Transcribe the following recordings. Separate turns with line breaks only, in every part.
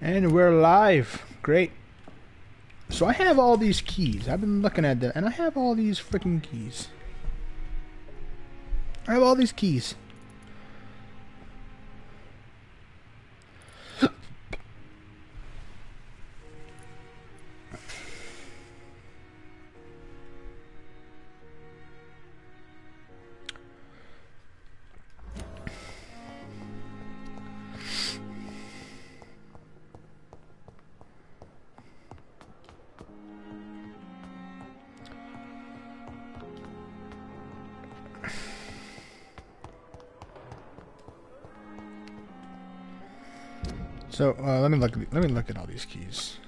And we're live. Great. So I have all these keys. I've been looking at them, and I have all these freaking keys. I have all these keys. So let me look at all these keys.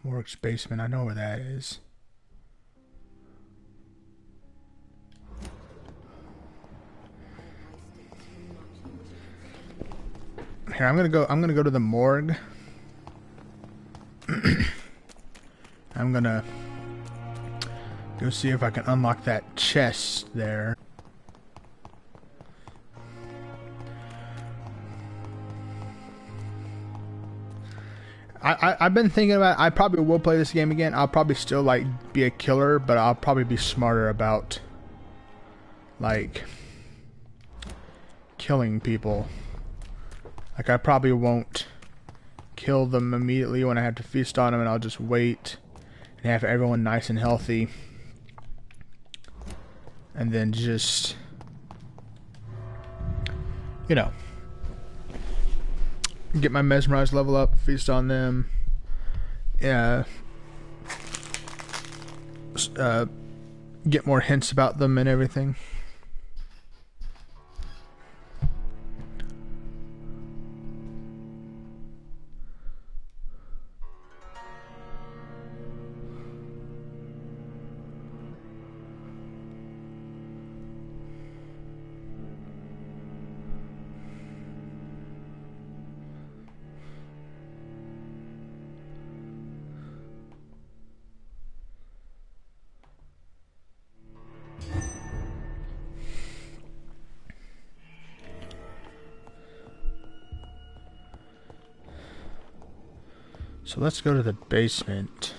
Works basement, I know where that is. Here, I'm gonna go to the morgue. I'm gonna go see if I can unlock that chest there. I've been thinking about, I probably will play this game again. I'll probably still like be a killer, but I'll probably be smarter about like killing people. Like I probably won't kill them immediately when I have to feast on them, and I'll just wait and have everyone nice and healthy, and then just, you know, get my mesmerized level up, feast on them, get more hints about them and everything. So let's go to the basement.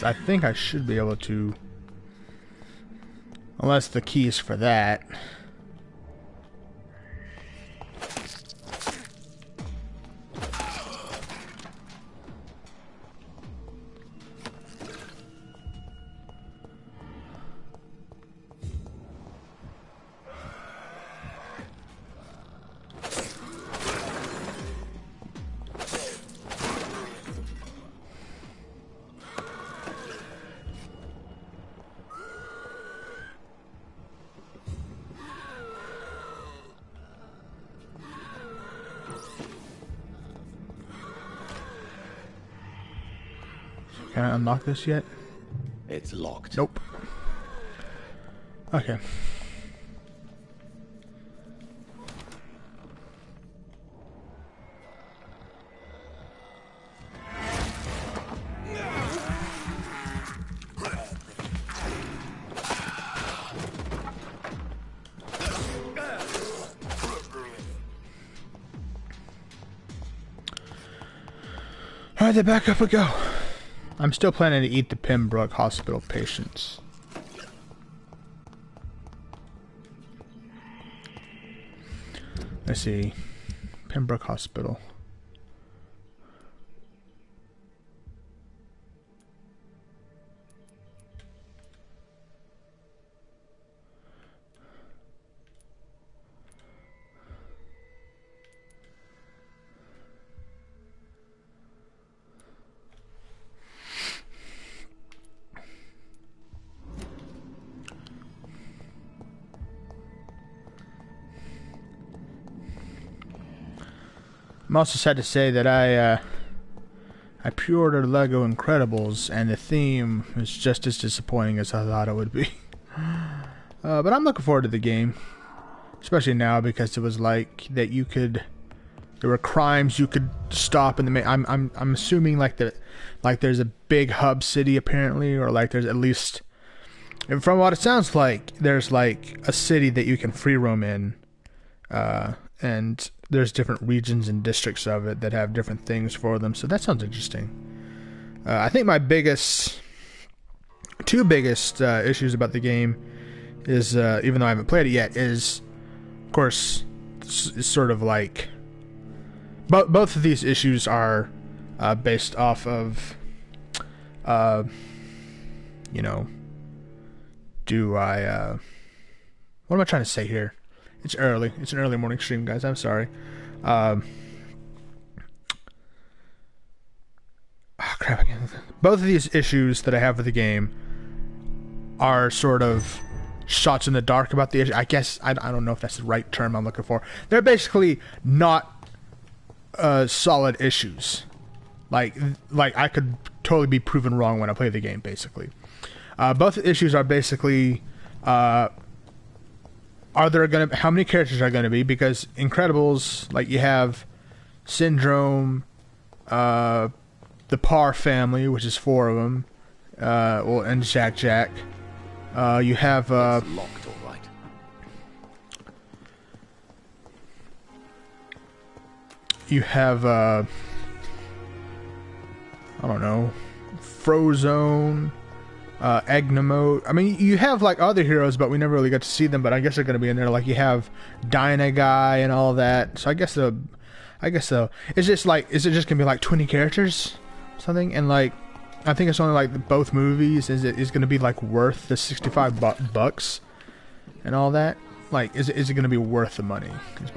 I think I should be able to, unless the key is for that. Can I unlock this yet?
It's locked.
Nope. Okay. Alright, then back up we go. I'm still planning to eat the Pembroke Hospital patients. Let's see. Pembroke Hospital. I'm also sad to say that I pre-ordered Lego Incredibles, and the theme is just as disappointing as I thought it would be. But I'm looking forward to the game, especially now because it was like that you could. There were crimes you could stop in the main. I'm assuming like there's a big hub city apparently, or like there's at least. And from what it sounds like, there's like a city that you can free roam in, and there's different regions and districts of it that have different things for them. So that sounds interesting. I think my two biggest issues about the game is, even though I haven't played it yet, is of course it's sort of like both of these issues are based off of, you know. What am I trying to say here? It's early. It's an early morning stream, guys. I'm sorry. Crap again. Both of these issues that I have with the game are sort of shots in the dark about the issue. I guess I don't know if that's the right term I'm looking for. They're basically not solid issues. Like I could totally be proven wrong when I play the game, basically. Both issues are basically, how many characters are going to be? Because Incredibles, like you have Syndrome, the Parr family, which is 4 of them, and Jack. You have
It's locked, all right.
You have I don't know, Frozone. Eggnamo. I mean, you have like other heroes, but we never really got to see them. But I guess they're going to be in there. Like you have Dyna Guy and all that. So I guess so. It's just like, is it just going to be like 20 characters, or something? And like, I think it's only like both movies is going to be like worth the $65 and all that. Like, is it going to be worth the money? Is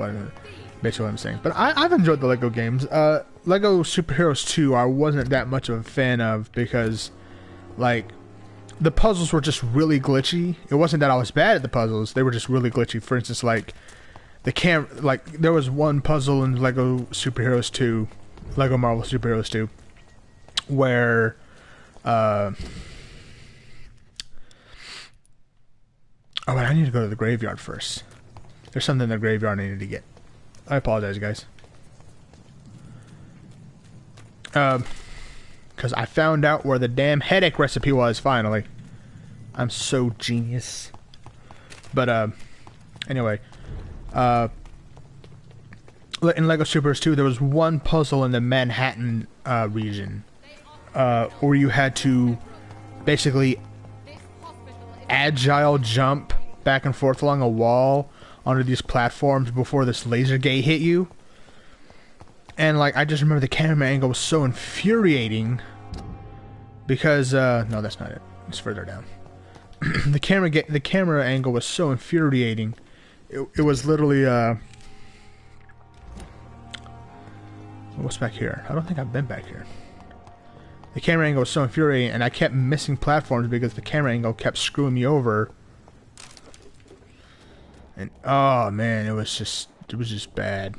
basically what I'm saying. But I've enjoyed the Lego games. Lego Superheroes 2, I wasn't that much of a fan of because, like, the puzzles were just really glitchy. It wasn't that I was bad at the puzzles; they were just really glitchy. For instance, like there was one puzzle in Lego Superheroes 2, Lego Marvel Superheroes 2, where oh wait, I need to go to the graveyard first. There's something in the graveyard I needed to get. I apologize, guys. Because I found out where the damn headache recipe was, finally. I'm so genius. But, anyway. In Lego Superheroes 2, there was one puzzle in the Manhattan, region. Where you had to basically agile jump back and forth along a wall onto these platforms before this laser gate hit you. And, like, I just remember the camera angle was so infuriating because, no, that's not it. It's further down. The camera angle was so infuriating. It was literally, what's back here? I don't think I've been back here. The camera angle was so infuriating, and I kept missing platforms because the camera angle kept screwing me over. And, oh, man, it was just bad.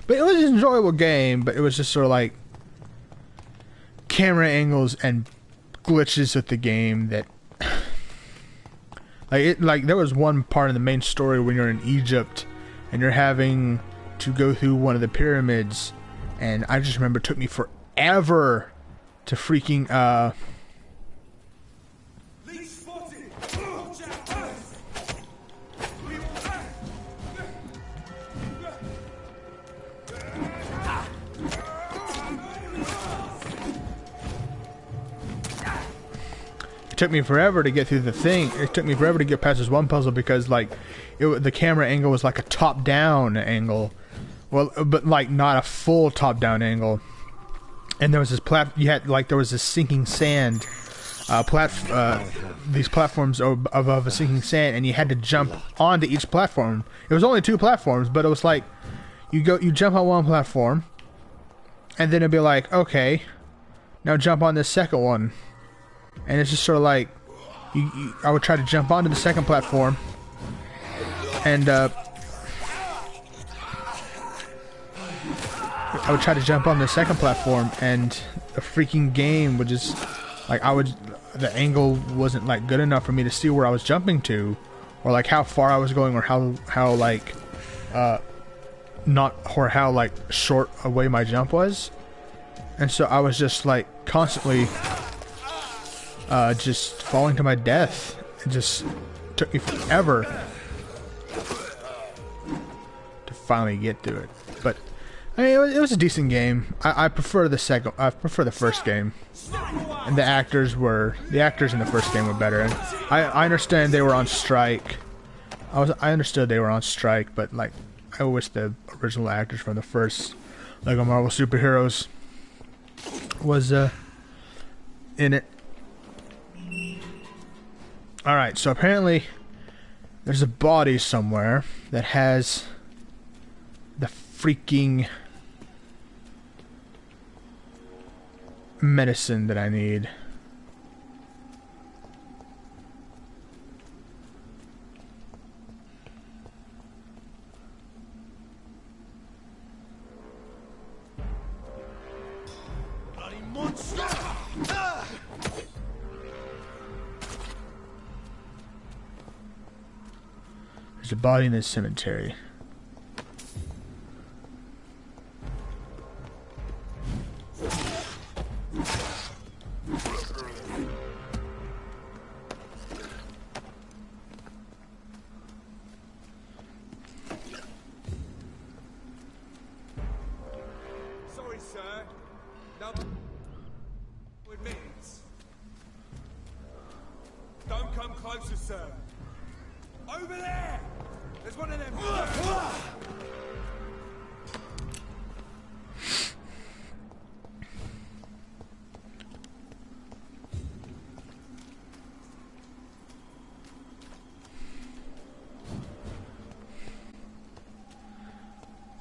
But it was an enjoyable game, but it was just sort of like camera angles and glitches with the game that like there was one part in the main story when you're in Egypt and you're having to go through one of the pyramids, and I just remember it took me forever to freaking it took me forever to get through the thing. It took me forever to get past this one puzzle because, like, the camera angle was like a top-down angle. Well, but, like, not a full top-down angle. And there was this there was this sinking sand, these platforms above a sinking sand, and you had to jump onto each platform. It was only 2 platforms, but it was like, you jump on one platform, and then it'd be like, okay, now jump on this second one. And it's just sort of like, I would try to jump onto the second platform, and I would try to jump on the second platform, and the freaking game would just, like, the angle wasn't, like, good enough for me to see where I was jumping to, or, like, how far I was going, or how like, how, like, short away my jump was. And so I was just, like, constantly, just falling to my death. It just took me forever to finally get to it. But I mean, it was a decent game. I prefer the first game, and the actors in the first game were better. And I understand they were on strike. I understood they were on strike, but like, I wish the original actors from the first Lego Marvel Superheroes was in it. Alright, so apparently there's a body somewhere that has the freaking medicine that I need. There's a body in this cemetery.
Sorry, sir. No admittance. Don't come closer, sir. Over there! There's one of them.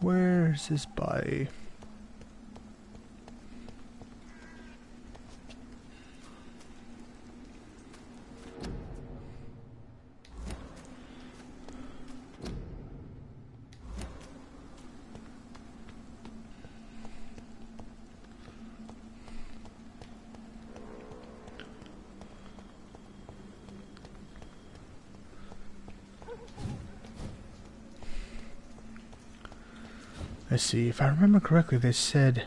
Where's his body? Let's see, if I remember correctly, they said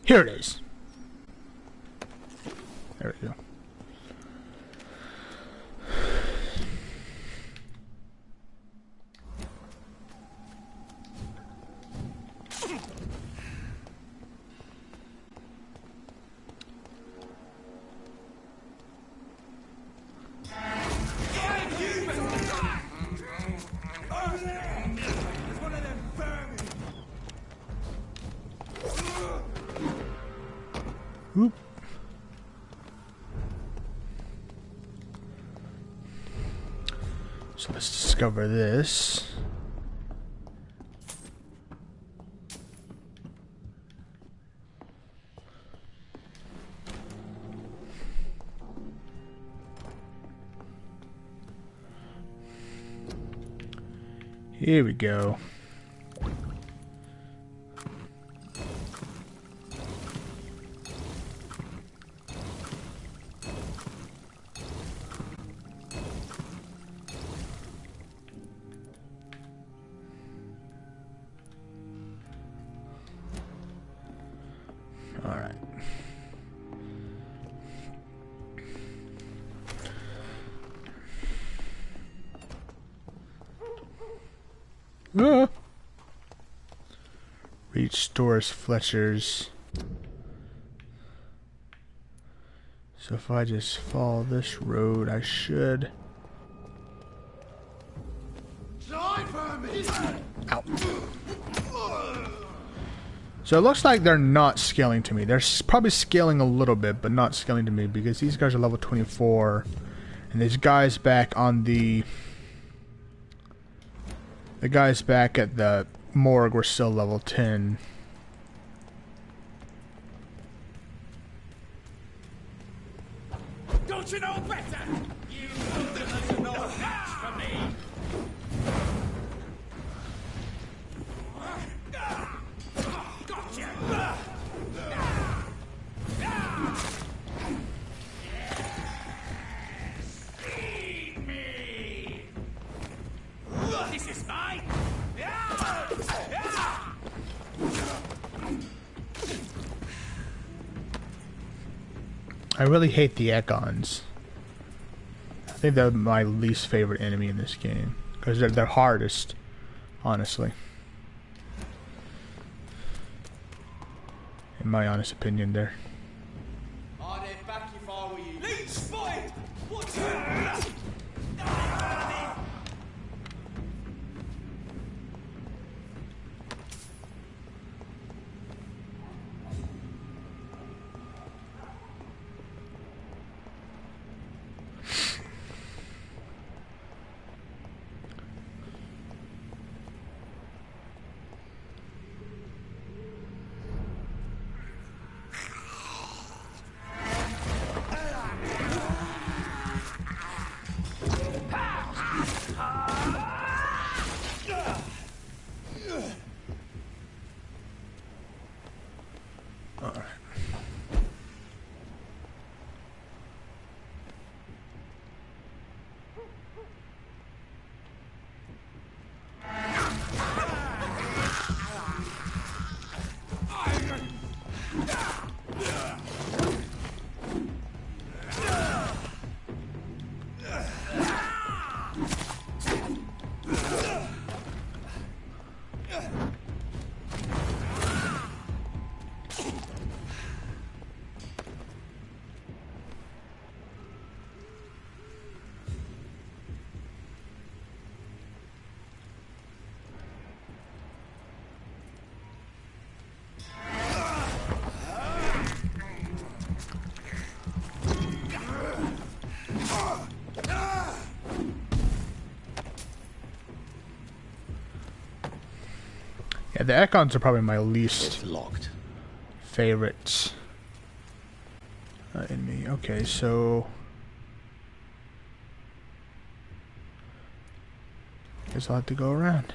here it is. There we go. Oop. So let's discover this. Here we go. Alright. Reach stores Fletcher's. So if I just follow this road, I should. Ow. So it looks like they're not scaling to me. They're probably scaling a little bit, but not scaling to me because these guys are level 24, and these guys back on the guys back at the morgue were still level 10.
Don't you know better? You wilderness are no match for me. Gotcha. Feed me. This is mine.
I really hate the Ekons. I think they're my least favorite enemy in this game because they're the hardest, honestly. In my honest opinion, there.
I'd head back if I were you. Leech spotted! What's that?
Yeah, the Ekons are probably my least
It's locked.
favorite enemy. Okay, so guess I'll have to go around.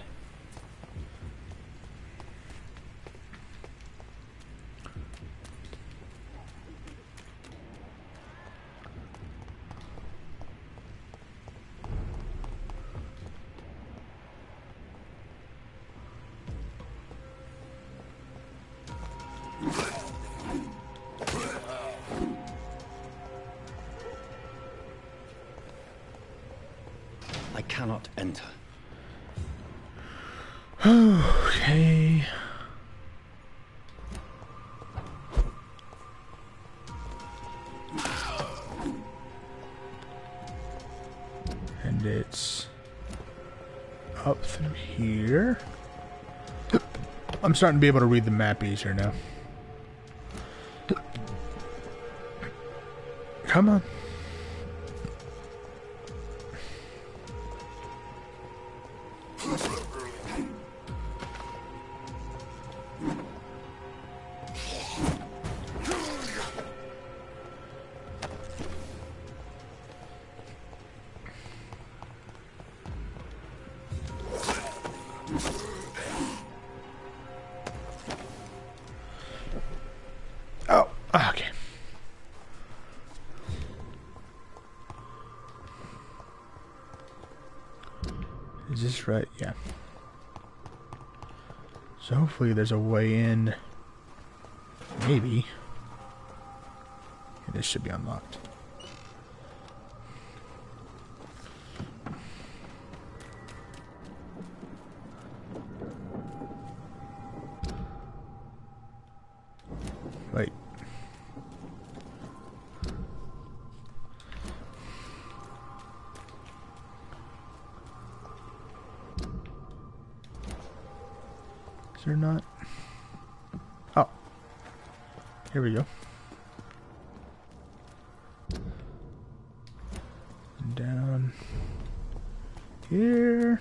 I cannot enter.
Okay. And it's up through here. I'm starting to be able to read the map easier now. Come on. Oh, okay. Is this right? Yeah. So hopefully there's a way in. Maybe. Yeah, this should be unlocked. Wait. Is there not? Oh. Here we go. Down here.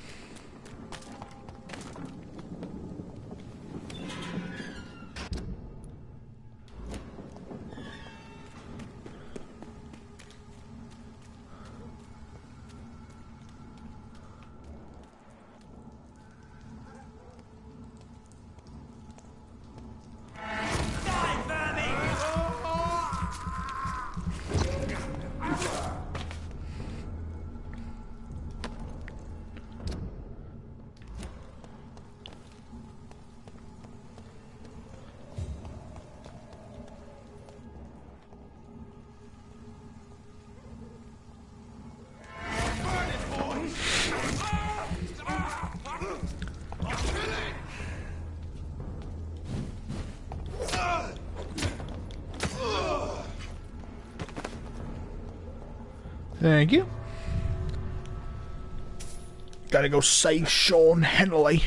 Thank you. Gotta go save Sean Henley.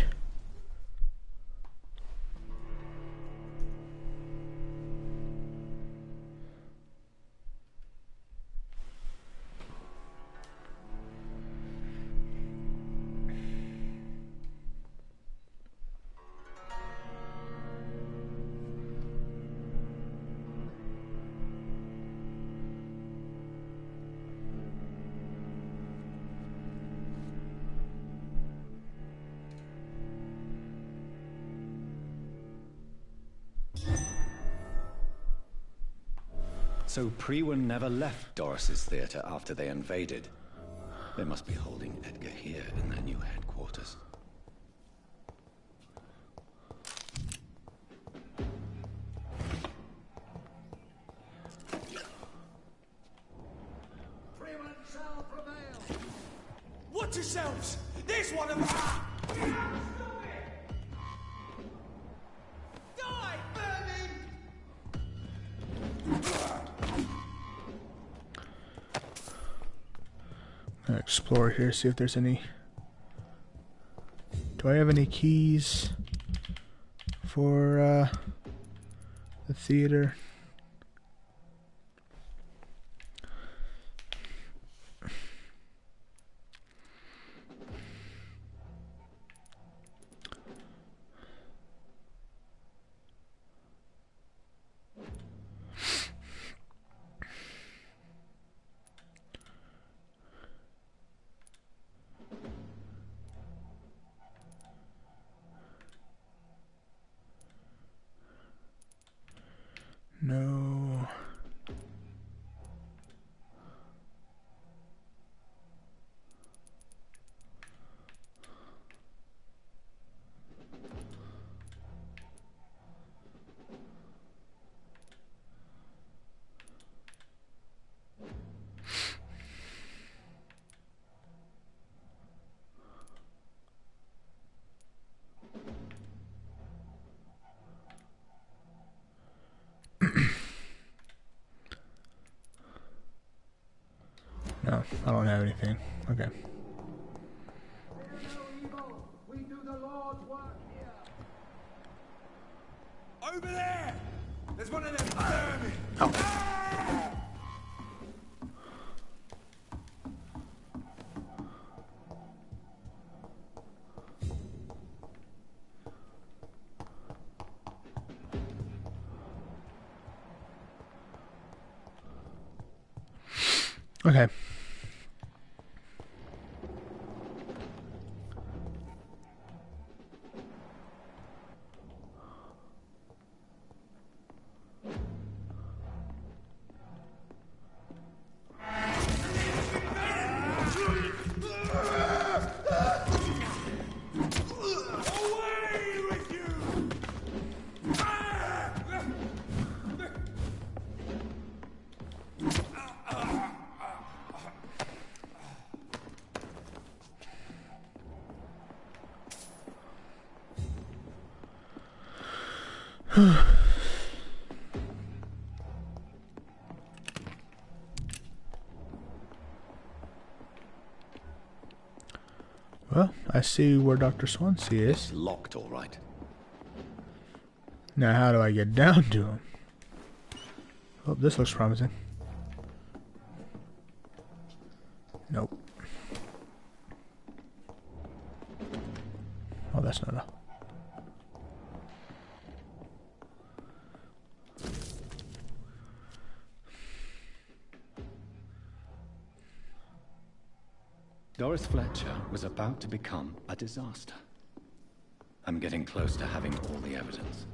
So Priwen never left Doris's theater after they invaded. They must be holding Edgar here in their new headquarters.
Priwen shall prevail. Watch yourselves! There's one of them! Die, vermin!
I'll explore here, see if there's any. Do I have any keys for the theater? No. No, I don't have anything. Okay.
We do the Lord's work here. Over there! There's one of them vermin! Ah!
Okay.
Away with you! Ah!
Well, I see where Dr. Swansea is.
It's locked, all right.
Now, how do I get down to him? Oh, this looks promising. Nope. Oh, that's not a...
Doris Fletcher was about to become a disaster. I'm getting close to having all the evidence.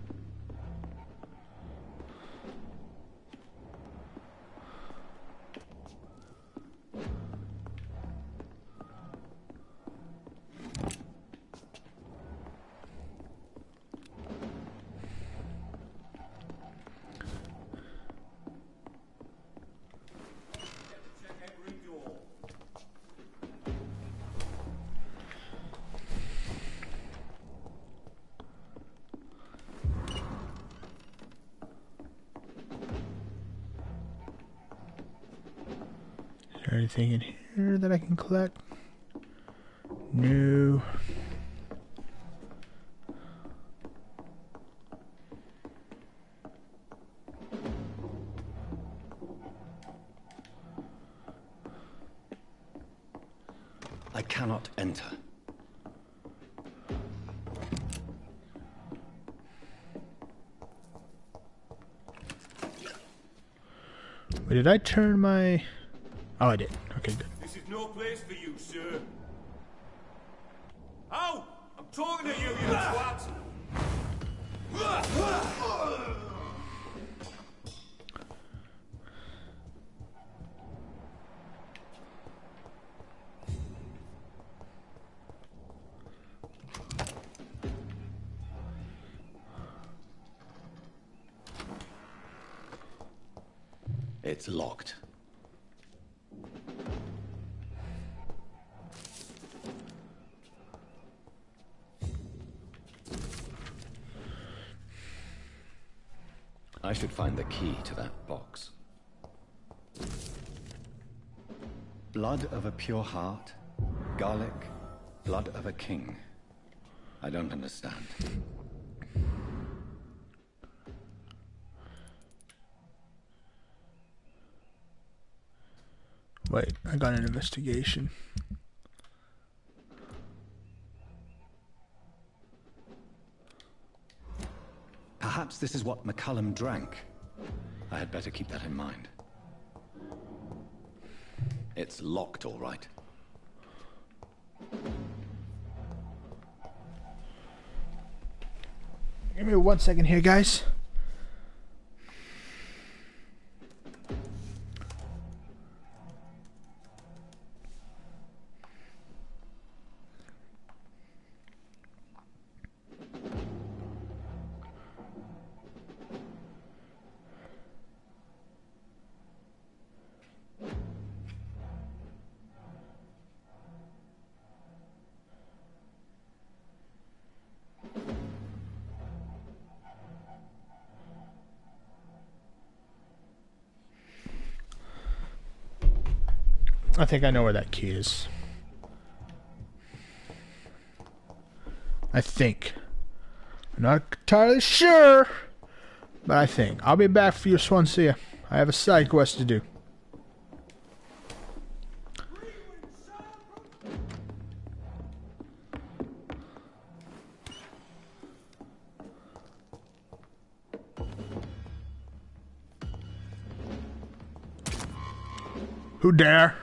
Anything in here that I can collect? No.
I cannot enter.
Wait, did I turn my... Oh, I did. Okay, good.
This is no place for you, sir. Ow! I'm talking to you, you twat!
It's locked. I should find the key to that box. Blood of a pure heart, garlic, blood of a king. I don't understand.
Wait, I got an investigation.
Perhaps this is what McCullum drank. I had better keep that in mind. It's locked, all right.
Give me 1 second here, guys. I think I know where that key is. I think. I'm not entirely sure, but I think. I'll be back for you, Swansea. I have a side quest to do. Who dare?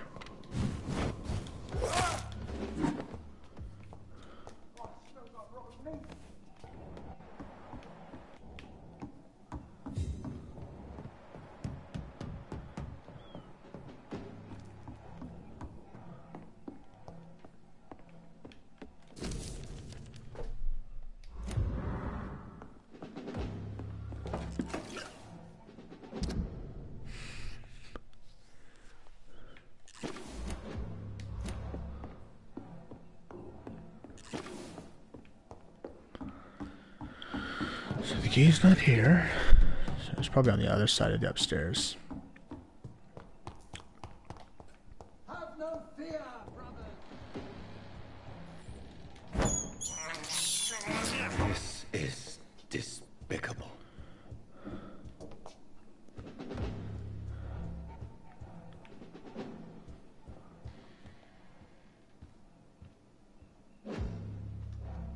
So the key's not here. So it's probably on the other side of the upstairs.
Have no fear, brother.
This is despicable.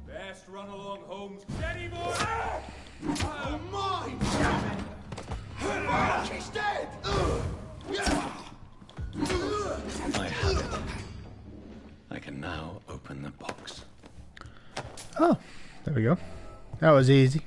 Best run along, Holmes. Steady, boy!
Oh my! She's dead!
I have it. I can now open the box.
Oh, there we go. That was easy.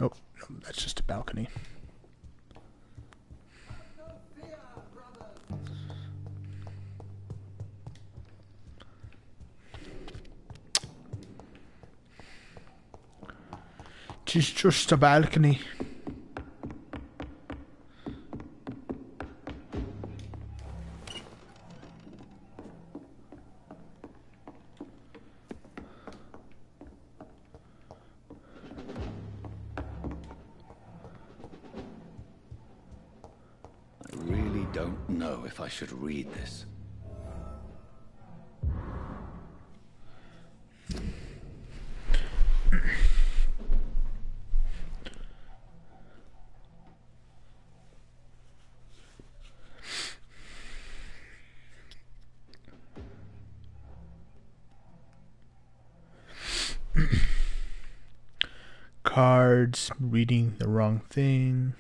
Oh, no, that's just a balcony. It is just a balcony.
I really don't know if I should read this.
Cards, reading the wrong thing.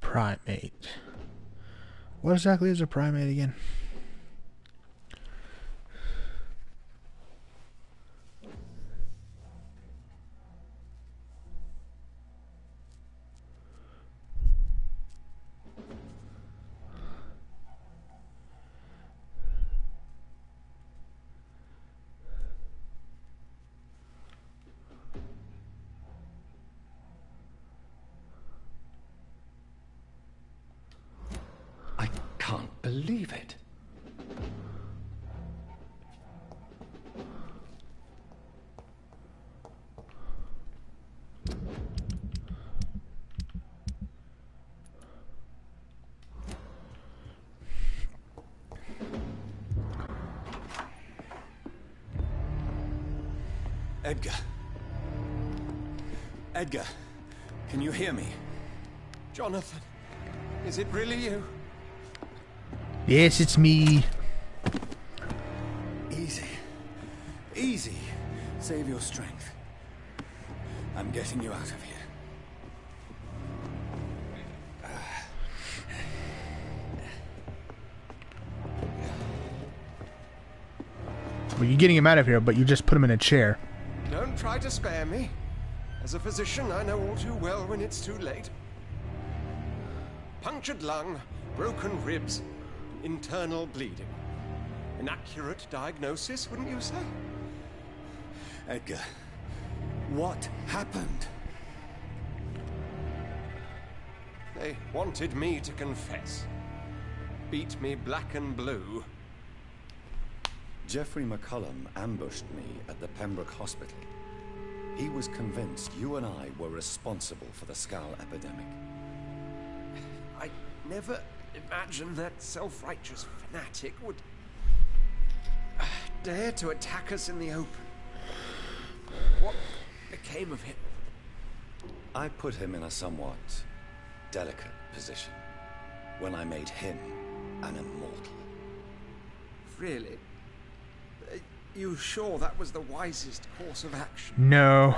Primate. What exactly is a primate again?
I can't believe it. Edgar. Edgar, can you hear me?
Jonathan, is it really you?
Yes, it's me.
Easy. Easy. Save your strength. I'm getting you out of here.
Well, you're getting him out of here, but you just put him in a chair.
Don't try to spare me. As a physician, I know all too well when it's too late. Punctured lung, broken ribs, internal bleeding. An accurate diagnosis, wouldn't you say?
Edgar, what happened?
They wanted me to confess. Beat me black and blue.
Jeffrey McCullum ambushed me at the Pembroke Hospital. He was convinced you and I were responsible for the Skull epidemic.
I never imagined that self-righteous fanatic would dare to attack us in the open. What became of him?
I put him in a somewhat delicate position when I made him an immortal.
Really? You sure that was the wisest course of action?
No.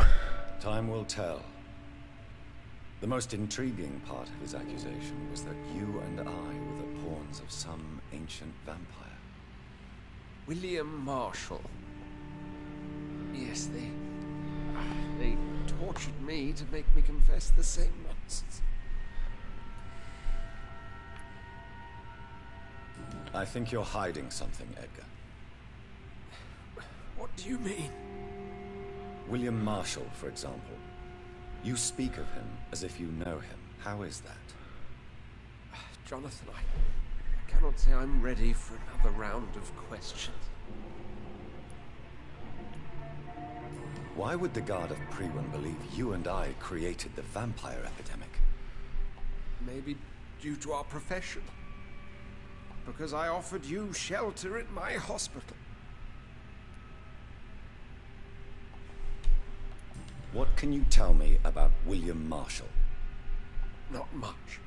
Time will tell. The most intriguing part of his accusation was that you and I were the pawns of some ancient vampire.
William Marshall. Yes, they tortured me to make me confess the same nonsense.
I think you're hiding something, Edgar.
What do you mean?
William Marshall, for example. You speak of him as if you know him. How is that?
Jonathan, I cannot say I'm ready for another round of questions.
Why would the Guard of Priwen believe you and I created the vampire epidemic?
Maybe due to our profession. Because I offered you shelter at my hospital.
What can you tell me about William Marshall?
Not much.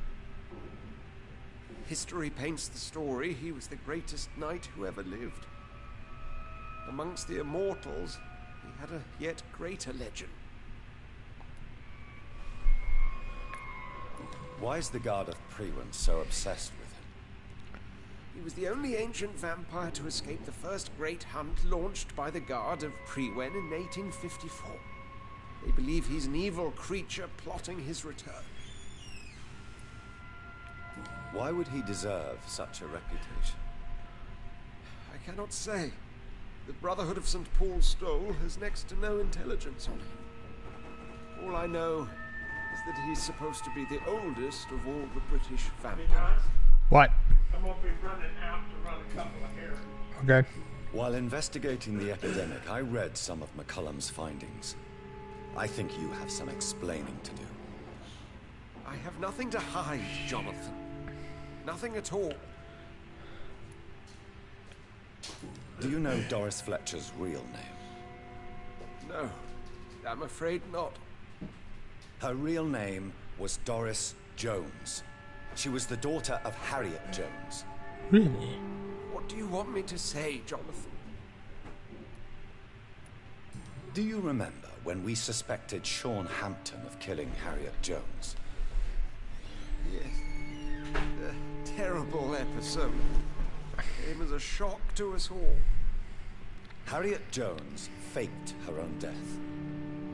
History paints the story he was the greatest knight who ever lived. Amongst the immortals, he had a yet greater legend.
Why is the Guard of Priwen so obsessed with him?
He was the only ancient vampire to escape the first great hunt launched by the Guard of Priwen in 1854. They believe he's an evil creature plotting his return.
Why would he deserve such a reputation?
I cannot say. The Brotherhood of St. Paul's Stole has next to no intelligence on him. All I know is that he's supposed to be the oldest of all the British vampires.
What?
I'm gonna be running out to run a couple of errands.
Okay.
While investigating the epidemic, I read some of McCullum's findings. I think you have some explaining to do.
I have nothing to hide, Jonathan. Nothing at all.
Do you know Doris Fletcher's real name?
No, I'm afraid not.
Her real name was Doris Jones. She was the daughter of Harriet Jones.
Really?
What do you want me to say, Jonathan?
Do you remember when we suspected Sean Hampton of killing Harriet Jones?
Yes. The terrible episode came as a shock to us all.
Harriet Jones faked her own death.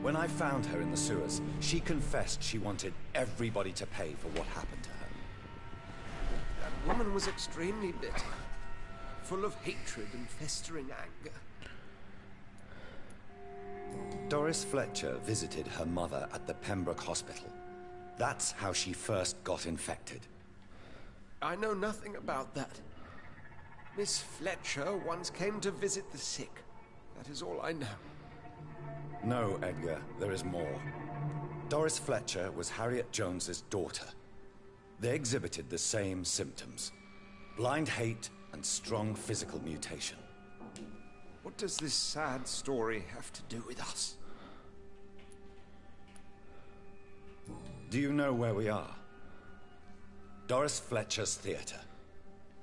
When I found her in the sewers, she confessed she wanted everybody to pay for what happened to her.
That woman was extremely bitter, full of hatred and festering anger.
Doris Fletcher visited her mother at the Pembroke Hospital. That's how she first got infected.
I know nothing about that. Miss Fletcher once came to visit the sick. That is all I know.
No, Edgar, there is more. Doris Fletcher was Harriet Jones's daughter. They exhibited the same symptoms: blind hate and strong physical mutation.
What does this sad story have to do with us?
Do you know where we are? Doris Fletcher's theater.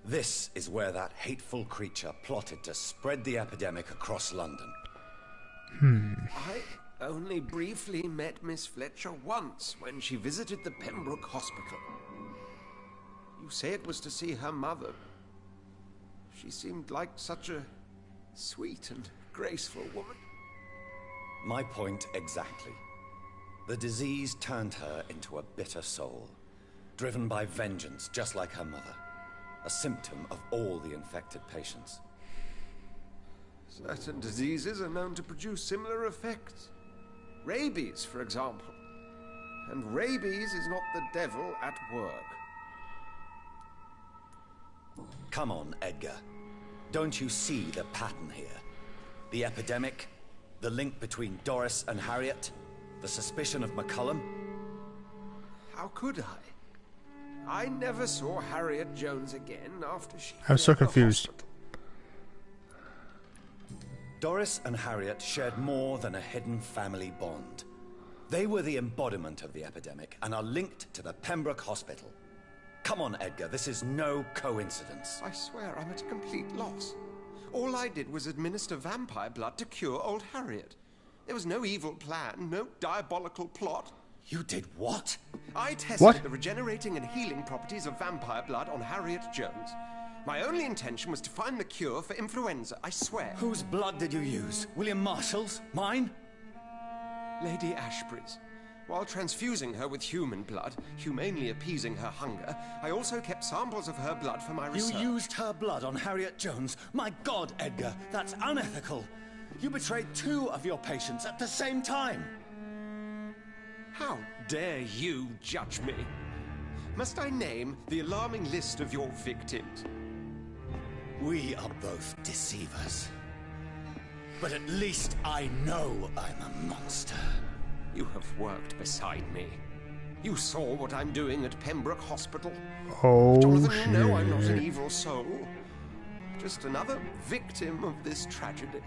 This is where that hateful creature plotted to spread the epidemic across London.
I only briefly met Miss Fletcher once when she visited the Pembroke Hospital. You say it was to see her mother. She seemed like such a sweet and graceful woman.
My point exactly. The disease turned her into a bitter soul, driven by vengeance just like her mother. A symptom of all the infected patients.
Certain diseases are known to produce similar effects. Rabies, for example. And rabies is not the devil at work.
Come on, Edgar. Don't you see the pattern here? The epidemic, the link between Doris and Harriet, the suspicion of McCullum.
How could I? I never saw Harriet Jones again after she
I was so
left the
confused.
hospital.
Doris and Harriet shared more than a hidden family bond. They were the embodiment of the epidemic and are linked to the Pembroke Hospital. Come on, Edgar, this is no coincidence.
I swear I'm at a complete loss. All I did was administer vampire blood to cure old Harriet. There was no evil plan, no diabolical plot.
You did what?
I tested
What?
the regenerating and healing properties of vampire blood on Harriet Jones. My only intention was to find the cure for influenza, I swear.
Whose blood did you use? William Marshall's? Mine?
Lady Ashbury's. While transfusing her with human blood, humanely appeasing her hunger, I also kept samples of her blood for my research.
You used her blood on Harriet Jones? My God, Edgar, that's unethical. You betrayed 2 of your patients at the same time.
How dare you judge me? Must I name the alarming list of your victims?
We are both deceivers. but at least I know I'm a monster.
You have worked beside me. You saw what I'm doing at Pembroke Hospital.
Oh,
Jonathan,
shit.
you know I'm not an evil soul. Just another victim of this tragedy.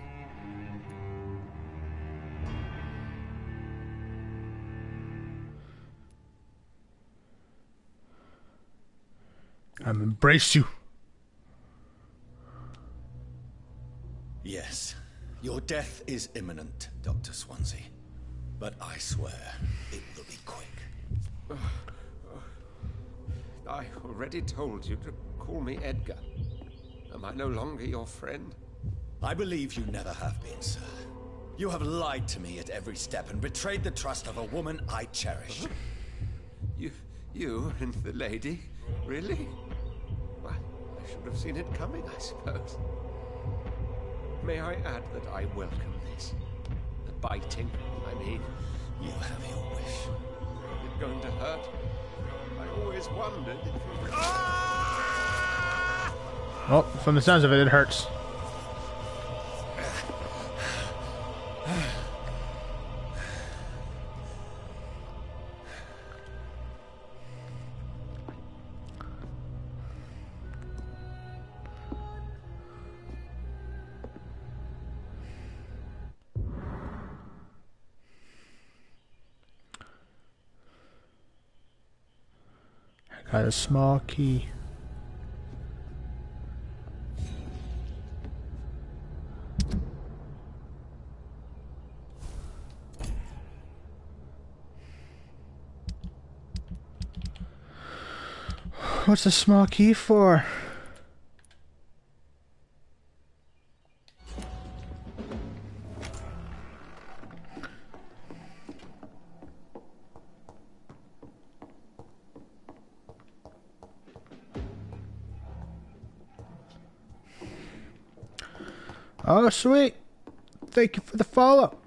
I'm embrace you.
Yes, your death is imminent, Dr. Swansea. But I swear, it will be quick.
I already told you to call me Edgar. Am I no longer your friend?
I believe you never have been, sir. You have lied to me at every step and betrayed the trust of a woman I cherish.
You and the lady? Really? Well, I should have seen it coming, I suppose. May I add that I welcome this? The biting, I mean.
You have your wish.
Is it going to hurt? I always wondered if it...
Well, from the sounds of it, it hurts. I got a small key. What's a small key for? Oh, sweet. Thank you for the follow.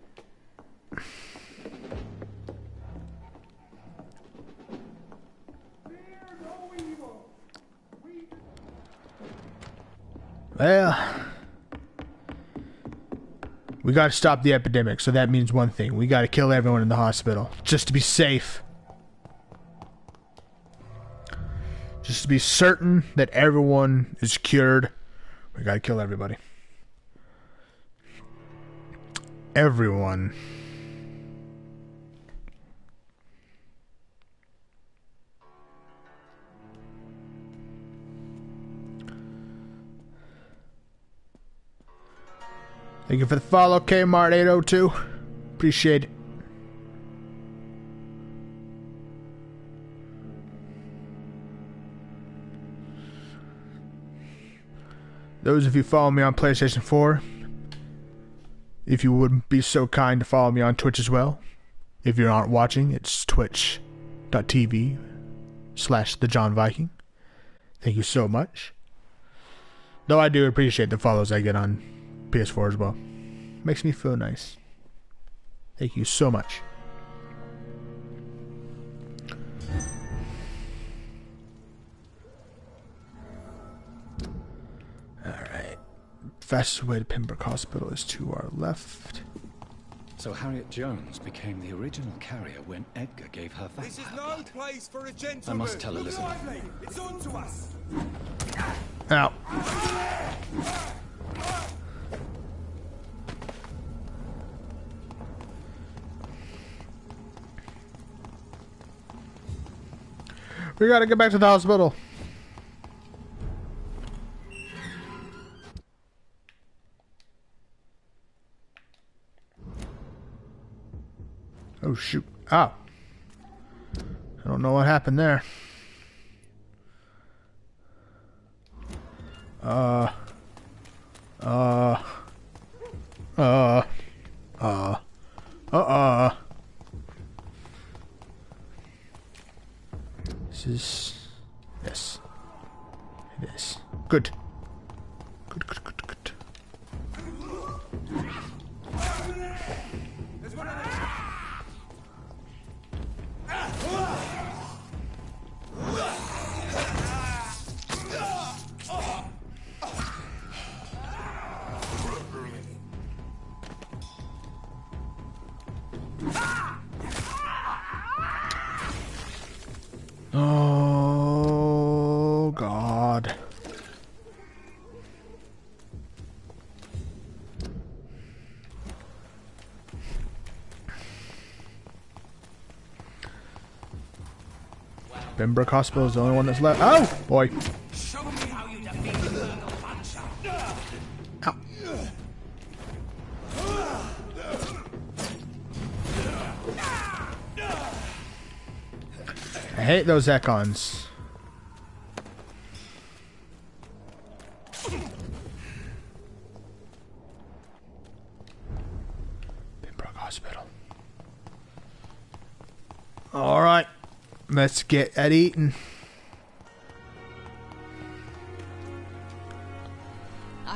Well, we got to stop the epidemic, so that means one thing. We got to kill everyone in the hospital, just to be safe. Just to be certain that everyone is cured. We got to kill everybody. Everyone. Thank you for the follow, Kmart802. Appreciate it. Those of you following me on PlayStation 4, if you would be so kind to follow me on Twitch as well. If you aren't watching, it's twitch.tv/TheJohnViking. Thank you so much. Though I do appreciate the follows I get on PS4 as well. Makes me feel nice. Thank you so much. Alright. Fastest way to Pembroke Hospital is to our left.
So Harriet Jones became the original carrier when Edgar gave her vampire
This is no
blood.
place for a gentleman.
I must tell Elizabeth.
Lively, it's on to us.
Ow. We gotta get back to the hospital. Oh shoot. Ow. I don't know what happened there. This is... Yes. It is. Good. Good, good, good, good. Oh, God. Pembroke Hospital is the only one that's left. Oh, boy.
Show me how you defeat the Puncher.
Ow. I hate those Ekons. Pembroke Hospital. Alright. Let's get at eating.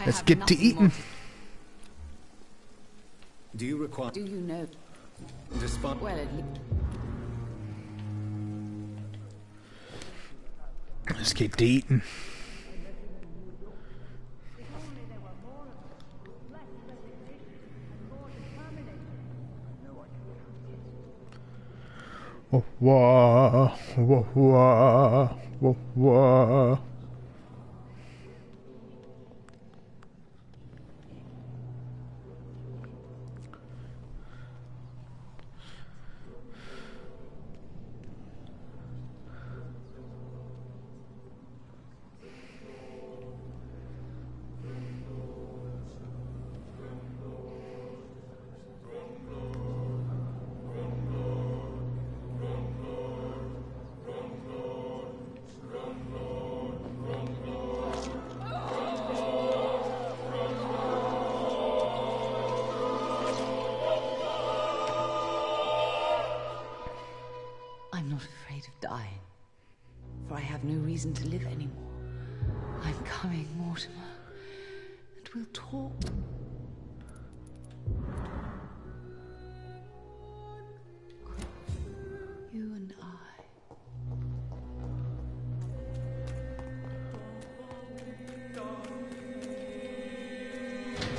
Let's get to eating.
Do you require...
Do you know?
Despite...
Well,
Let's get to eating. Whoa, whoa, whoa, whoa, whoa, whoa.
I'm not afraid of dying, for I have no reason to live anymore. I'm coming, Mortimer, and we'll talk. You and I.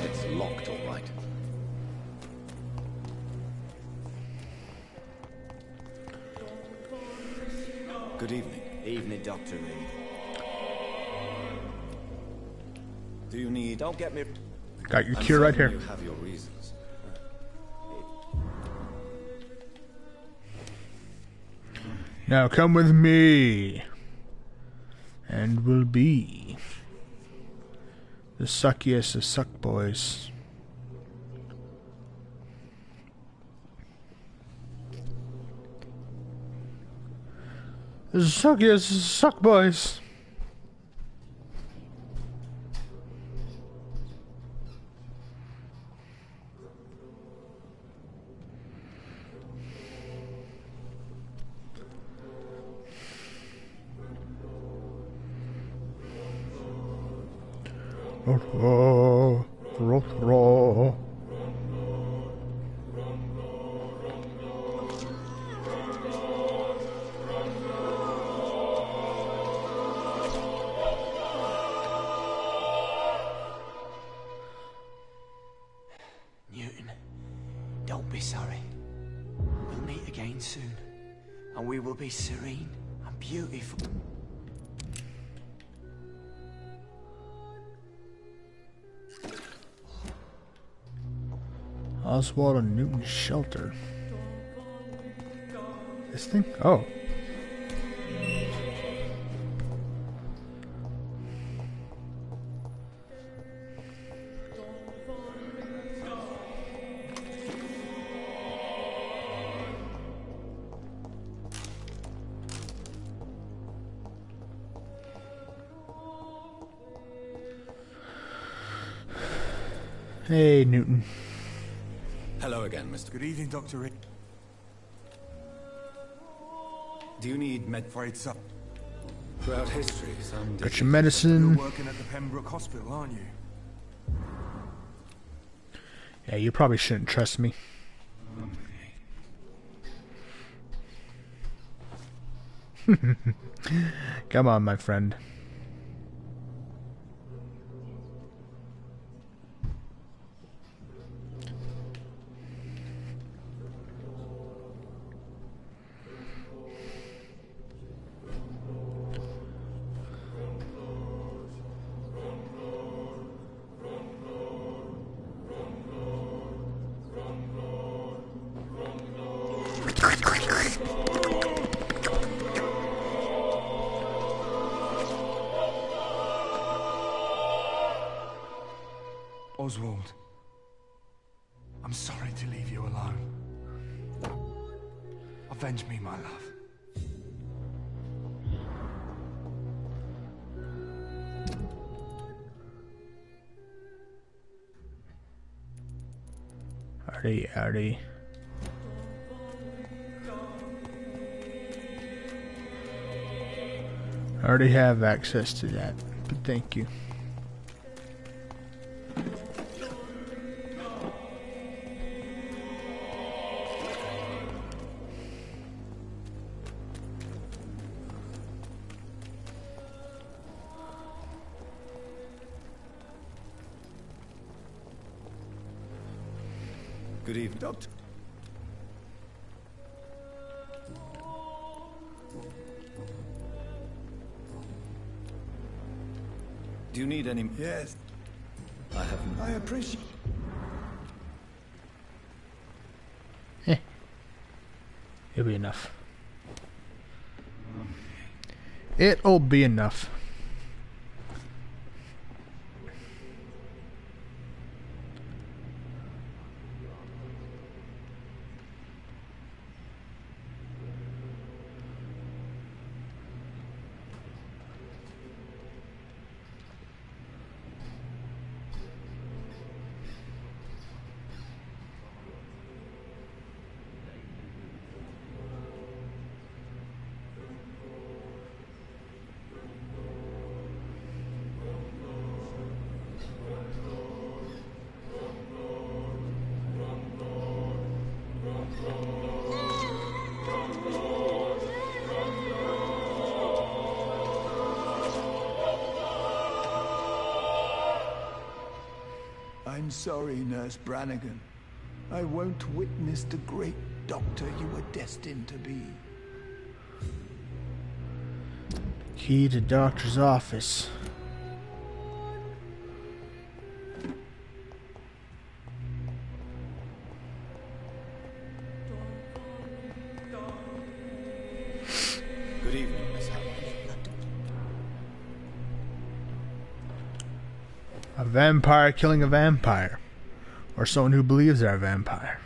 It's locked, all right. Good evening.
Evening, Dr. Reed.
Do you need...
Don't get me...
Got your
I'm
cure right
certain
here.
You have your reasons.
Now come with me, and we'll be the suckiest of suck boys. The suckiest of suck boys.
Newton, don't be sorry. We'll meet again soon, and we will be serene and beautiful.
Oswald and Newton's shelter. This thing? Oh. Hey, Newton.
Hello again, Mr.
Good evening, Dr. Reed.
Do you need med...
Afraid so.
Throughout history, some...
Got your
diseases-
You're
medicine.
working at the Pembroke Hospital, aren't you?
Yeah, you probably shouldn't trust me. Come on, my friend.
Oswald, I'm sorry to leave you alone. Avenge me, my love.
Howdy. I already have access to that, but thank you.
Good evening, Doctor. Do you need any...
Yes,
I haven't...
I appreciate...
It'll be enough. It'll be enough.
I'm sorry, Nurse Brannigan. I won't witness the great doctor you were destined to be.
Key to doctor's office.
Good evening, Miss Howard.
A vampire killing a vampire. Or someone who believes they're a vampire.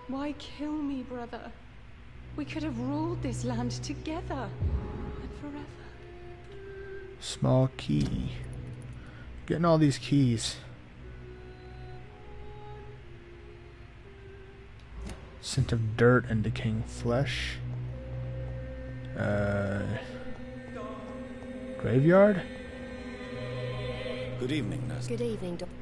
Why kill me, brother? We could have ruled this land together and forever.
Small key. Getting all these keys. Scent of dirt and decaying flesh. Graveyard?
Good evening, Nurse.
Good evening, Doctor.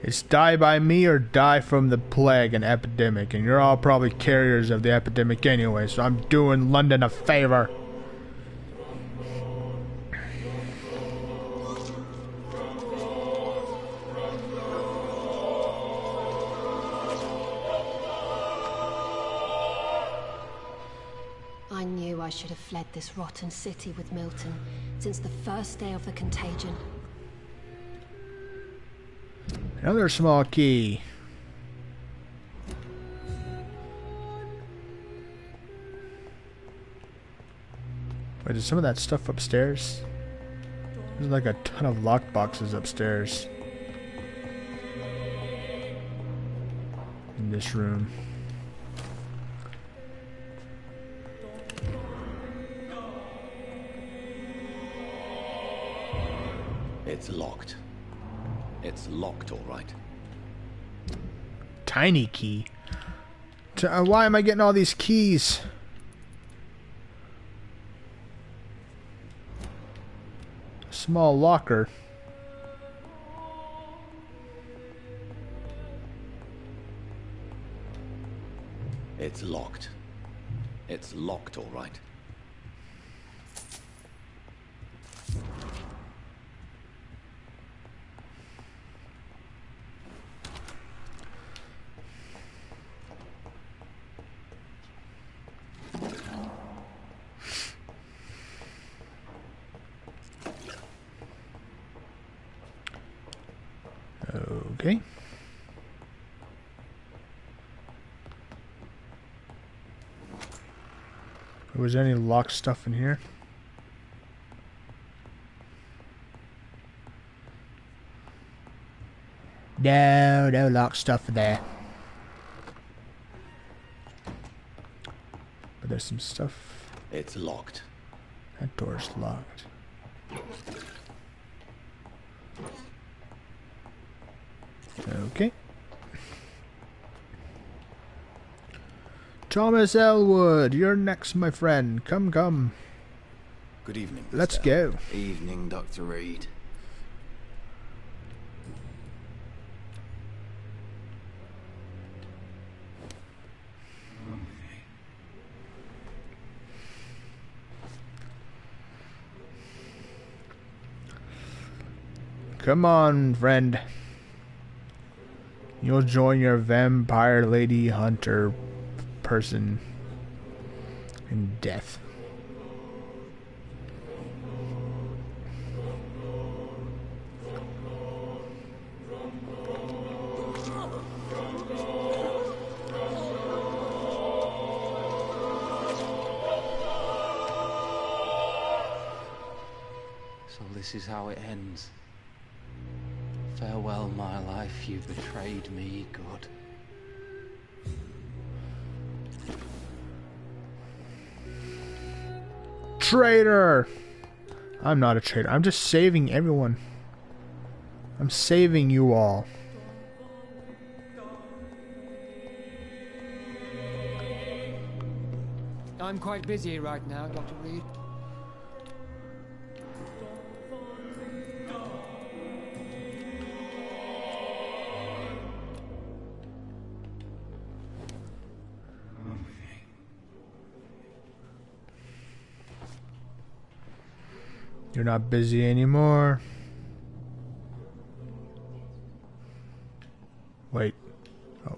It's die by me or die from the plague and epidemic, and you're all probably carriers of the epidemic anyway, so I'm doing London a favor.
I knew I should have fled this rotten city with Milton since the first day of the contagion.
Another small key. Wait, is some of that stuff upstairs? There's like a ton of lockboxes upstairs. In this room.
It's locked. It's locked, all right.
Tiny key. Why am I getting all these keys? Small locker.
It's locked. It's locked, all right.
Okay. Was there any locked stuff in here? No, no locked stuff in there. But there's some stuff.
It's locked.
That door's locked. Okay. Thomas Elwood, you're next, my friend. Come, come.
Good evening.
Let's go.
Evening, Dr. Reed.
Come on, friend. You'll join your vampire lady hunter person in death.
So this is how it ends. Farewell, my life, you betrayed me, good.
Traitor! I'm not a traitor. I'm just saving everyone. I'm saving you all.
I'm quite busy right now, Dr. Reed.
You're not busy anymore. Wait. Oh.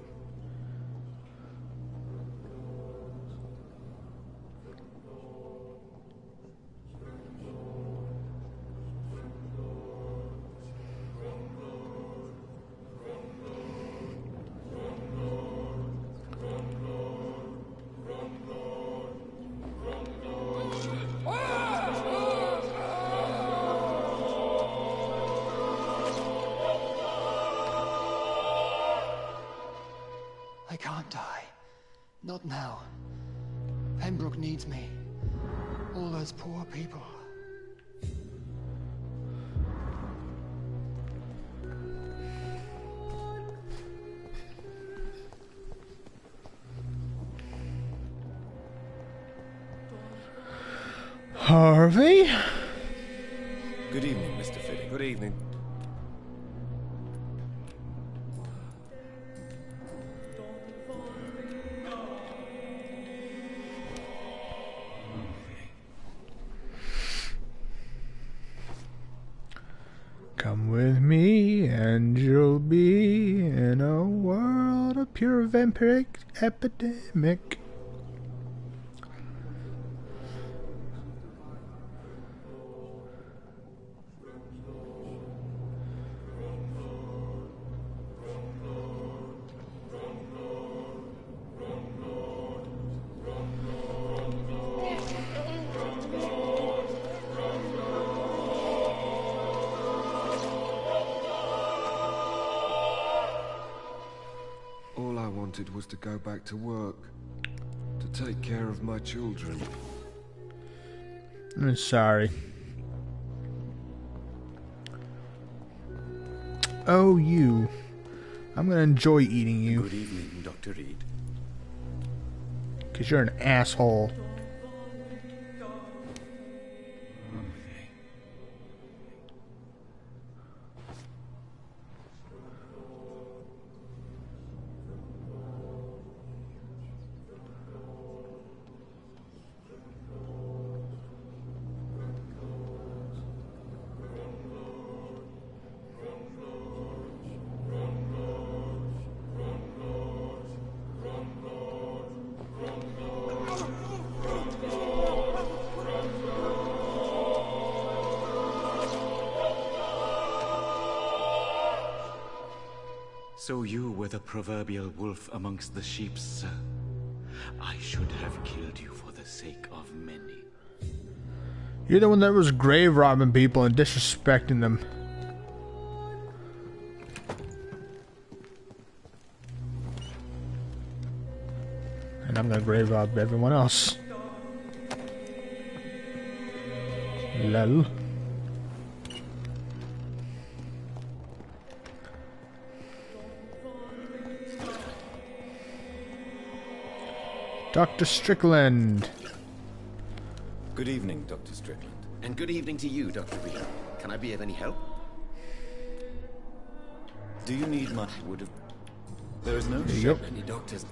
I can't die. Not now. Pembroke needs me. All those poor people.
Harvey?
Good evening, Mr. Fitting.
Good evening.
Come with me and you'll be in a world of pure vampiric epidemic.
All I wanted was to go back to work, to take care of my children.
I'm sorry. Oh, you. I'm gonna enjoy eating you.
Good evening, Dr. Reed.
Because you're an asshole.
So you were the proverbial wolf amongst the sheep, sir. I should have killed you for the sake of many.
You're the one that was grave robbing people and disrespecting them. And I'm gonna grave rob everyone else. Lol. Dr. Strickland.
Good evening, Dr. Strickland.
And good evening to you, Dr. Reed. Can I be of any help?
Do you need my... would have... There is no
Yep.
Many doctors.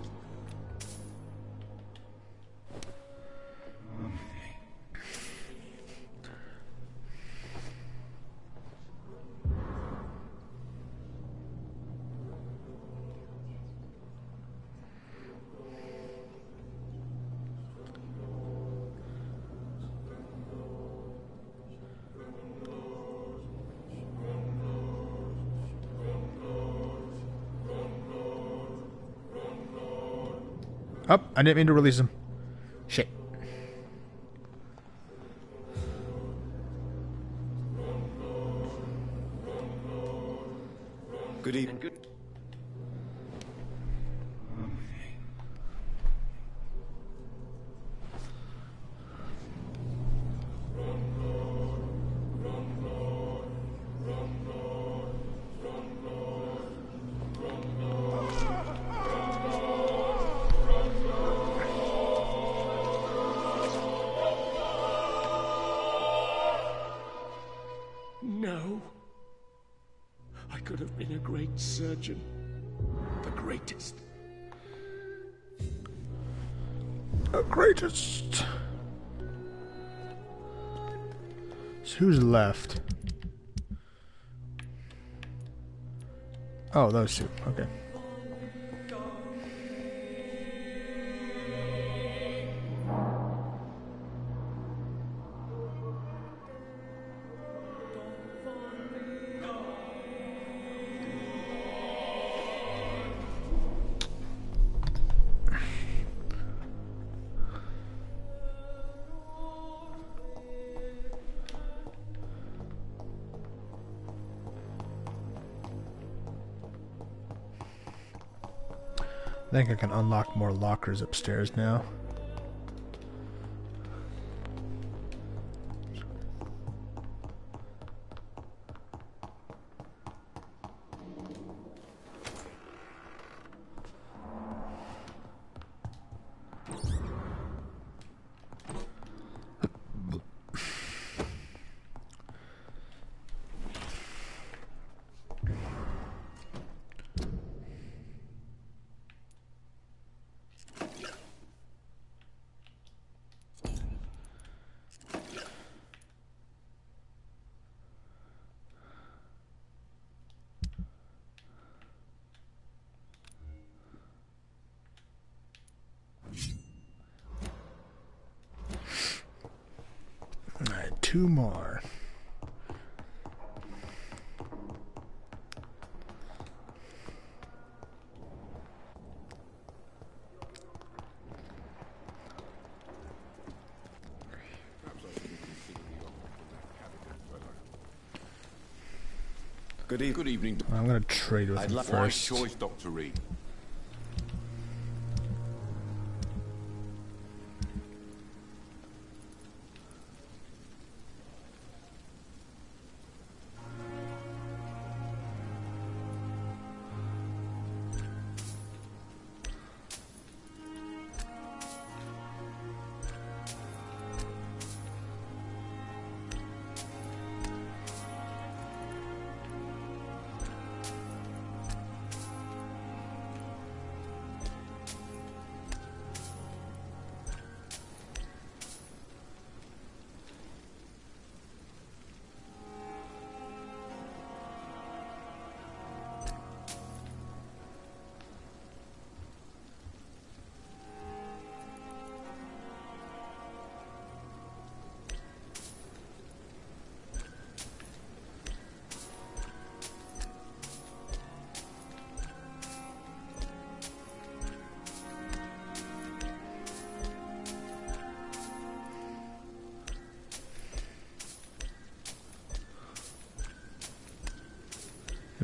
Oh, I didn't mean to release him. Shit.
Good evening.
No. I could have been a great surgeon. The greatest.
The greatest. So who's left? Oh, those two. Okay. I think I can unlock more lockers upstairs now. Alright, two more.
Good evening.
Good evening.
I'm gonna trade with
I'd
him
like
first.
Wise choice, Dr. Reed.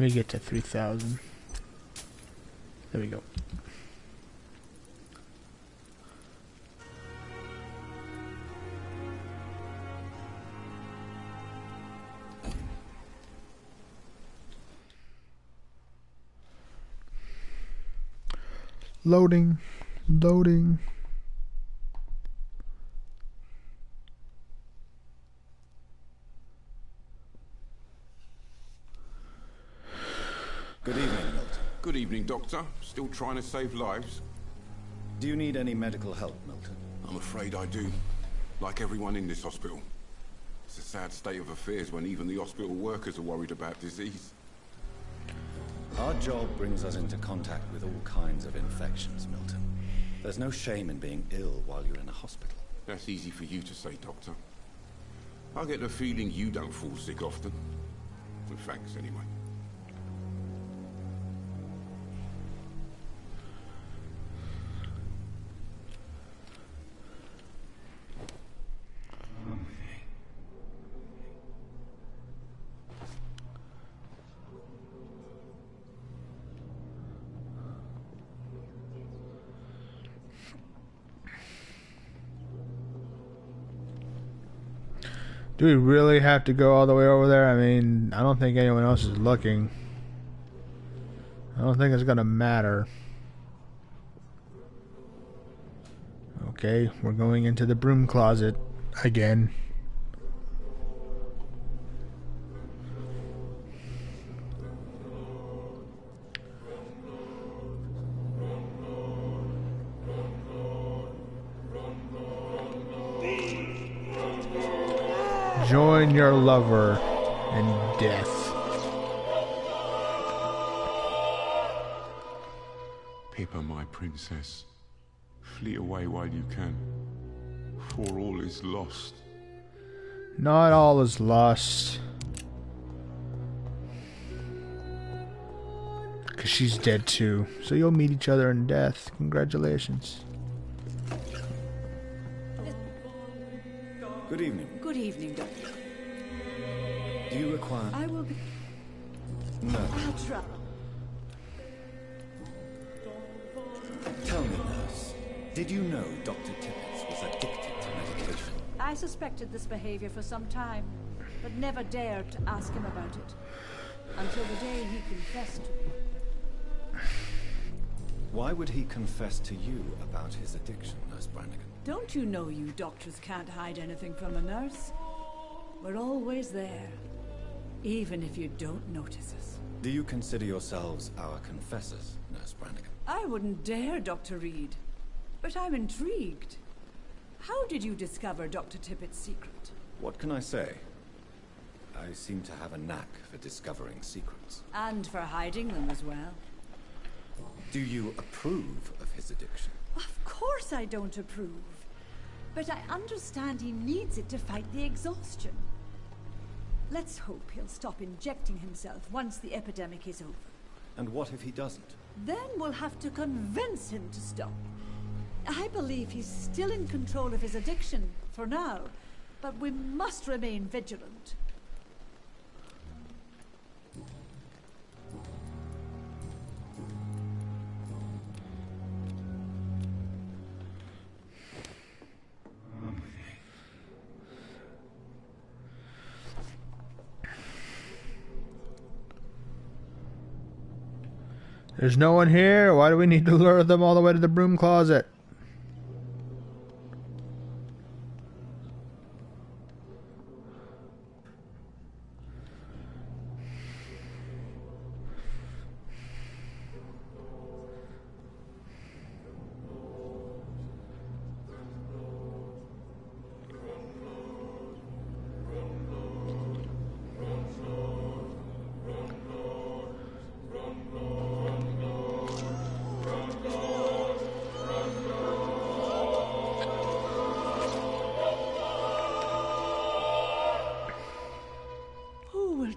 Let me get to 3,000. There we go. Loading. Loading.
Good evening, Milton.
Good evening, Doctor. Still trying to save lives?
Do you need any medical help, Milton?
I'm afraid I do. Like everyone in this hospital. It's a sad state of affairs when even the hospital workers are worried about disease.
Our job brings us into contact with all kinds of infections, Milton. There's no shame in being ill while you're in a hospital.
That's easy for you to say, Doctor. I get the feeling you don't fall sick often. Well, thanks, anyway.
Do we really have to go all the way over there? I mean, I don't think anyone else is looking. I don't think it's gonna matter. Okay, we're going into the broom closet again. Join your lover in death.
Pippa, my princess, flee away while you can, for all is lost.
Not all is lost. Because she's dead too. So you'll meet each other in death. Congratulations.
Good evening.
Good evening, Doctor.
Do you require...
I will be...
No.
I'll try.
Tell me, nurse, did you know Dr. Tippett was addicted to medication?
I suspected this behavior for some time, but never dared to ask him about it. Until the day he confessed to me.
Why would he confess to you about his addiction, Nurse Brannigan?
Don't you know you doctors can't hide anything from a nurse? We're always there, even if you don't notice us.
Do you consider yourselves our confessors, Nurse Brannigan?
I wouldn't dare, Dr. Reed. But I'm intrigued. How did you discover Dr. Tippett's secret?
What can I say? I seem to have a knack for discovering secrets.
And for hiding them as well.
Do you approve of his addiction?
Of course I don't approve. But I understand he needs it to fight the exhaustion. Let's hope he'll stop injecting himself once the epidemic is over.
And what if he doesn't?
Then we'll have to convince him to stop. I believe he's still in control of his addiction, for now. But we must remain vigilant.
There's no one here. Why do we need to lure them all the way to the broom closet?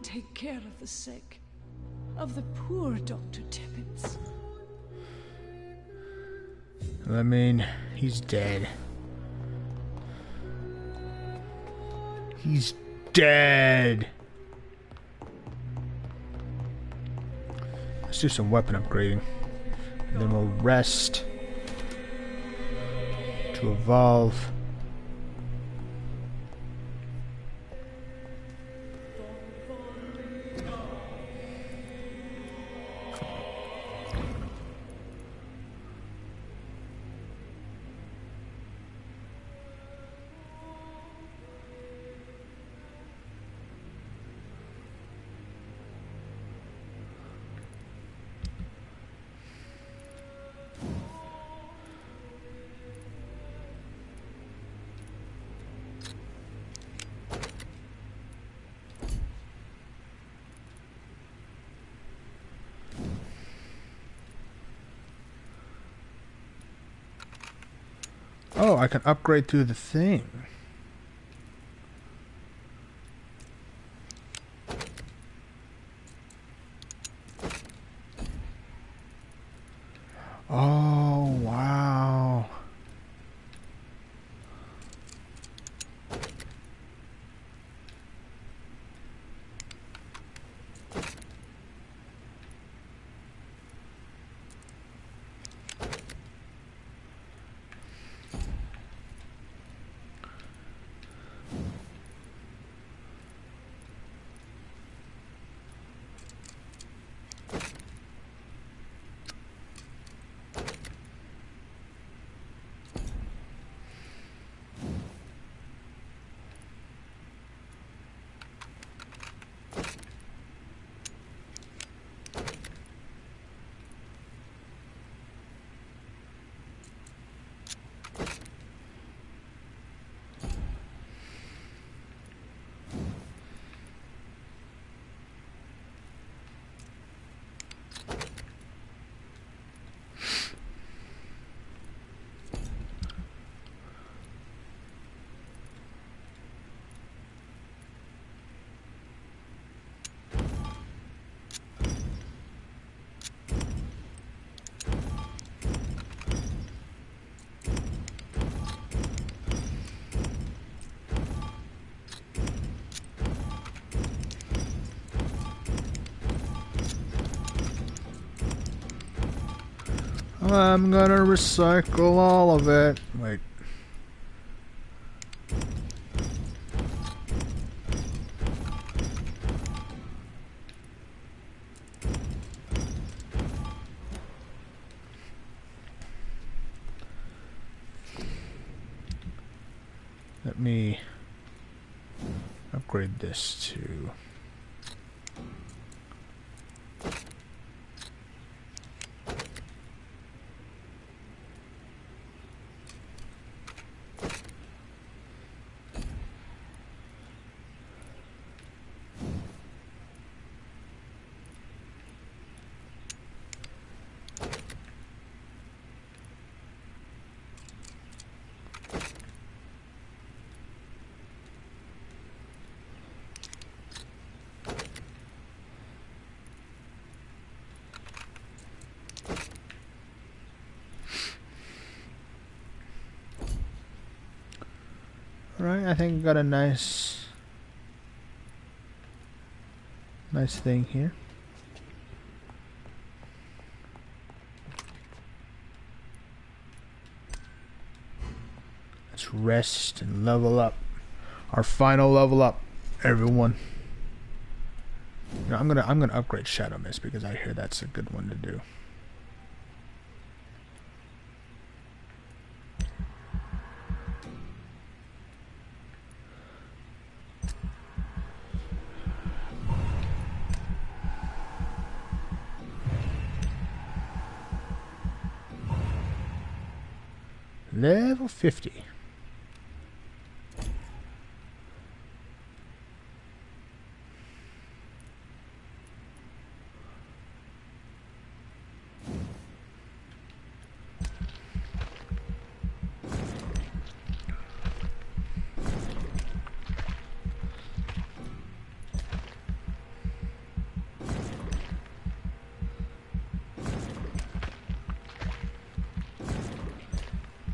Take care of the sick, of the poor Dr. Tippett.
I mean, he's dead. He's dead. Let's do some weapon upgrading. And then we'll rest to evolve. Oh, I can upgrade through the thing. Oh, wow. I'm gonna recycle all of it. Wait. Let me upgrade this to... Alright, I think we got a nice thing here. Let's rest and level up. Our final level up, everyone. You know, I'm gonna upgrade Shadow Mist because I hear that's a good one to do. Level 50.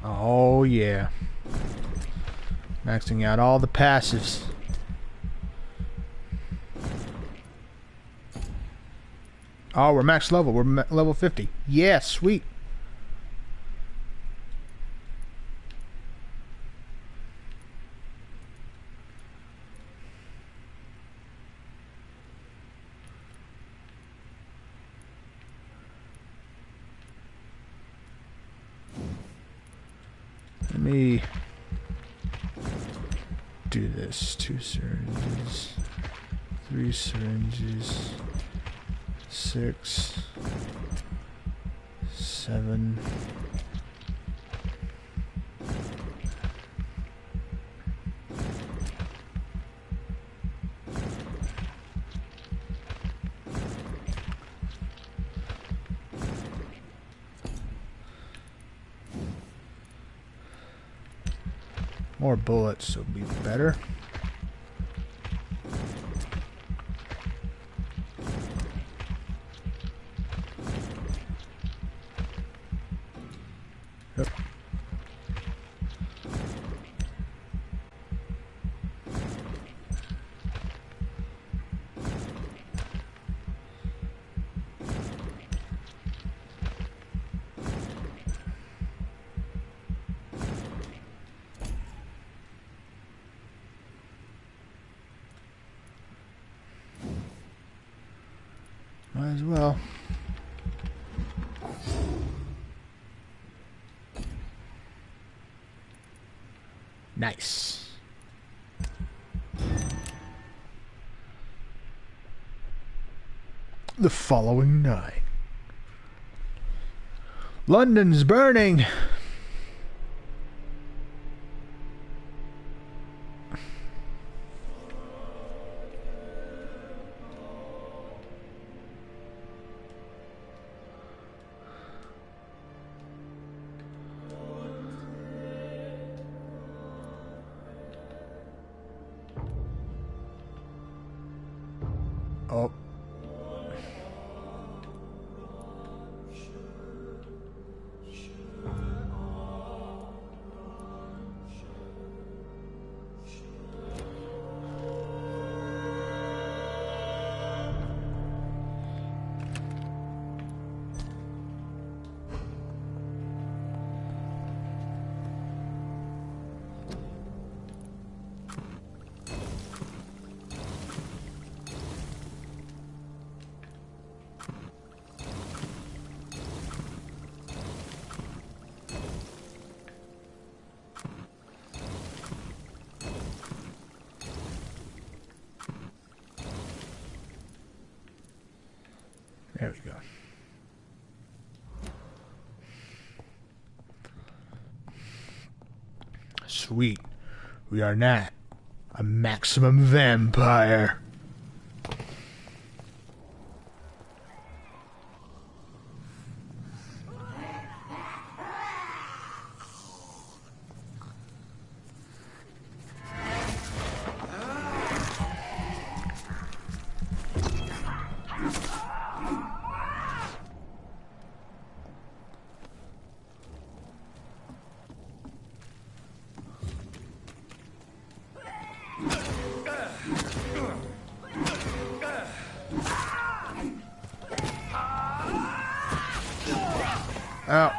Oh yeah. Maxing out all the passives. Oh, we're max level. We're level 50. Yeah, sweet. Let me do this. 2 syringes, 3 syringes, 6, 7. More bullets would be better. Yep. Might as well. Nice. The following night. London's burning. Oh. There we go. Sweet. We are not a maximum vampire. Ow.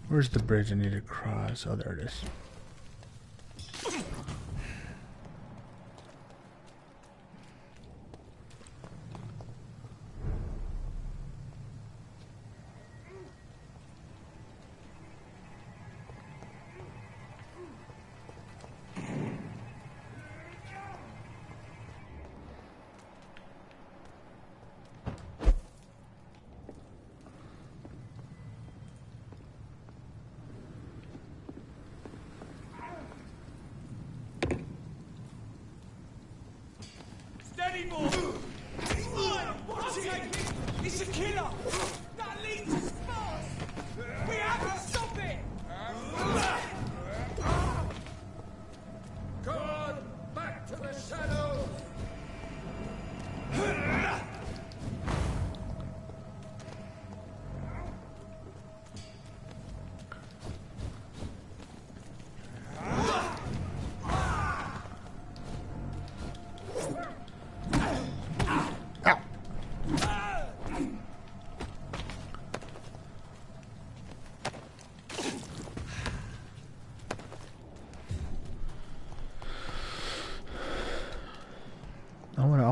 Where's the bridge I need to cross? Oh, there it is.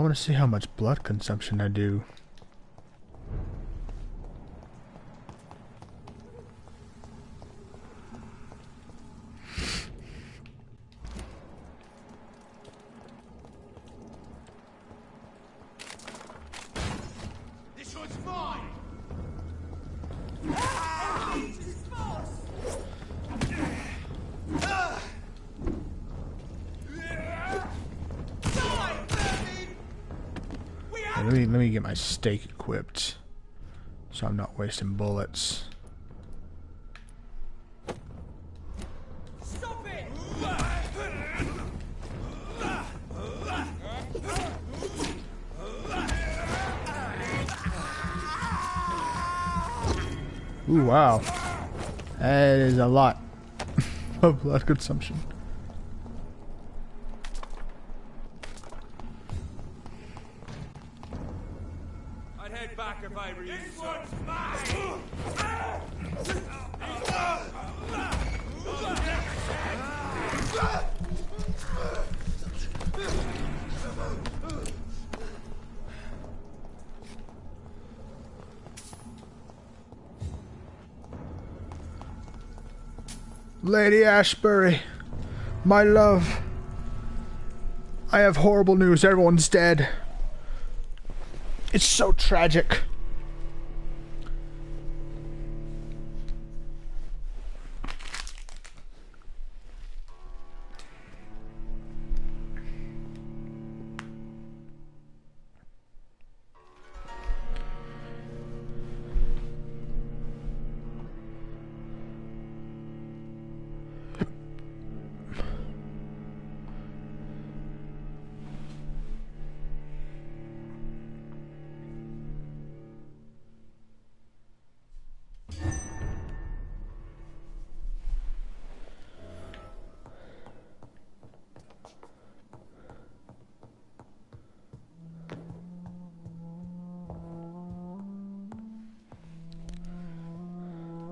want to see how much blood consumption I do.
This one's mine.
Let me get my stake equipped, so I'm not wasting bullets.
Stop it!
Ooh, wow. That is a lot of blood consumption.
I'd head back if I were you. This one's mine!
Lady Ashbury, my love, I have horrible news. Everyone's dead. It's so tragic.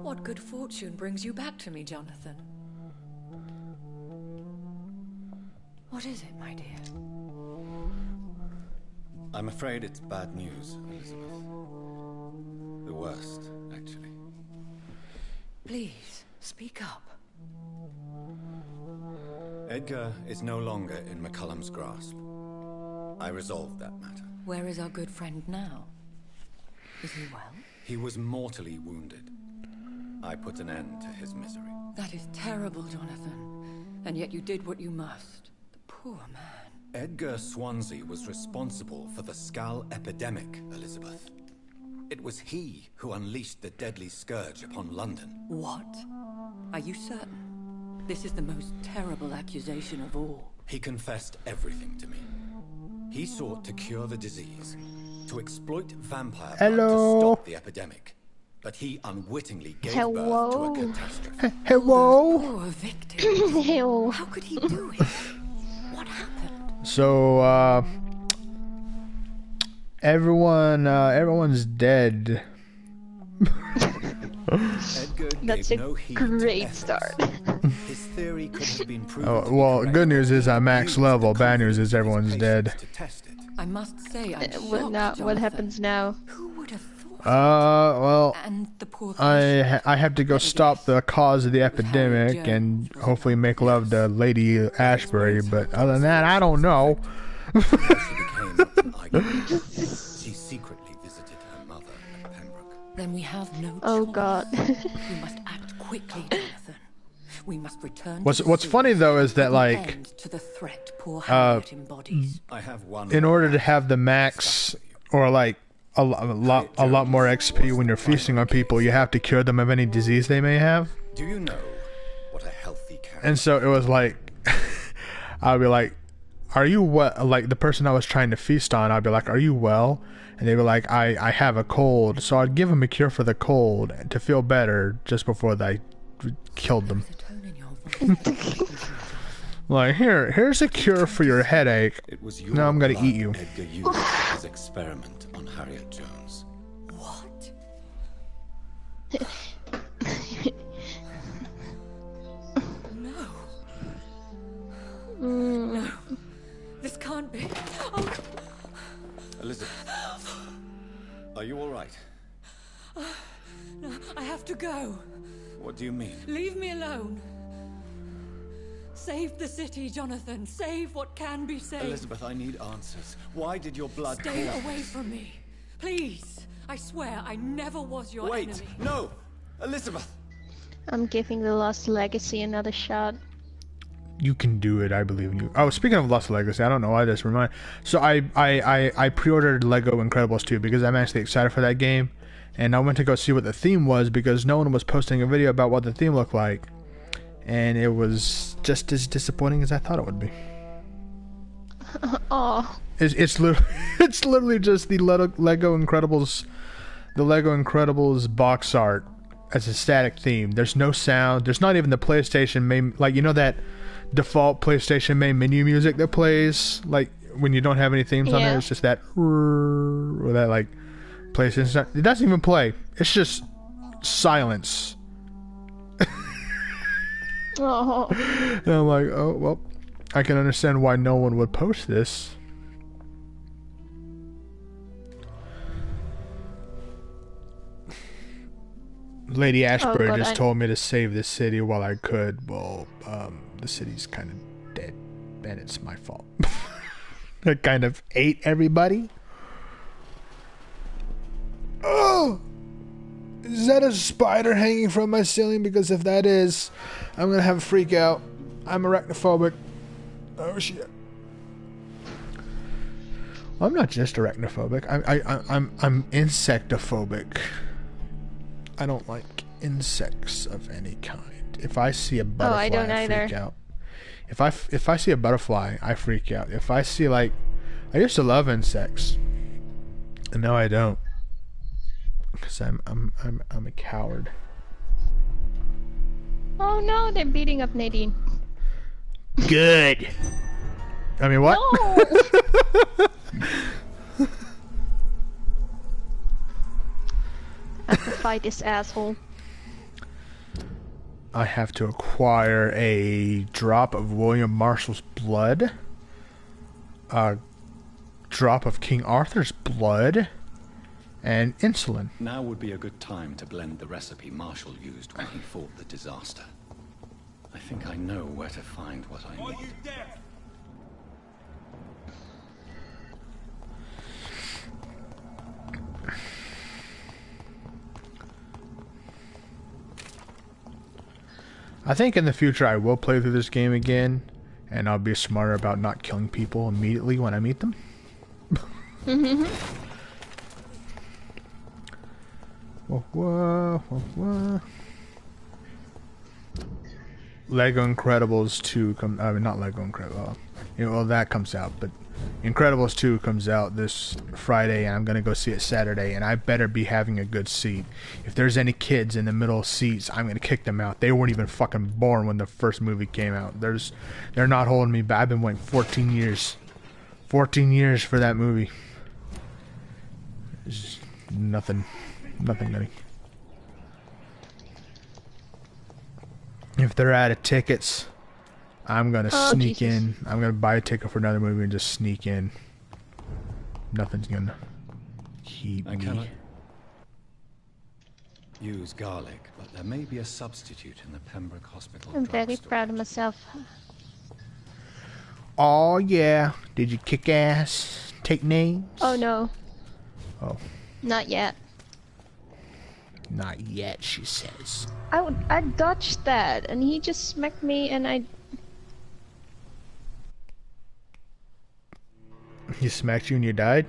What good fortune brings you back to me, Jonathan? What is it, my dear?
I'm afraid it's bad news, Elizabeth. The worst, actually.
Please, speak up.
Edgar is no longer in McCullum's grasp. I resolved that matter.
Where is our good friend now? Is he well?
He was mortally wounded. I put an end to his misery.
That is terrible, Jonathan. And yet you did what you must. The poor man.
Edgar Swansea was responsible for the Skull epidemic, Elizabeth. It was he who unleashed the deadly scourge upon London.
What? Are you certain? This is the most terrible accusation of all.
He confessed everything to me. He sought to cure the disease, to exploit vampire blood to stop the epidemic. But he unwittingly gave birth to a catastrophe.
Hello.
Poor victim. How could he do it? What happened?
So, everyone's dead.
That's a great start.
His theory could have been proven
Oh, well, good news is I'm max level. Bad news is everyone's dead.
I must say, I'm
what happens now?
Who would have thought?
Well,
And the poor
I have to go stop the cause of the epidemic and hopefully make love to Lady Ashbury. But other than that, I don't know.
She secretly visited her mother at Pembroke.
Then we have no choice.
Oh God.
We must act quickly, Jonathan. We must return.
What's funny though is that like
to the threat poor Harriet embodies.
I have one.
In order to have the max or like a lot more XP when you're feasting on people, you have to cure them of any disease they may have.
Do you know what a healthy cat?
And so it was like, I'll be like, "Are you well?" Like the person I was trying to feast on, I'd be like, "Are you well?" And they were like, "I have a cold." So I'd give them a cure for the cold to feel better just before I killed them. Like here's a cure for your headache. Now I'm gonna eat you.
Edgar used his experiment on Harriet Jones.
What? No. No. This can't be. Oh. to go.
What do you mean?
Leave me alone. Save the city, Jonathan. Save what can be saved.
Elizabeth, I need answers. Why did your blood
Stay
cause
away
this?
from me. Please. I swear I never was your
Wait,
enemy.
no! Elizabeth!
I'm giving the Lost Legacy another shot.
You can do it. I believe in you. Oh, speaking of Lost Legacy, I don't know why this reminded. So I pre-ordered Lego Incredibles 2 because I'm actually excited for that game, and I went to go see what the theme was because no one was posting a video about what the theme looked like, and it was just as disappointing as I thought it would be.
Oh.
It's literally just the Lego Incredibles box art as a static theme. There's no sound. There's not even the PlayStation main, like, you know, that default PlayStation main menu music that plays like when you don't have any themes on there. It's just that or that like PlayStation. It doesn't even play. It's just silence.
Oh.
And I'm like, oh well, I can understand why no one would post this. Lady Ashburn just told me to save this city while I could. Well, the city's kind of dead, and it's my fault. I kind of ate everybody. Oh! Is that a spider hanging from my ceiling? Because if that is, I'm gonna have a freak out. I'm arachnophobic. Oh shit. Well, I'm not just arachnophobic. I'm insectophobic. I don't like insects of any kind. If I see a butterfly,
I don't
I freak
either.
out. If I see a butterfly, I freak out. If I see I used to love insects, and now I don't, because I'm a coward.
Oh no, they're beating up Nadine.
Good. I mean, what?
No. I have to fight this asshole.
I have to acquire a drop of William Marshall's blood, a drop of King Arthur's blood, and insulin.
Now would be a good time to blend the recipe Marshall used when he fought the disaster. I think I know where to find what I need.
I think in the future I will play through this game again, and I'll be smarter about not killing people immediately when I meet them. Whoa. Lego Incredibles 2 not Lego Incredibles. Well, that comes out, but Incredibles 2 comes out this Friday, and I'm gonna go see it Saturday, and I better be having a good seat. If there's any kids in the middle seats, I'm gonna kick them out. They weren't even fucking born when the first movie came out. They're not holding me back. I've been waiting 14 years. 14 years for that movie. There's nothing gonna. If they're out of tickets, I'm gonna sneak in. I'm gonna buy a ticket for another movie and just sneak in. Nothing's gonna keep me.
Cannot use garlic, but there may be a substitute in the Pembroke Hospital.
I'm very proud of myself.
Oh yeah, did you kick ass? Take names?
Oh no.
Oh.
Not yet.
Not yet, she says.
I dodged that, and he just smacked me, and I.
He smacked you and you died?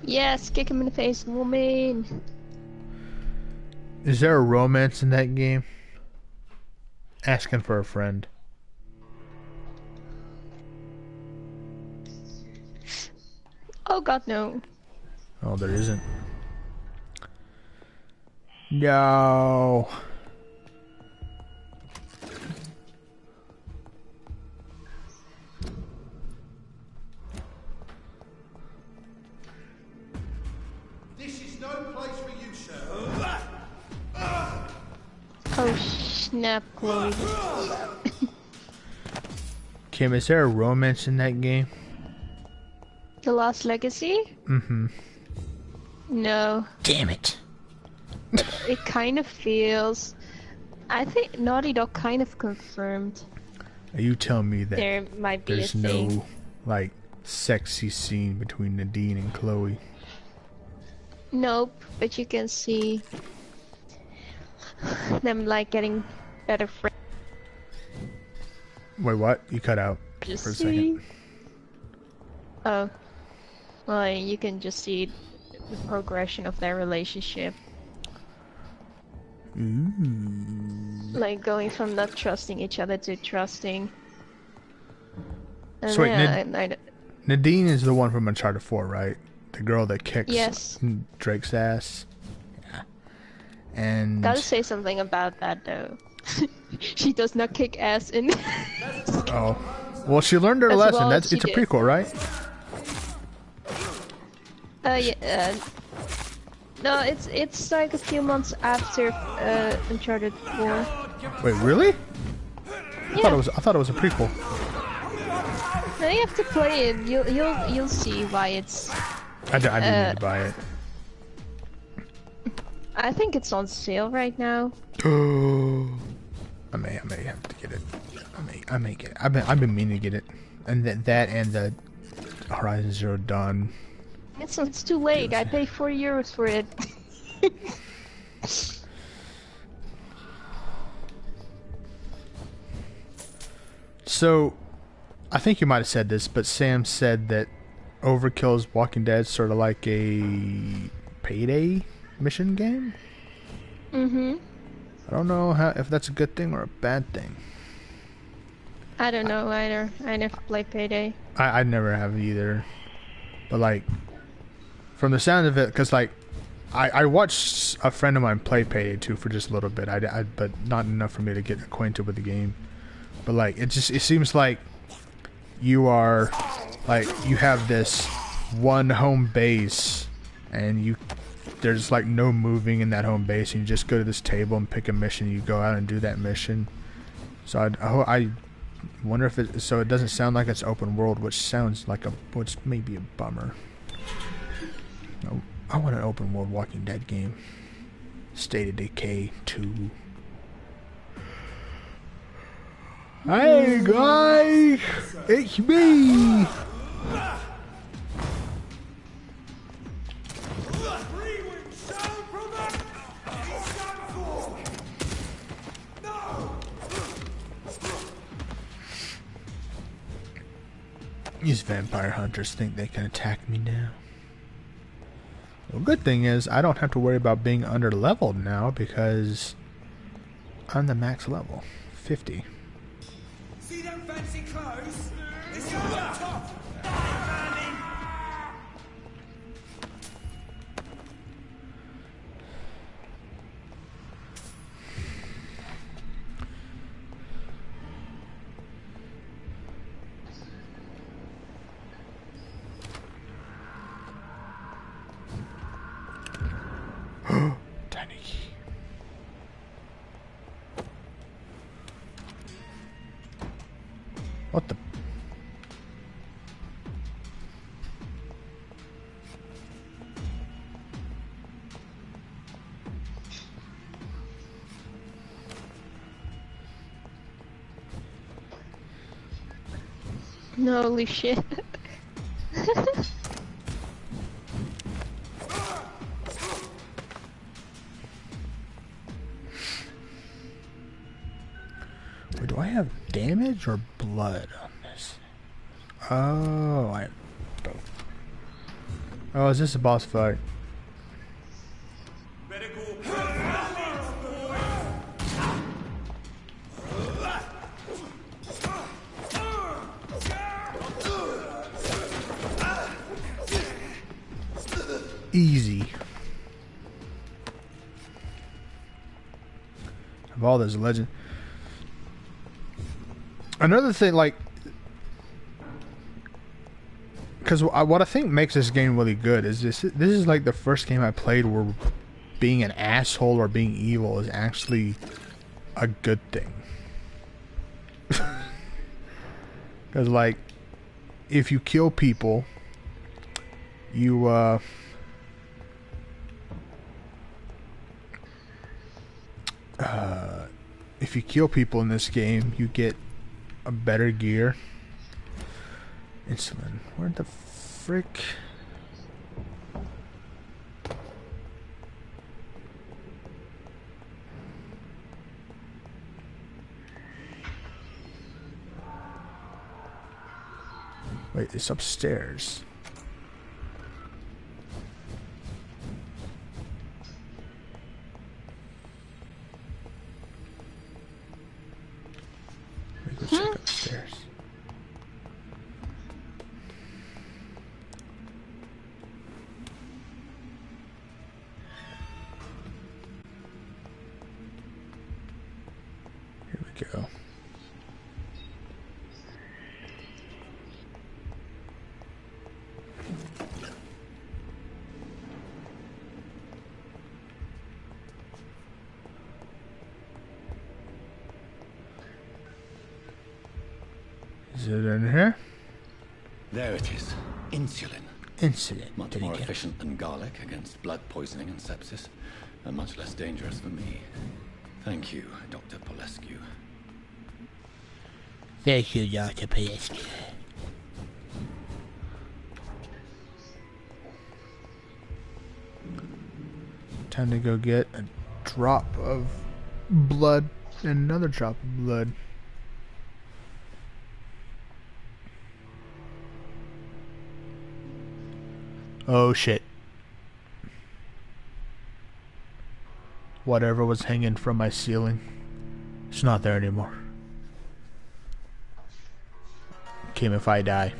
Yes, kick him in the face, woman.
Is there a romance in that game? Asking for a friend.
Oh god, no.
Oh, there isn't. No.
Kidnap Chloe.
Kim, is there a romance in that game?
The Lost Legacy?
Mm-hmm.
No.
Damn it.
It kind of feels... I think Naughty Dog kind of confirmed.
Are you telling me that
there might be
there's
a thing.
no, like, sexy scene between Nadine and Chloe?
Nope, but you can see them like getting better friends.
Wait, what? You cut out for a second.
Oh. Well, you can just see the progression of their relationship. Like going from not trusting each other to trusting. And
So wait,
yeah,
Nadine is the one from Uncharted 4, right? The girl that kicks
Yes.
Drake's ass. Yeah. And
gotta say something about that though. She does not kick ass in.
oh, well, she learned her
As
lesson.
well as
It's
she
a
did.
prequel, right?
Yeah. No, it's like a few months after Uncharted 4.
Wait, really?
Yeah.
I thought it was a prequel.
Now you have to play it. You'll see why it's.
I didn't need to buy it.
I think it's on sale right now.
I may have to get it. I may get it. I've been meaning to get it, and that and the Horizon Zero Dawn.
It's too late. I paid €40 for it.
So, I think you might have said this, but Sam said that Overkill's Walking Dead sort of like a payday mission game.
Mm-hmm.
I don't know if that's a good thing or a bad thing.
I don't know either. I never played Payday.
I never have either. But like, from the sound of it, because like, I watched a friend of mine play Payday 2 for just a little bit. But not enough for me to get acquainted with the game. But like, it seems like you are, like, you have this one home base, and there's like no moving in that home base, and you just go to this table and pick a mission. You go out and do that mission. So I wonder if it doesn't sound like it's open world, which may be a bummer. No, I want an open world Walking Dead game. State of Decay 2. Hey guys, it's me. These vampire hunters think they can attack me now. Well, good thing is I don't have to worry about being under leveled now because I'm the max level, 50.
See them fancy clothes? This is up top.
Tiny key. What the?
No, holy shit.
Wait, do I have damage or blood on this? Oh, I have both. Oh, is this a boss fight? Easy. Of all those legends. Another thing, like, because what I think makes this game really good is this is like the first game I played where being an asshole or being evil is actually a good thing. Because, like, if you kill people, you, if you kill people in this game, you get a better gear. Insulin. Where the frick? Wait, it's upstairs. Let me go check upstairs. Here we go. Is it in here?
There it is. Insulin.
Insulin.
Much more efficient than garlic against blood poisoning and sepsis, and much less dangerous for me. Thank you, Dr. Polescu.
Thank you, Dr. Polescu. Time to go get a drop of blood and another drop of blood. Oh shit. Whatever was hanging from my ceiling, it's not there anymore. Kim, if I die.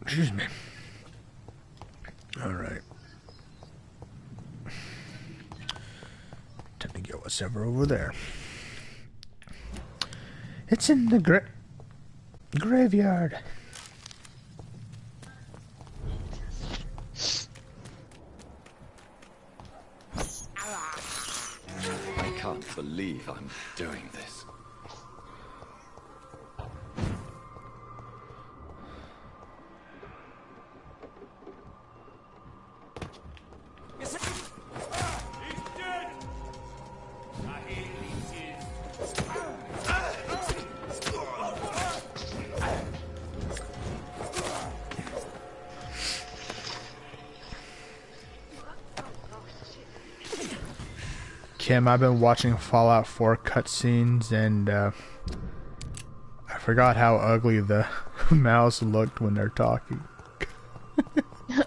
Excuse me. Alright. Time to get what's ever over there. It's in the graveyard.
I can't believe I'm doing this.
Kim, I've been watching Fallout 4 cutscenes, and I forgot how ugly the mouse looked when they're talking.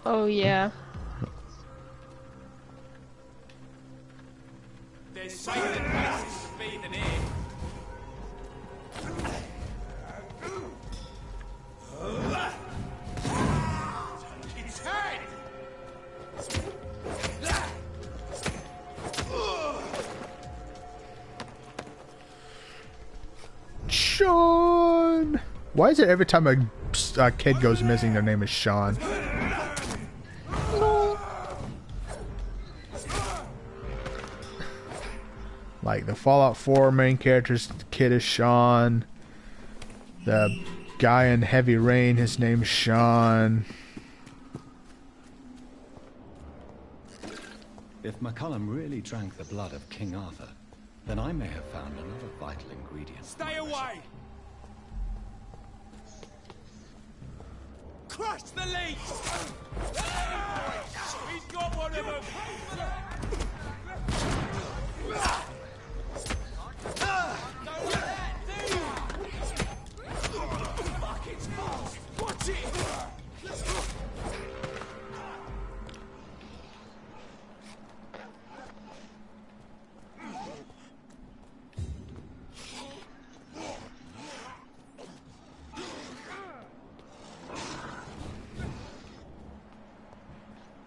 Oh yeah.
There's silent places to be than here. Its head!
Sean! Why is it every time a kid goes missing, their name is Sean? Like the Fallout 4 main character's kid is Sean. The guy in Heavy Rain, his name's Sean.
If McCullum really drank the blood of King Arthur, then I may have found another vital ingredient.
Stay away! Crush the leech! He's got one of them!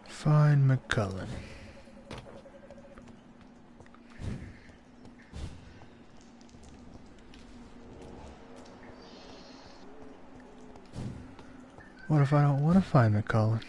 Find McCullen. What if I don't want to find McCullen?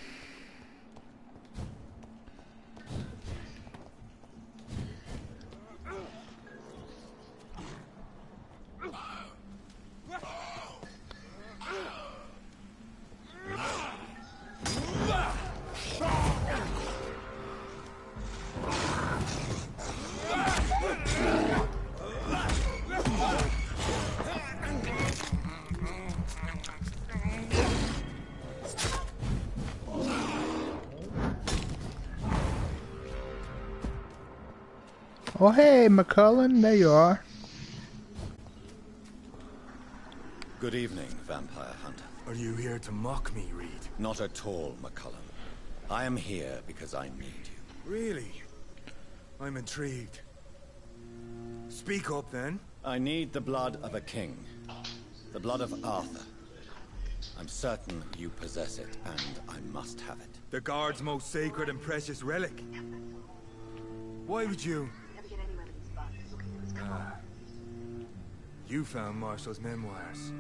Oh, hey, McCullen, there you are.
Good evening, Vampire Hunter.
Are you here to mock me, Reed?
Not at all, McCullen. I am here because I need you.
Really? I'm intrigued. Speak up, then.
I need the blood of a king. The blood of Arthur. I'm certain you possess it, and I must have it.
The Guard's most sacred and precious relic. Why would you... You found Marshall's memoirs.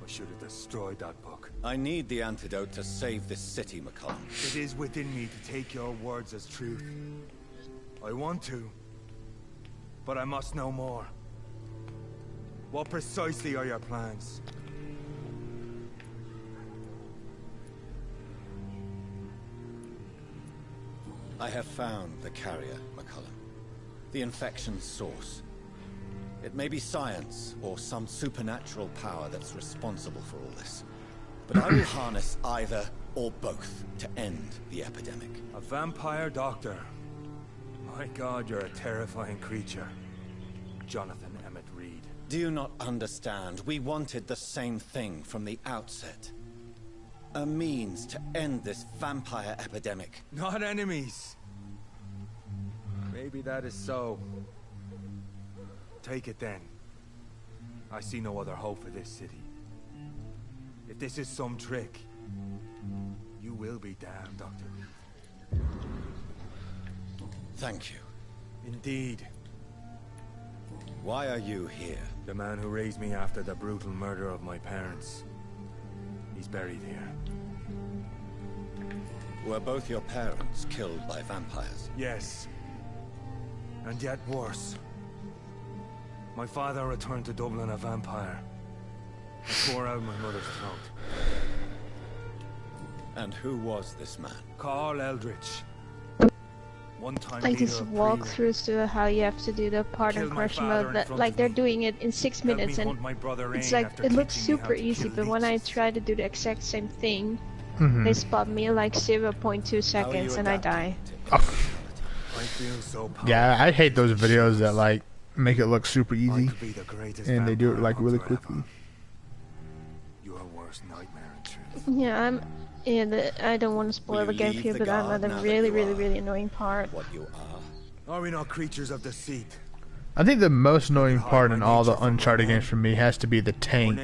I should have destroyed that book.
I need the antidote to save this city, McCullen.
It is within me to take your words as truth. I want to, but I must know more. What precisely are your plans?
I have found the carrier, McCullen. The infection's source. It may be science or some supernatural power that's responsible for all this. But I will harness either or both to end the epidemic.
A vampire doctor. My God, you're a terrifying creature. Jonathan Emmett Reed.
Do you not understand? We wanted the same thing from the outset. A means to end this vampire epidemic.
Not enemies. Maybe that is so. Take it then. I see no other hope for this city. If this is some trick, you will be damned, Dr. Reed.
Thank you.
Indeed.
Why are you here?
The man who raised me after the brutal murder of my parents. He's buried here.
Were both your parents killed by vampires?
Yes. And yet worse. My father returned to Dublin a vampire. I tore out my mother's throat.
And who was this man?
Carl Eldritch. One-time
Like
leader
this
of
walkthroughs to how you have to do the part and crushing mode. That, like they're doing it in 6 minutes, and it's like it looks super easy. But when I try to do the exact same thing, they spot me like 0.2 seconds, and I die.
Oh. Yeah, I hate those videos that like make it look super easy, and they do it like really quickly.
Your worst nightmare, in truth.
Yeah, I don't want to spoil the game for you, but I'm at a really annoying part.
What you are.
Are we not creatures of deceit?
I think the most annoying part in all the Uncharted games for me has to be the tank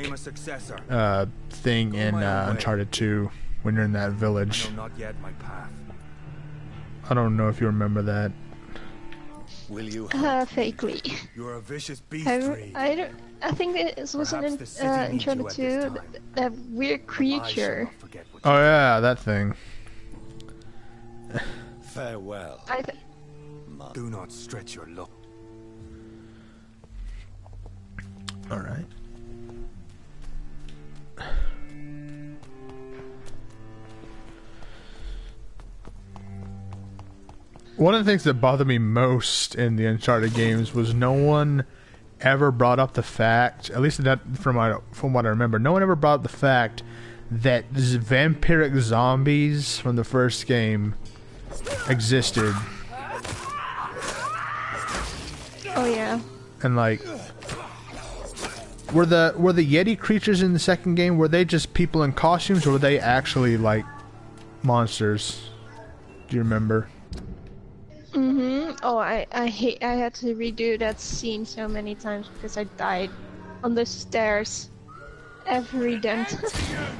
thing in Uncharted 2 when you're in that village.
I know not yet my path.
I don't know if you remember that.
Will you
fakely.
You're a vicious beast,
I think this was in Uncharted 2, that weird creature.
Oh yeah, that thing.
Farewell.
Do not stretch your luck.
Alright. One of the things that bothered me most in the Uncharted games was no one ever brought up the fact, at least that from what I remember, no one ever brought up the fact that these vampiric zombies from the first game existed.
Oh yeah.
And like, were the Yeti creatures in the second game, were they just people in costumes, or were they actually like monsters? Do you remember?
Oh, I had to redo that scene so many times because I died on the stairs every damn time.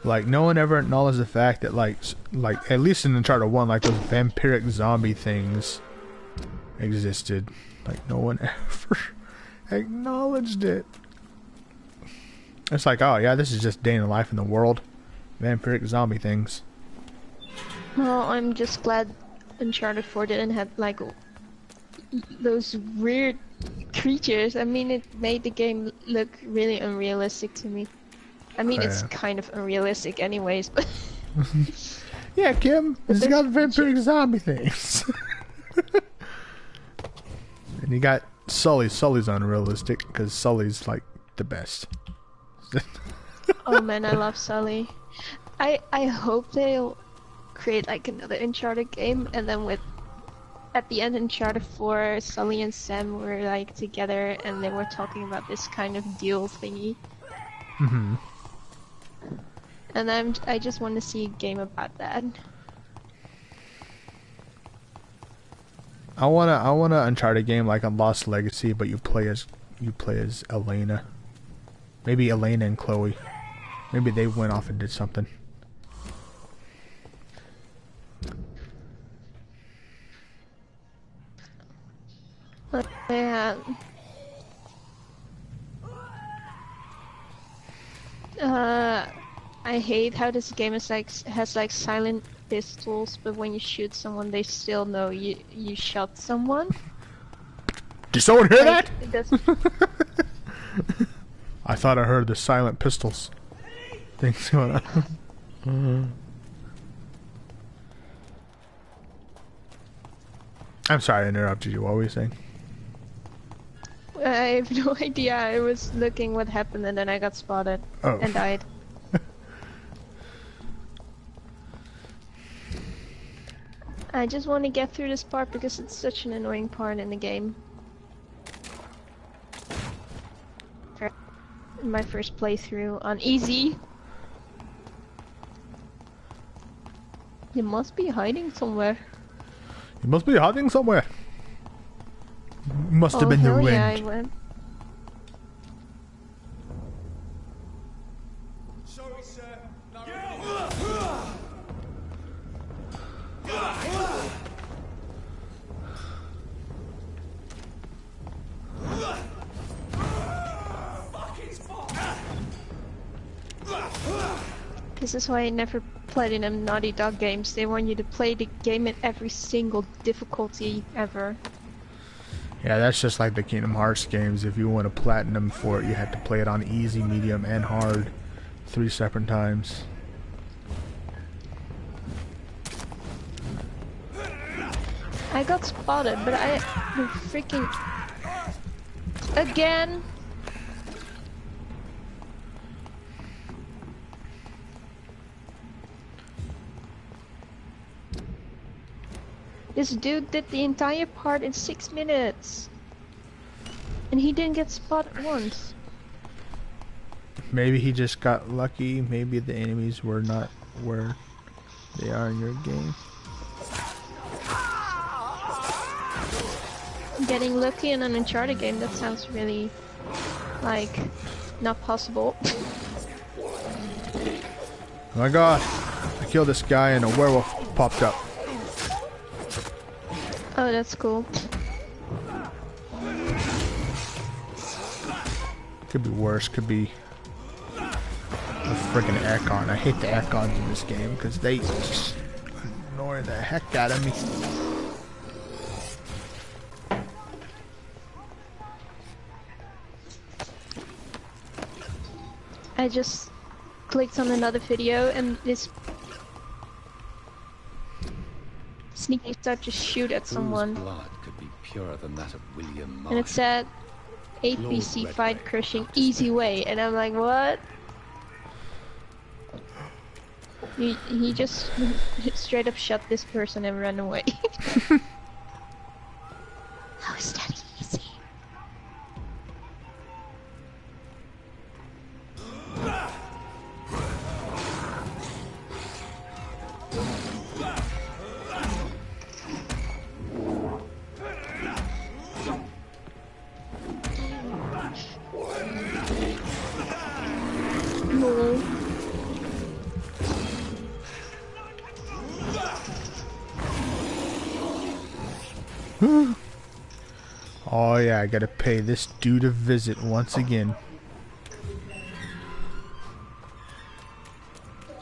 Like, no one ever acknowledged the fact that like at least in Uncharted 1, like those vampiric zombie things existed. Like, no one ever acknowledged it. It's like, oh yeah, this is just day in the life in the world. Vampiric zombie things.
Well, I'm just glad Uncharted 4 didn't have like those weird creatures. I mean, it made the game look really unrealistic to me. I mean, it's kind of unrealistic anyways, but...
Yeah, Kim, it's got vampiric zombie things. And you got Sully. Sully's unrealistic, because Sully's, like, the best.
Oh man, I love Sully. I hope they'll create, like, another Uncharted game, and then at the end Uncharted 4, Sully and Sam were, like, together, and they were talking about this kind of deal thingy.
Mm-hmm.
And I just want to see a game about that.
I wanna Uncharted game like a Lost Legacy, but you play as Elena. Maybe Elena and Chloe. Maybe they went off and did something.
Yeah. I hate how this game is has silent pistols, but when you shoot someone, they still know you shot someone.
Did someone hear that?
It
I thought I heard the silent pistols things going on. I'm sorry I interrupted you. What were you saying?
I have no idea. I was looking what happened and then I got spotted and died. I just want to get through this part because it's such an annoying part in the game. My first playthrough on easy. You must be hiding somewhere.
You must be hiding somewhere. Must have been the wind.
Yeah, I went.
Sorry, sir.
This is why I never platinum Naughty Dog games. They want you to play the game at every single difficulty ever.
Yeah, that's just like the Kingdom Hearts games. If you want a platinum for it, you have to play it on easy, medium, and hard 3 separate times.
I got spotted, but the freaking... Again! This dude did the entire part in 6 minutes. And he didn't get spotted once.
Maybe he just got lucky. Maybe the enemies were not where they are in your game.
Getting lucky in an Uncharted game, that sounds really, like, not possible.
Oh my god. I killed this guy and a werewolf popped up.
Oh, that's cool.
Could be worse. Could be a freaking Ekon. I hate the Ekons in this game because they just annoy the heck out of me.
I just clicked on another video and this sneaking start to shoot at someone.
Blood could be purer than that of William
And it said 8BC fight crushing easy way and I'm like, what? He just straight up shot this person and ran away. How is that easy? No.
Oh yeah, I gotta pay this dude a visit once again.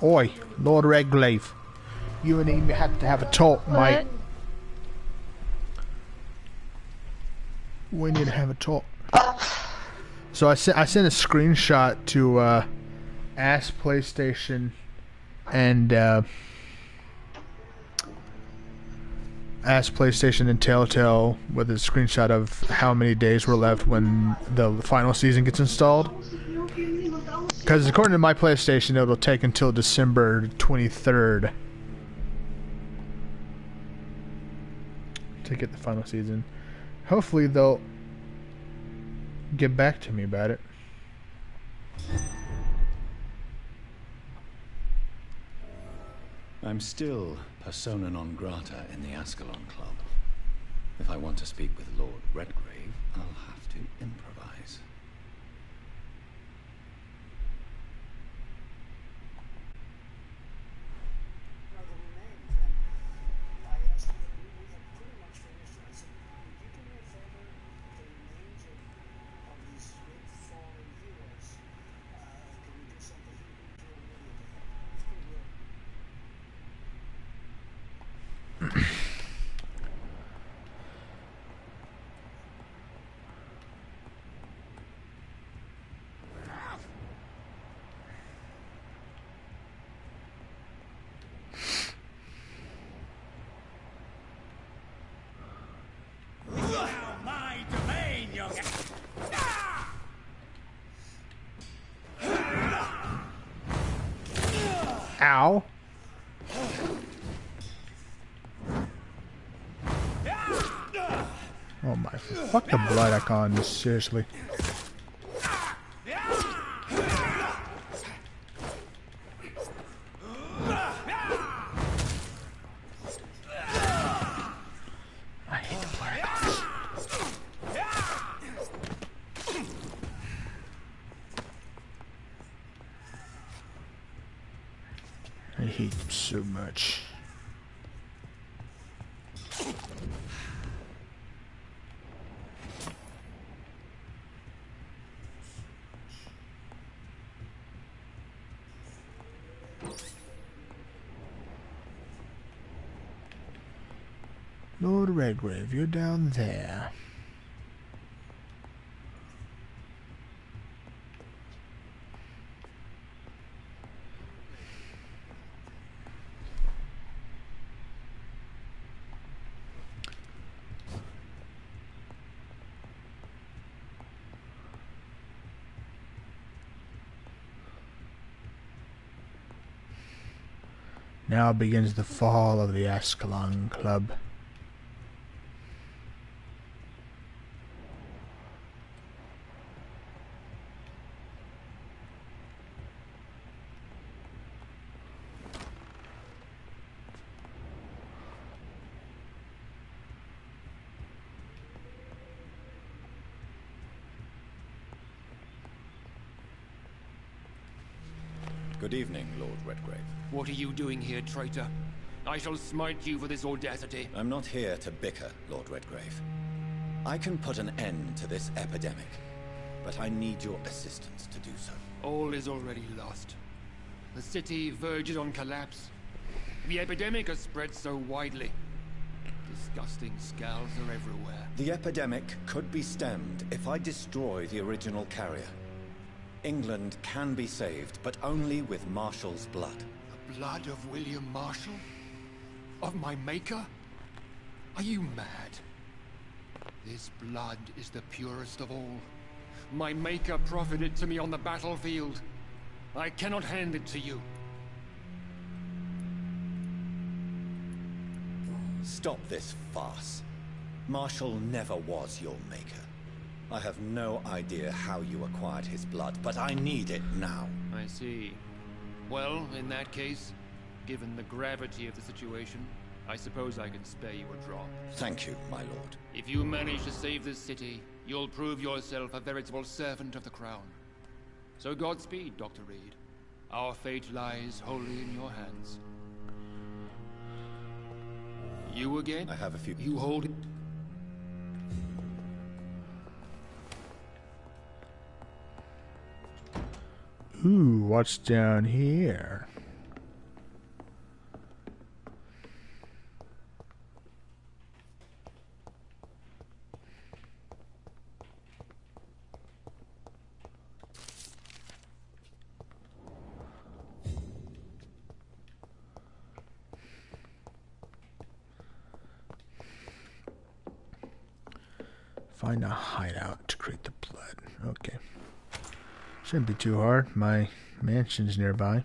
Oi, Lord Redgrave. You and me have to have a talk, mate. We need to have a talk. So I sent a screenshot to Ask PlayStation and Ask PlayStation and Telltale with a screenshot of how many days were left when the final season gets installed. Because according to my PlayStation, it'll take until December 23rd to get the final season. Hopefully they'll get back to me about it.
I'm still persona non grata in the Ascalon Club. If I want to speak with Lord Redgrave, I'll have to improvise.
Ow. Oh my, fuck the blood icon, seriously. I hate the blood icons. I hate them so much. Lord Redgrave, you're down there. Now begins the fall of the Ascalon Club.
Good evening, Lord Redgrave.
What are you doing here, traitor? I shall smite you for this audacity.
I'm not here to bicker, Lord Redgrave. I can put an end to this epidemic, but I need your assistance to do so.
All is already lost. The city verges on collapse. The epidemic has spread so widely. Disgusting scowls are everywhere.
The epidemic could be stemmed if I destroy the original carrier. England can be saved, but only with Marshall's blood.
The blood of William Marshall? Of my maker? Are you mad? This blood is the purest of all. My maker proffered it to me on the battlefield. I cannot hand it to you.
Stop this farce. Marshall never was your maker. I have no idea how you acquired his blood, but I need it now.
I see. Well, in that case, given the gravity of the situation, I suppose I can spare you a drop.
Thank you, my lord.
If you manage to save this city, you'll prove yourself a veritable servant of the crown. So Godspeed, Dr. Reed. Our fate lies wholly in your hands. You again?
I have a few...
You hold it?
Ooh, what's down here? Find a hideout to create the blood. Okay. Shouldn't be too hard. My mansion's nearby.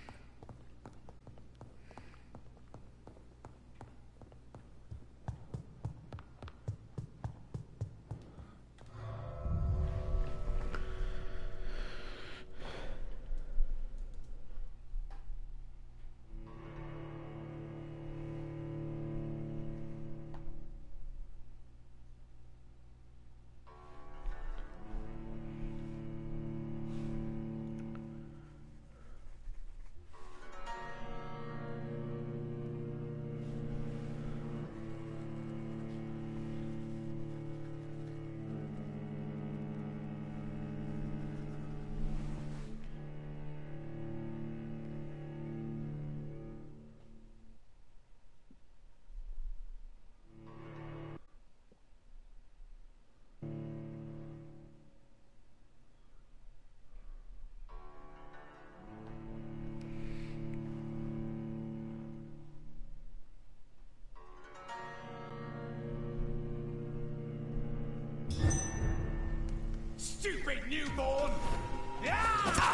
Stupid newborn!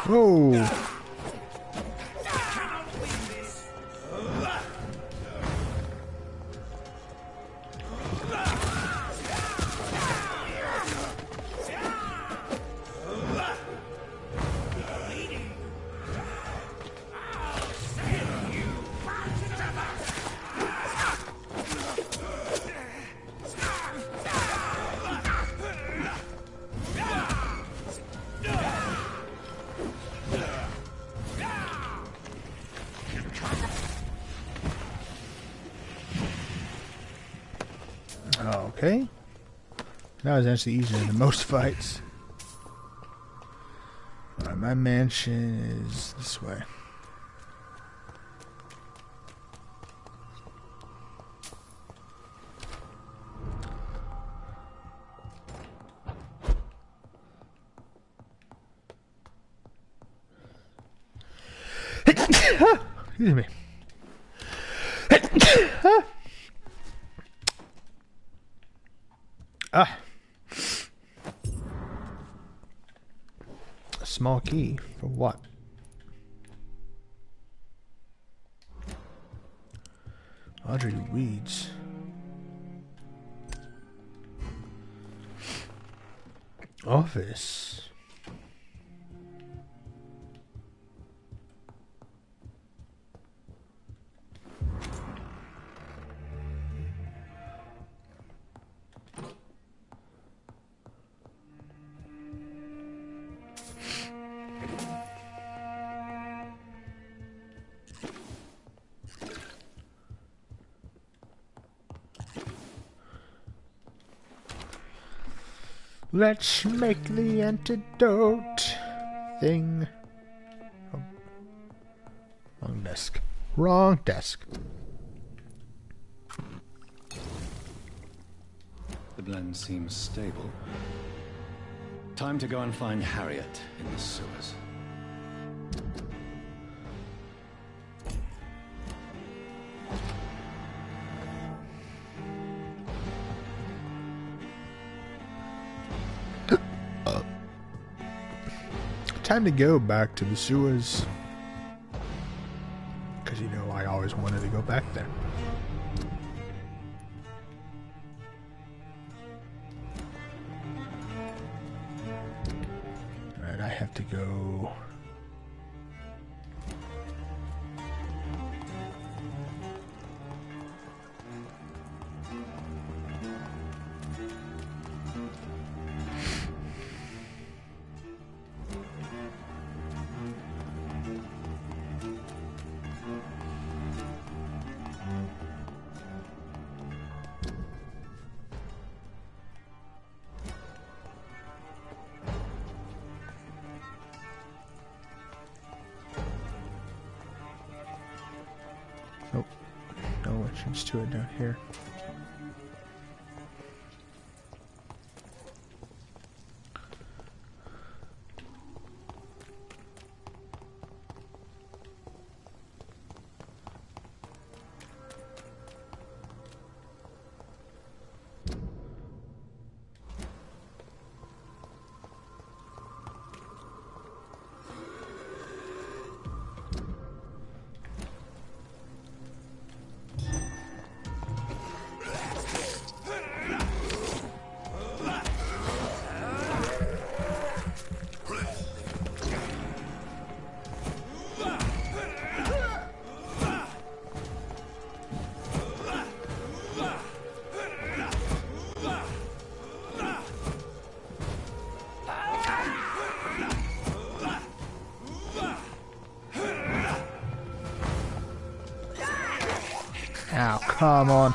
Whoa!
Cannot win this!
Okay. That was actually easier than most fights. Alright, my mansion is this way. Excuse me. Ah. A small key for what? Audrey reads. Office. Let's make the antidote thing. Oh. Wrong desk. Wrong desk.
The blend seems stable. Time to go and find Harriet in the sewers.
Time to go back to the sewers. Because, you know, I always wanted to go back there. have to go. Nope. No entrance to it down here. Ow, come on.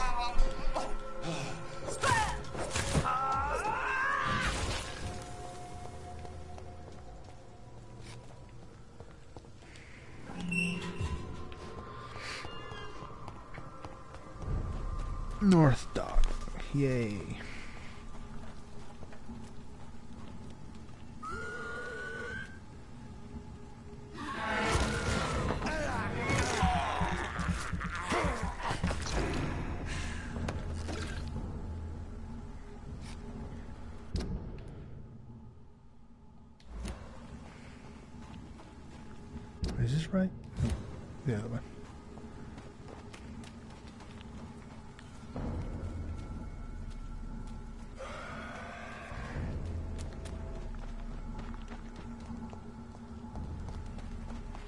North Dock. Yay. Is this right? No, the other way.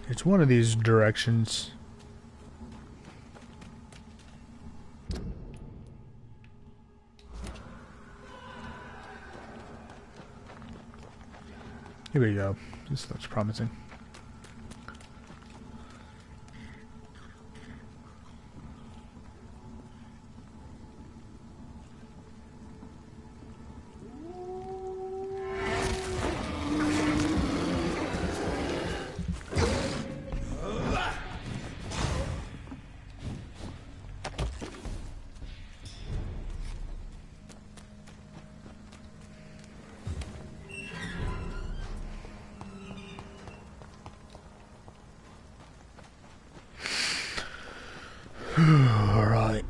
It's one of these directions. Here we go. This looks promising. Alright.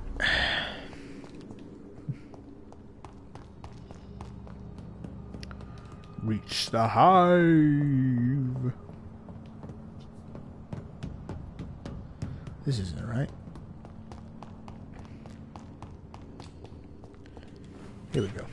Reach the hive. This isn't right. Here we go.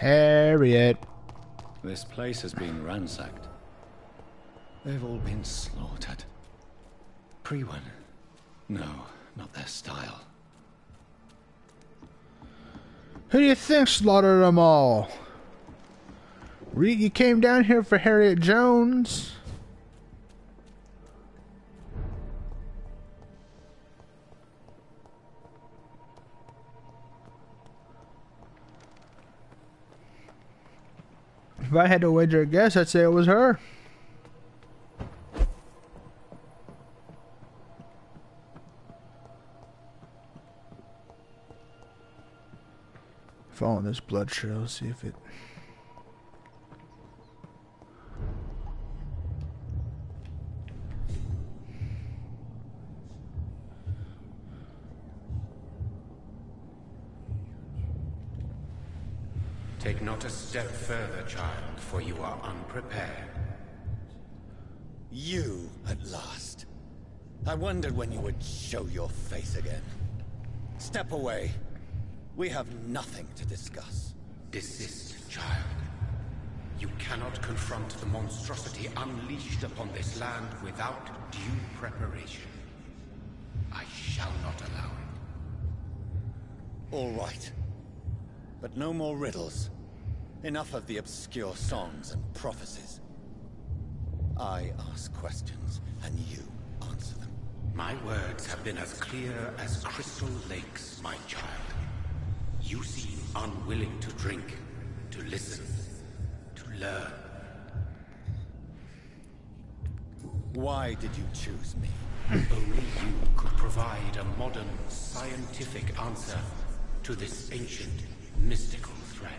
Harriet.
This place has been ransacked. They've all been slaughtered. Pre-one? No, not their style.
Who do you think slaughtered them all? You came down here for Harriet Jones. If I had to wager a guess, I'd say it was her. Following this blood trail, see if it...
Take not a step further, child, for you are unprepared.
You, at last. I wondered when you would show your face again. Step away. We have nothing to discuss.
Desist, child. You cannot confront the monstrosity unleashed upon this land without due preparation. I shall not allow it.
All right. But no more riddles. Enough of the obscure songs and prophecies. I ask questions, and you answer them.
My words have been as clear as crystal lakes, my child. You seem unwilling to drink, to listen, to learn.
Why did you choose me?
Only you could provide a modern, scientific answer to this ancient, mystical threat.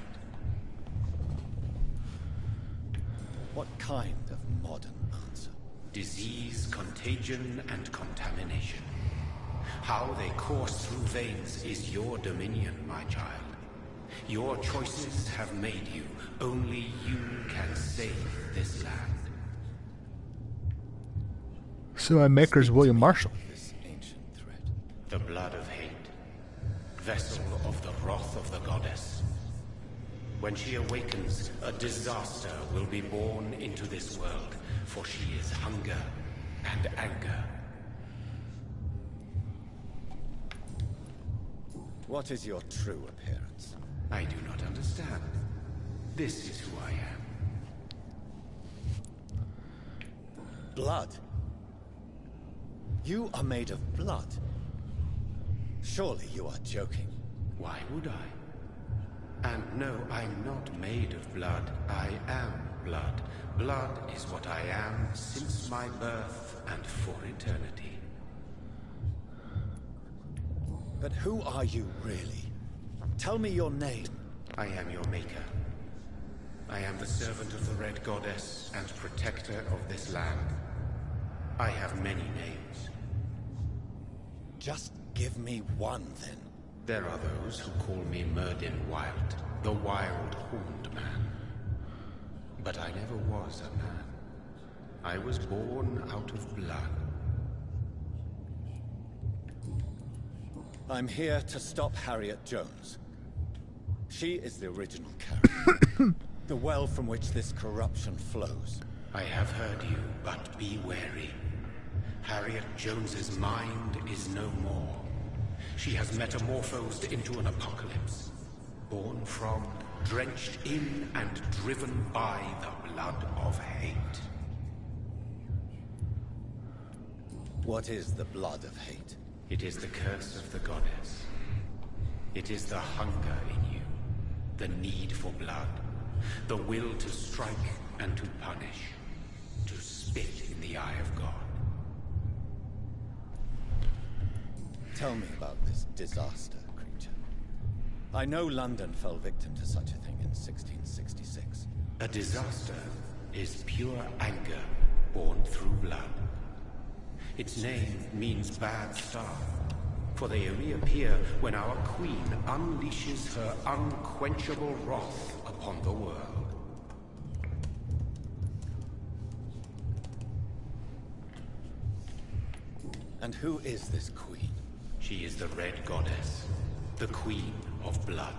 What kind of modern answer?
Disease, contagion, and contamination. How they course through veins is your dominion, my child. Your choices have made you. Only you can save this land.
So my maker's William Marshall.
This ancient threat.
The blood of hate. Vessel of the wrath of the goddess. When she awakens, a disaster will be born into this world, for she is hunger and anger.
What is your true appearance?
I do not understand. This is who I am.
Blood? You are made of blood. Surely you are joking.
Why would I? And no, I'm not made of blood. I am blood. Blood is what I am since my birth and for eternity.
But who are you really? Tell me your name.
I am your maker. I am the servant of the Red Goddess and protector of this land. I have many names.
Just give me one, then.
There are those who call me Merdin Wild, the Wild Horned Man. But I never was a man. I was born out of blood.
I'm here to stop Harriet Jones. She is the original character. The well from which this corruption flows.
I have heard you, but be wary. Harriet Jones's mind is no more. She has metamorphosed into an apocalypse. Born from, drenched in, and driven by the blood of hate.
What is the blood of hate?
It is the curse of the goddess. It is the hunger in you, the need for blood, the will to strike and to punish, to spit in the eye of God.
Tell me about this disaster, creature. I know London fell victim to such a thing in 1666.
A disaster is pure anger born through blood. Its name means bad star, for they reappear when our queen unleashes her unquenchable wrath upon the world.
And who is this queen?
She is the Red Goddess, the Queen of Blood.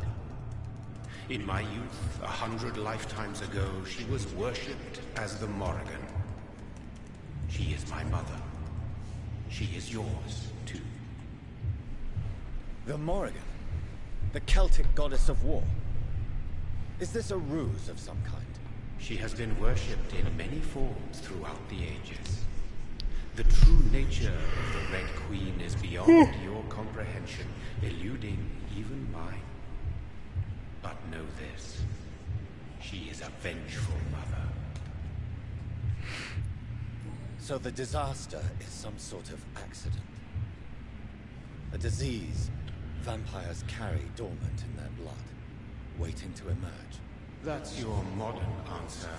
In my youth, 100 lifetimes ago, she was worshipped as the Morrigan. She is my mother. She is yours, too.
The Morrigan? The Celtic goddess of war? Is this a ruse of some kind?
She has been worshipped in many forms throughout the ages. The true nature of the Red Queen is beyond your comprehension, eluding even mine. But know this, she is a vengeful mother.
So the disaster is some sort of accident. A disease vampires carry dormant in their blood, waiting to emerge.
That's your modern answer.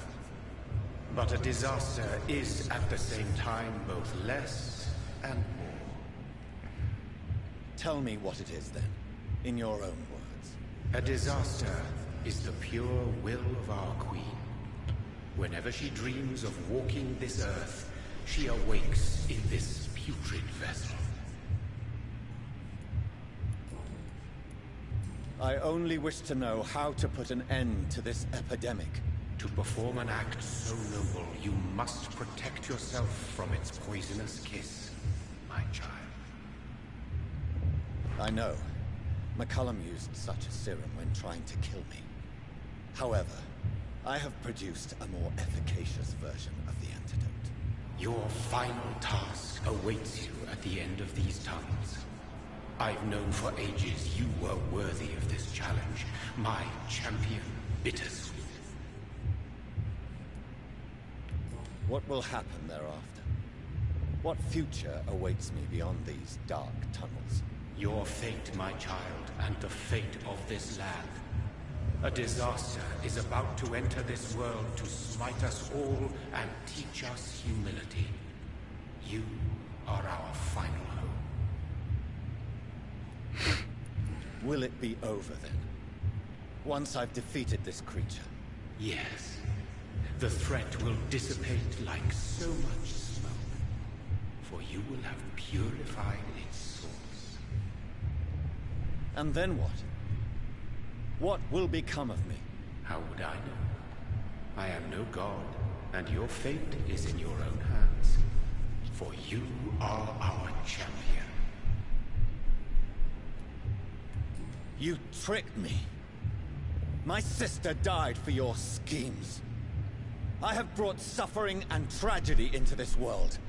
But a disaster is at the same time both less and more.
Tell me what it is then, in your own words.
A disaster is the pure will of our queen. Whenever she dreams of walking this earth, she awakes in this putrid vessel.
I only wish to know how to put an end to this epidemic.
To perform an act so noble, you must protect yourself from its poisonous kiss, my child.
I know. McCullum used such a serum when trying to kill me. However, I have produced a more efficacious version of the antidote.
Your final task awaits you at the end of these tunnels. I've known for ages you were worthy of this challenge, my champion, Bittersweet.
What will happen thereafter? What future awaits me beyond these dark tunnels?
Your fate, my child, and the fate of this land. A disaster is about to enter this world to smite us all and teach us humility. You are our final hope.
Will it be over then? Once I've defeated this creature?
Yes. The threat will dissipate like so much smoke, for you will have purified its source.
And then what? What will become of me?
How would I know? I am no god, and your fate is in your own hands. For you are our champion.
You tricked me. My sister died for your schemes. I have brought suffering and tragedy into this world.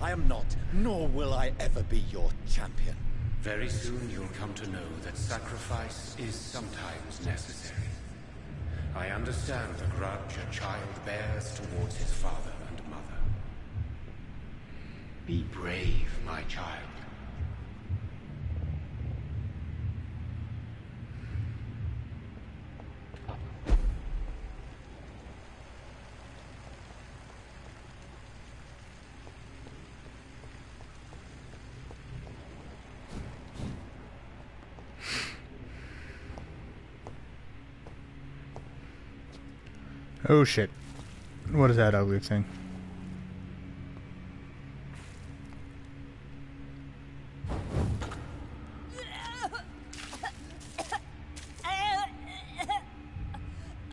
I am not, nor will I ever be your champion.
Very soon you'll come to know that sacrifice is sometimes necessary. I understand the grudge a child bears towards his father and mother. Be brave, my child.
Oh shit. What is that ugly thing?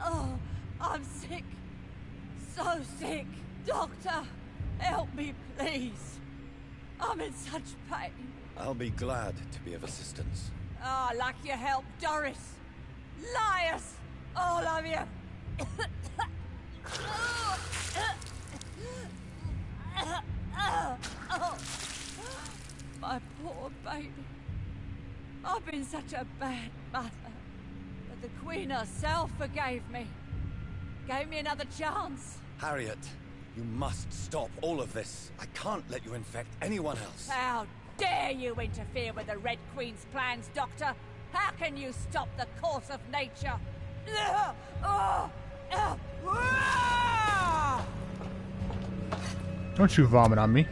Oh, I'm sick. So sick. Doctor, help me, please. I'm in such pain.
I'll be glad to be of assistance.
Oh, like your help, Doris. Liars! All of you! My poor baby. I've been such a bad mother. But the Queen herself forgave me. Gave me another chance.
Harriet, you must stop all of this. I can't let you infect anyone else.
How dare you interfere with the Red Queen's plans, Doctor? How can you stop the course of nature?
Don't you vomit on me.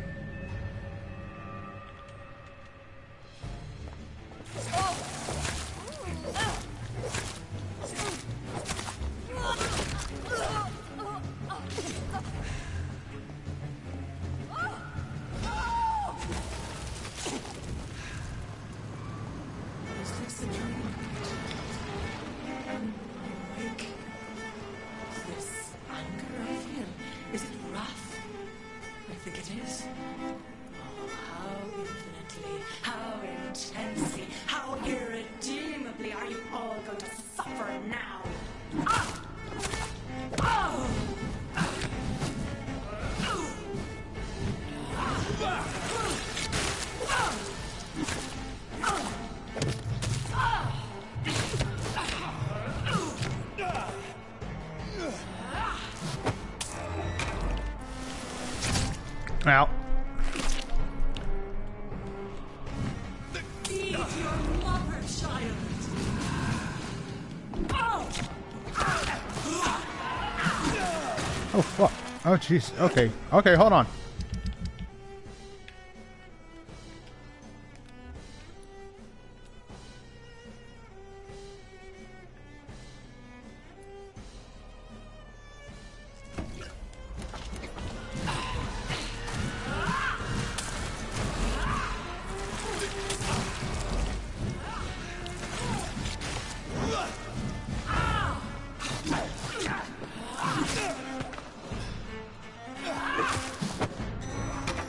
child.
Oh fuck. Oh jeez. Okay. Okay, hold on.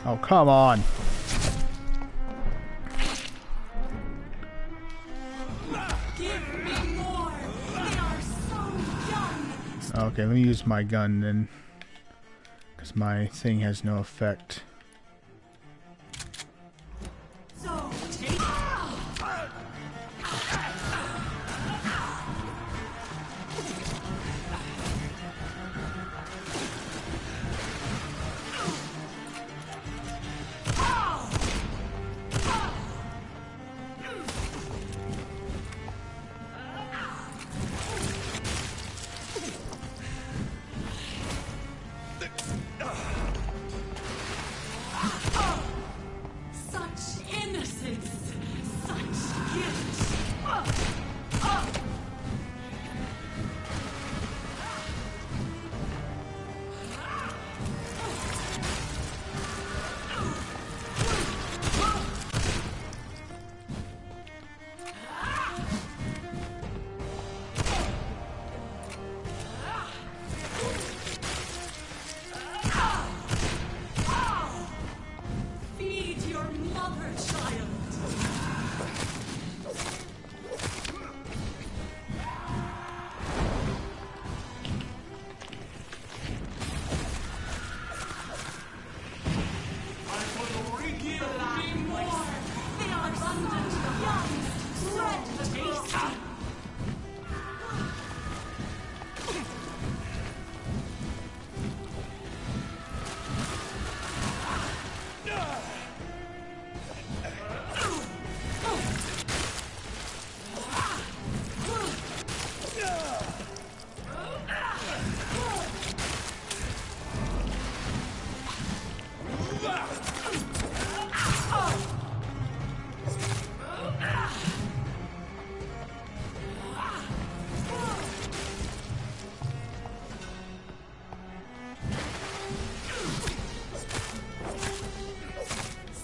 Oh, come on.
Give me more. They are so young.
Okay, let me use my gun then. Because my thing has no effect.
So take. Such innocence, such guilt. Feed your mother, child. Give me more. They are abundant, young, so tasty.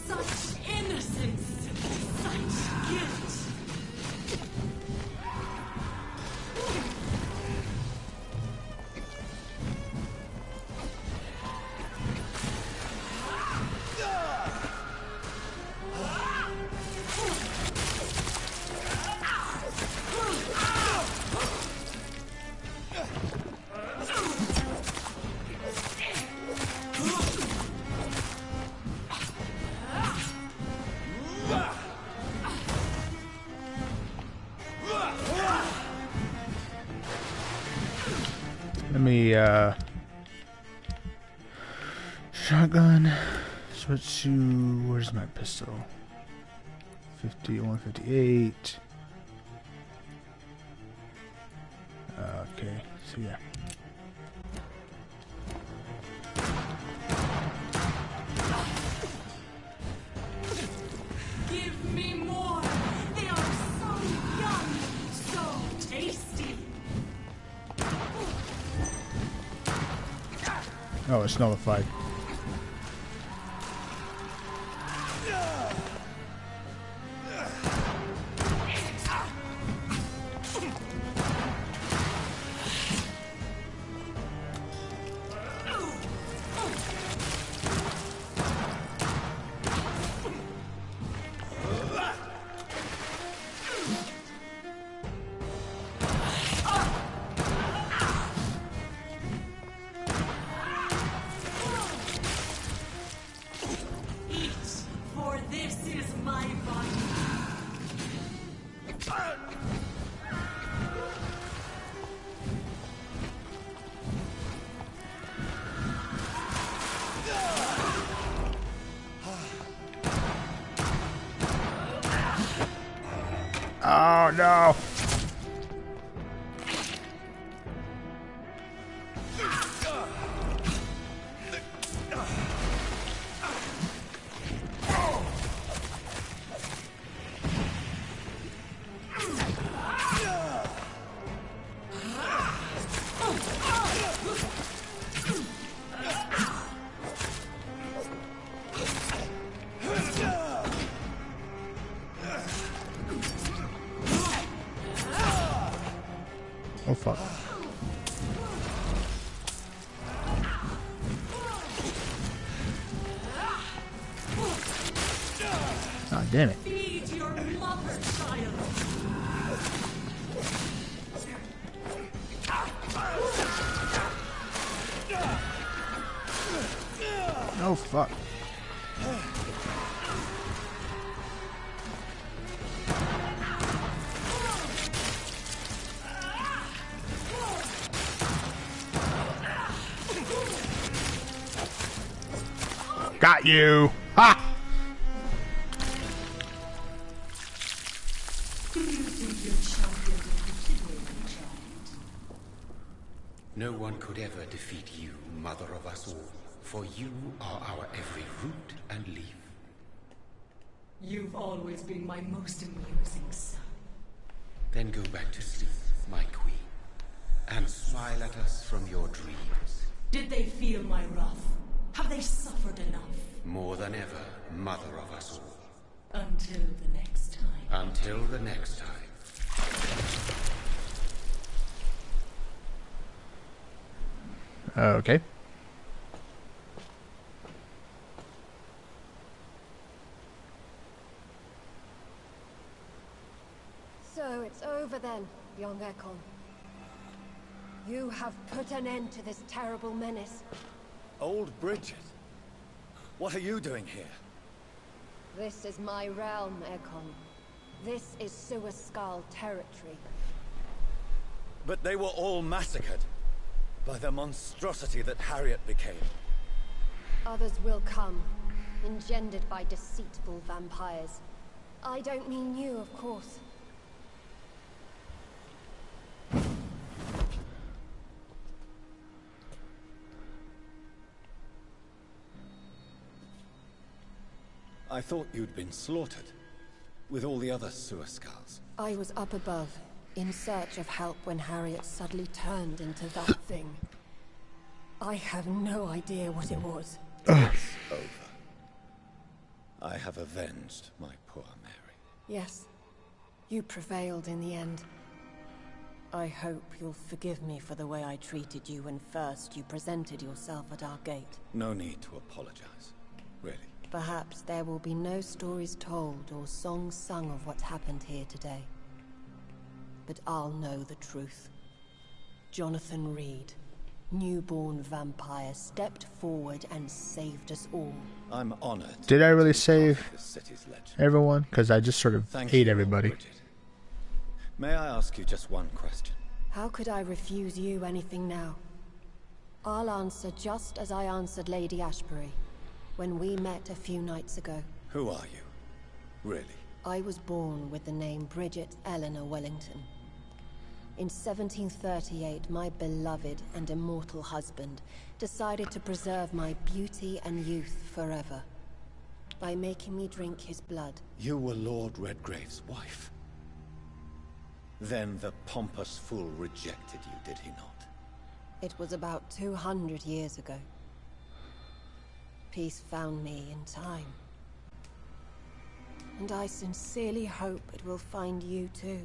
Such innocence, such guilt.
Let me, shotgun. Switch to, where's my pistol? 50, 158. Okay, so yeah.
Give me more. They are so young, so tasty.
Oh, it's nullified.
Eat, for this is my body.
Oh no! Oh fuck. Ah, damn it.
Feed your mother, child.
Oh fuck. Got you! Ha!
No one could ever defeat you, mother of us all, for you are our every root and leaf.
You've always been my most amusing son.
Then go back to sleep, my queen, and smile at us from your dreams.
Did they feel my wrath? Have they suffered enough?
More than ever, mother of us all.
Until the next time.
Until the next time.
Okay.
So it's over then, young Ekon. You have put an end to this terrible menace.
Old Bridget? What are you doing here?
This is my realm, Ekon. This is Suascal territory.
But they were all massacred by the monstrosity that Harriet became.
Others will come, engendered by deceitful vampires. I don't mean you, of course.
I thought you'd been slaughtered, with all the other Suascals.
I was up above, in search of help when Harriet suddenly turned into that thing. I have no idea what it was.
It's over. I have avenged my poor Mary.
Yes, you prevailed in the end. I hope you'll forgive me for the way I treated you when first you presented yourself at our gate.
No need to apologize, really.
Perhaps there will be no stories told or songs sung of what happened here today. But I'll know the truth. Jonathan Reed, newborn vampire, stepped forward and saved us all.
I'm honored.
Did I really save
the city's legend.
everyone? Because I just sort of ate everybody.
Bridget. May I ask you just one question?
How could I refuse you anything now? I'll answer just as I answered Lady Ashbury when we met a few nights ago.
Who are you? Really?
I was born with the name Bridget Eleanor Wellington. In 1738, my beloved and immortal husband decided to preserve my beauty and youth forever by making me drink his blood.
You were Lord Redgrave's wife. Then the pompous fool rejected you, did he not?
It was about 200 years ago. Peace found me in time. And I sincerely hope it will find you too,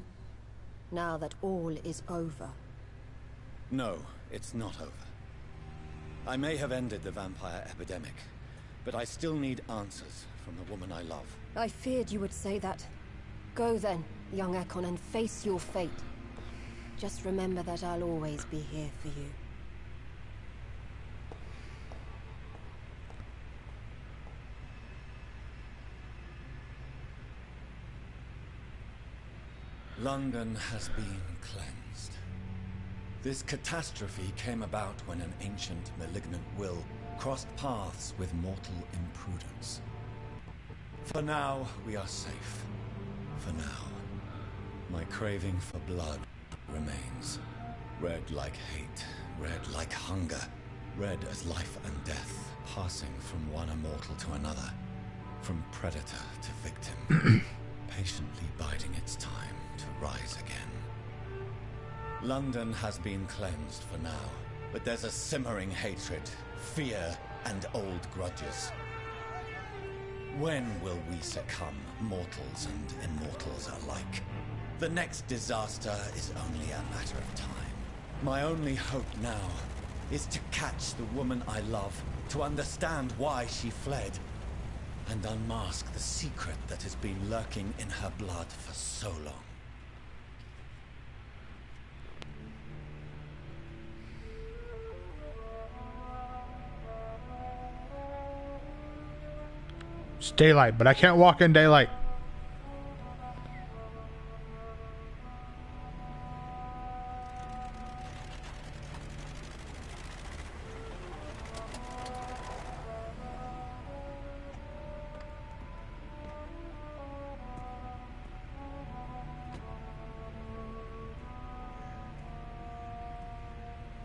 now that all is over.
No, it's not over. I may have ended the vampire epidemic, but I still need answers from the woman I love.
I feared you would say that. Go then, young Ekon, and face your fate. Just remember that I'll always be here for you.
London has been cleansed. This catastrophe came about when an ancient, malignant will crossed paths with mortal imprudence. For now, we are safe. For now. My craving for blood remains. Red like hate, red like hunger, red as life and death, passing from one immortal to another, from predator to victim, patiently biding its time to rise again. London has been cleansed for now, but there's a simmering hatred, fear, and old grudges. When will we succumb, mortals and immortals alike? The next disaster is only a matter of time. My only hope now is to catch the woman I love, to understand why she fled, and unmask the secret that has been lurking in her blood for so long.
It's daylight, but I can't walk in daylight.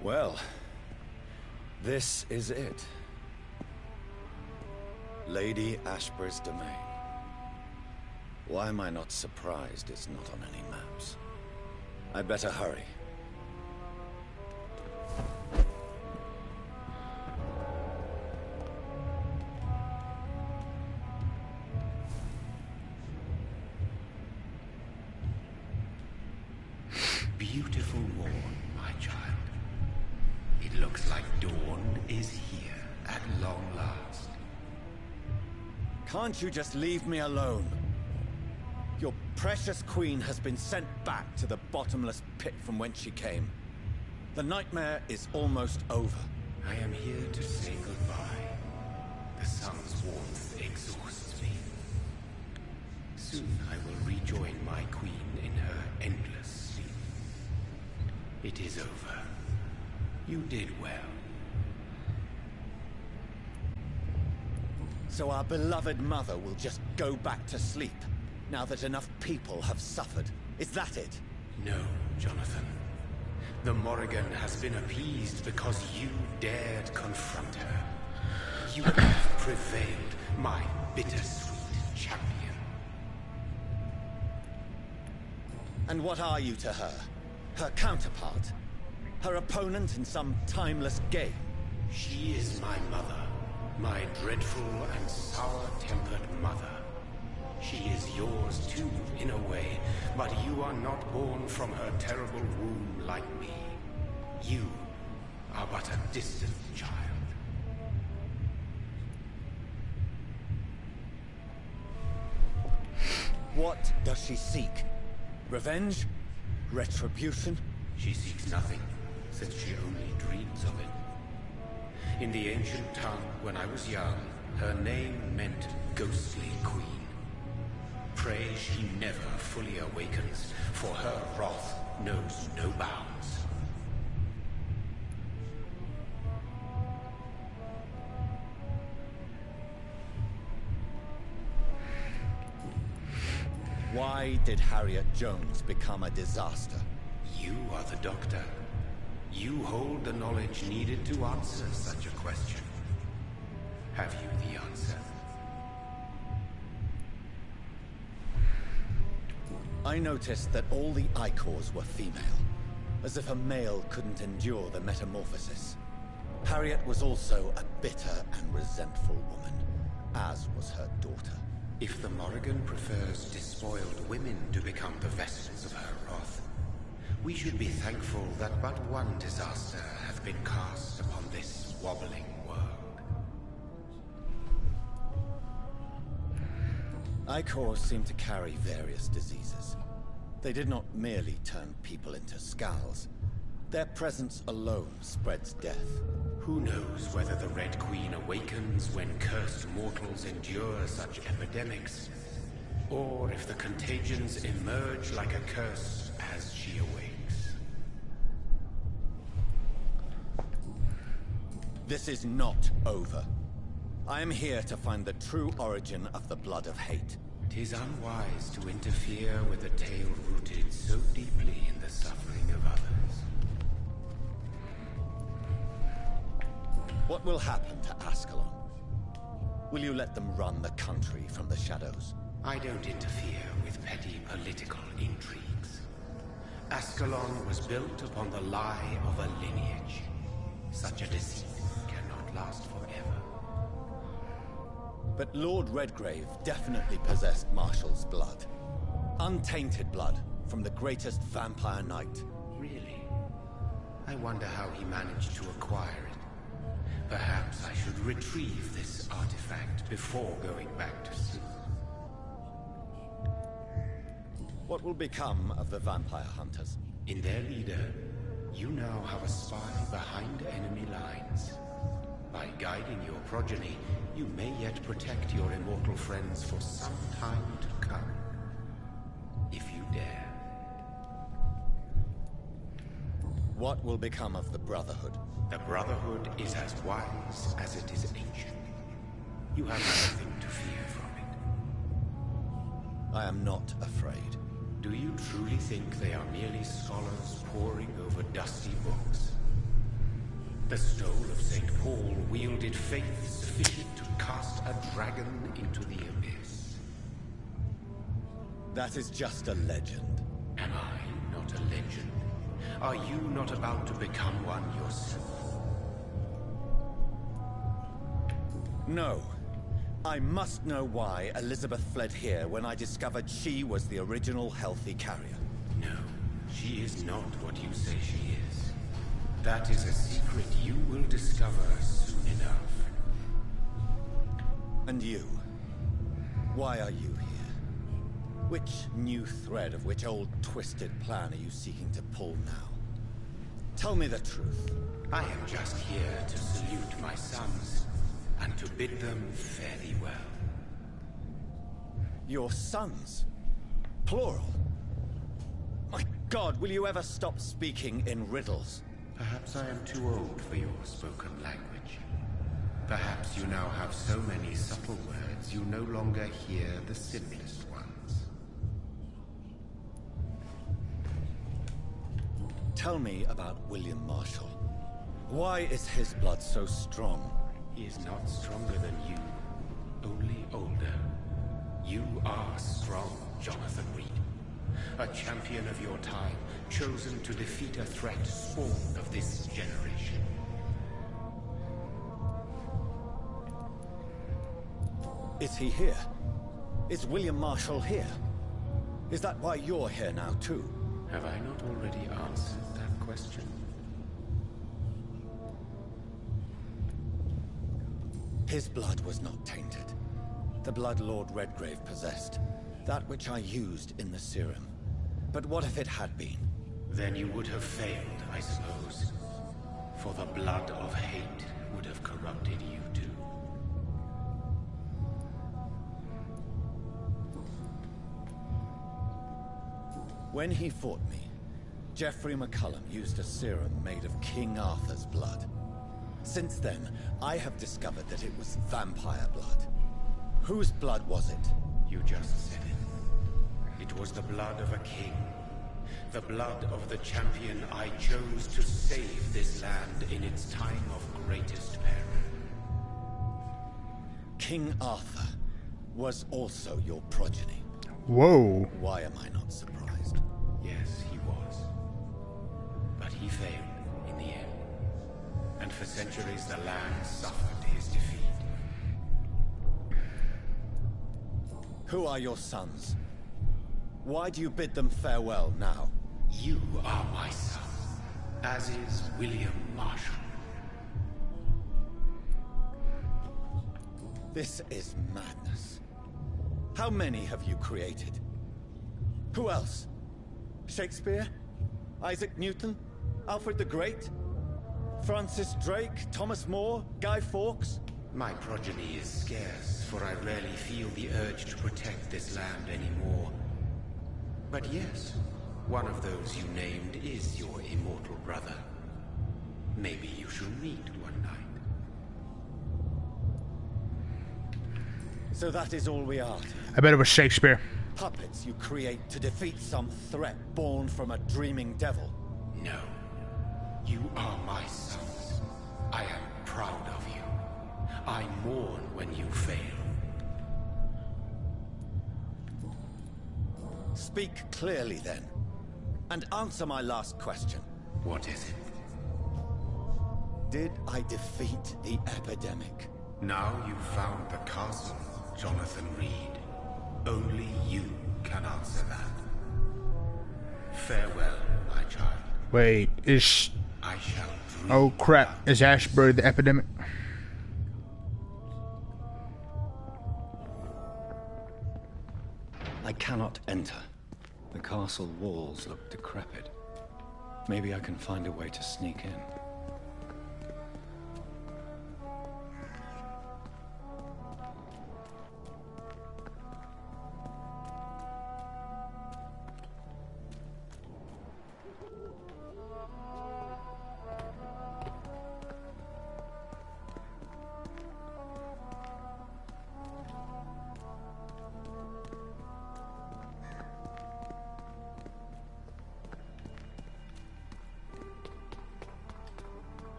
Well, this is it. Lady Ashbur's domain. Why am I not surprised it's not on any maps? I'd better hurry.
Beautiful morn, my child. It looks like dawn is here at long last.
Can't you just leave me alone? Your precious queen has been sent back to the bottomless pit from whence she came. The nightmare is almost over.
I am here to say goodbye. The sun's warmth exhausts me. Soon I will rejoin my queen in her endless sleep. It is over. You did well.
So our beloved mother will just go back to sleep, now that enough people have suffered. Is that it?
No, Jonathan. The Morrigan has been appeased because you dared confront her. You have prevailed, my bittersweet champion.
And what are you to her? Her counterpart? Her opponent in some timeless game?
She is my mother. My dreadful and sour-tempered mother. She is yours too, in a way, but you are not born from her terrible womb like me. You are but a distant child.
What does she seek? Revenge? Retribution?
She seeks nothing, since she only dreams of it. In the ancient tongue, when I was young, her name meant ghostly queen. Pray she never fully awakens, for her wrath knows no bounds.
Why did Harriet Jones become a disaster?
You are the doctor. You hold the knowledge needed to answer such a question. Have you the answer?
I noticed that all the Icors were female, as if a male couldn't endure the metamorphosis. Harriet was also a bitter and resentful woman, as was her daughter.
If the Morrigan prefers despoiled women to become the vessels of her wrath, we should be thankful that but one disaster hath been cast upon this wobbling world.
Icors seem to carry various diseases. They did not merely turn people into skulls. Their presence alone spreads death.
Who knows whether the Red Queen awakens when cursed mortals endure such epidemics, or if the contagions emerge like a curse as she awakes.
This is not over. I am here to find the true origin of the blood of hate.
'Tis unwise to interfere with a tale rooted so deeply in the suffering of others.
What will happen to Ascalon? Will you let them run the country from the shadows?
I don't interfere with petty political intrigues. Ascalon was built upon the lie of a lineage. Such a deceit cannot last forever.
But Lord Redgrave definitely possessed Marshall's blood. Untainted blood from the greatest vampire knight.
Really? I wonder how he managed to acquire it. Perhaps I should retrieve this artifact before going back to sleep.
What will become of the vampire hunters?
In their leader, you now have a spy behind enemy lines. By guiding your progeny, you may yet protect your immortal friends for some time to come. If you dare.
What will become of the Brotherhood?
The Brotherhood is as wise as it is ancient. You have nothing to fear from it.
I am not afraid.
Do you truly think they are merely scholars poring over dusty books? The stole of St. Paul wielded faith sufficient to cast a dragon into the abyss.
That is just a legend.
Am I not a legend? Are you not about to become one yourself?
No. I must know why Elizabeth fled here when I discovered she was the original healthy carrier.
No, she is not what you say she is. That is a secret you will discover soon enough.
And you? Why are you here? Which new thread of which old twisted plan are you seeking to pull now? Tell me the truth.
I am just here to salute my sons, and to bid them fare thee well.
Your sons? Plural? My God, will you ever stop speaking in riddles?
Perhaps I am too old for your spoken language. Perhaps you now have so many subtle words you no longer hear the simplest ones.
Tell me about William Marshall. Why is his blood so strong?
He is not stronger than you, only older. You are strong, Jonathan Reed. A champion of your time, chosen to defeat a threat spawned of this generation.
Is he here? Is William Marshall here? Is that why you're here now, too?
Have I not already answered that question?
His blood was not tainted. The blood Lord Redgrave possessed. That which I used in the serum. But what if it had been?
Then you would have failed, I suppose. For the blood of hate would have corrupted you too.
When he fought me, Geoffrey McCullum used a serum made of King Arthur's blood. Since then, I have discovered that it was vampire blood. Whose blood was it?
You just said it. It was the blood of a king. The blood of the champion I chose to save this land in its time of greatest peril.
King Arthur was also your progeny.
Whoa.
Why am I not surprised?
Yes, he was. But he failed in the end. And for centuries the land suffered his defeat.
Who are your sons? Why do you bid them farewell now?
You are my son, as is William Marshall.
This is madness. How many have you created? Who else? Shakespeare? Isaac Newton? Alfred the Great? Francis Drake? Thomas More? Guy Fawkes?
My progeny is scarce, for I rarely feel the urge to protect this land anymore. But yes, one of those you named is your immortal brother. Maybe you shall meet one night.
So that is all we are.
I bet it was Shakespeare.
Puppets you create to defeat some threat born from a dreaming devil.
No. You are my sons. I am proud of you. I mourn when you fail.
Speak clearly then, and answer my last question.
What is it?
Did I defeat the epidemic?
Now you've found the castle, Jonathan Reed. Only you can answer that. Farewell, my child.
Wait, is...
I shall dream.
Oh crap, is Ashbury the epidemic?
I cannot enter. The castle walls look decrepit. Maybe I can find a way to sneak in.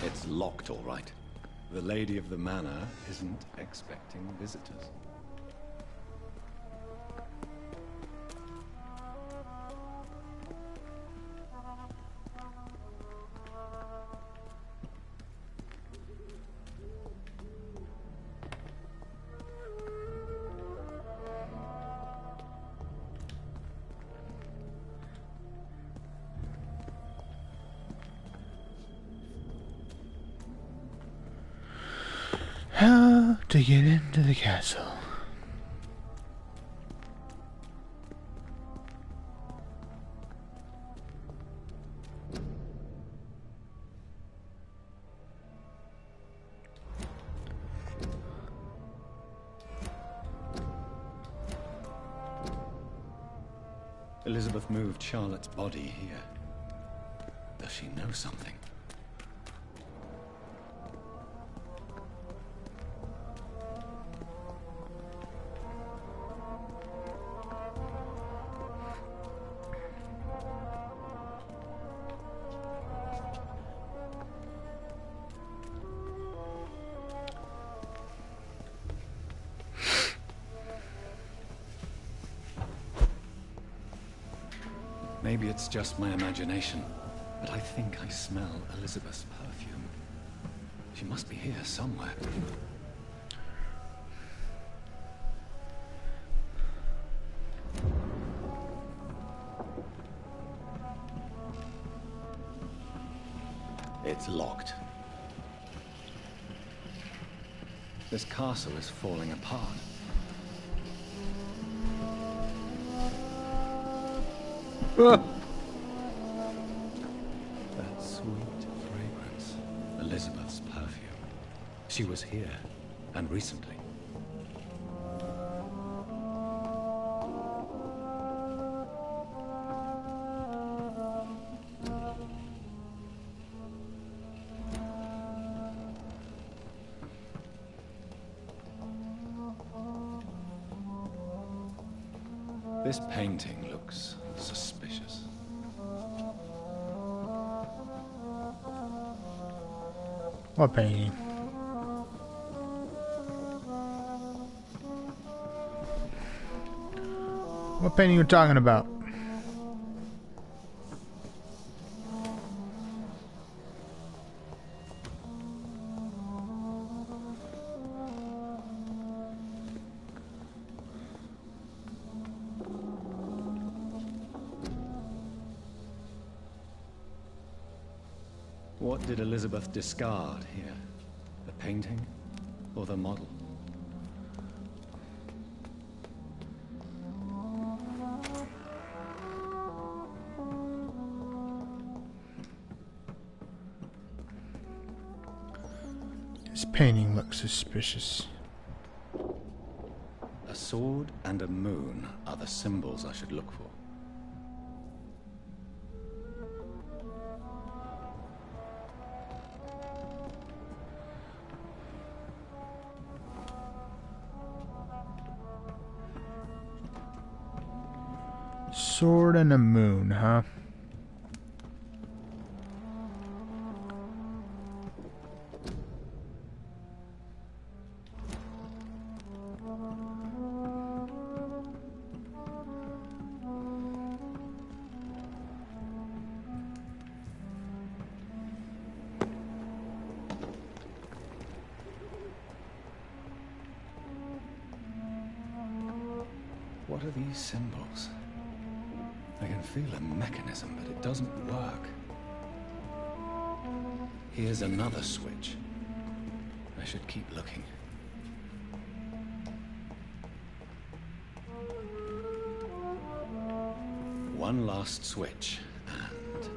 It's locked, all right. The lady of the manor isn't expecting visitors.
How to get into the castle?
Elizabeth moved Charlotte's body here. Does she know something? Maybe it's just my imagination, but I think I smell Elizabeth's perfume. She must be here somewhere. It's locked. This castle is falling apart. That sweet fragrance. Elizabeth's perfume. She was here, and recently. This painting looks suspicious.
What painting? What painting are you talking about?
What did Elizabeth discard here? The painting or the model?
This painting looks suspicious.
A sword and a moon are the symbols I should look for.
Sword and a moon, huh?
What are these symbols? I can feel a mechanism, but it doesn't work. Here's another switch. I should keep looking. One last switch, and...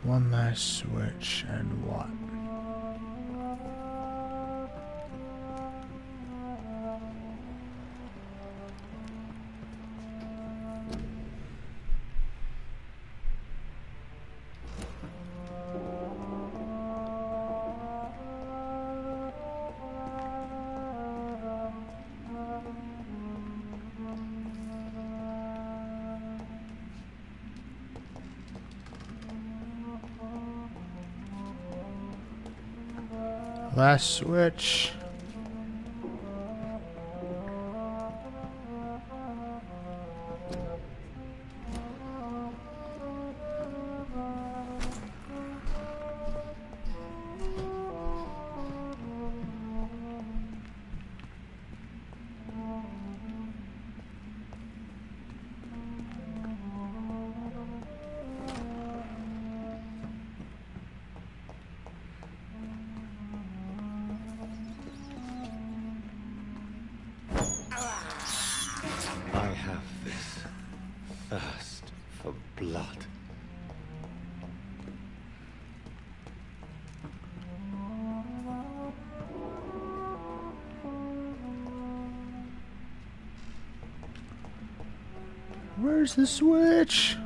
One last switch, and what? Last switch.
I have this thirst for blood.
Where's the switch?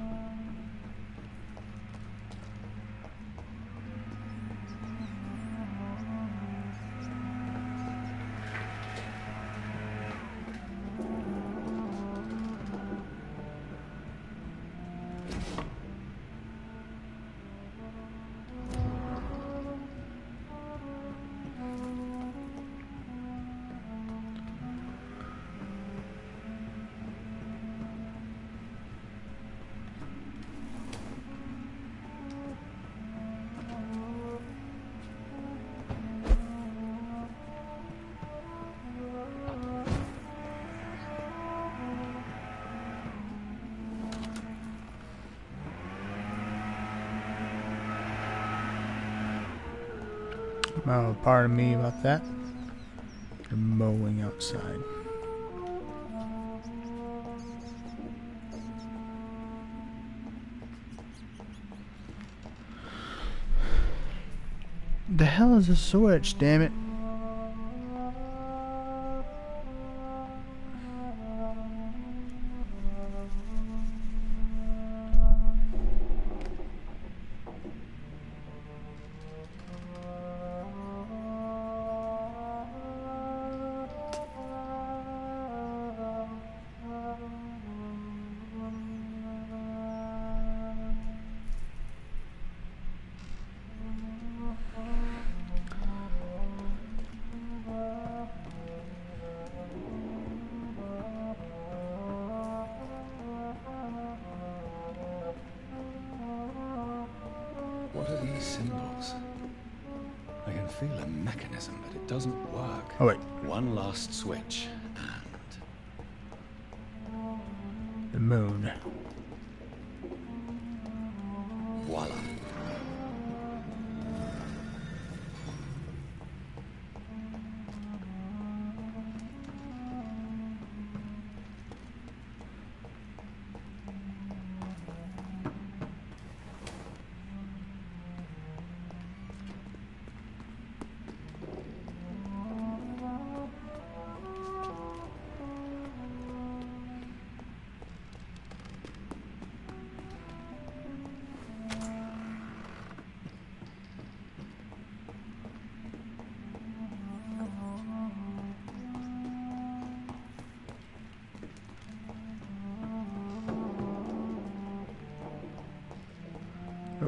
Oh, pardon me about that. They're mowing outside. The hell is a switch, damn it?
What are these symbols? I can feel a mechanism, but it doesn't work.
Oh, wait.
One last switch, and...
The moon.
Voila.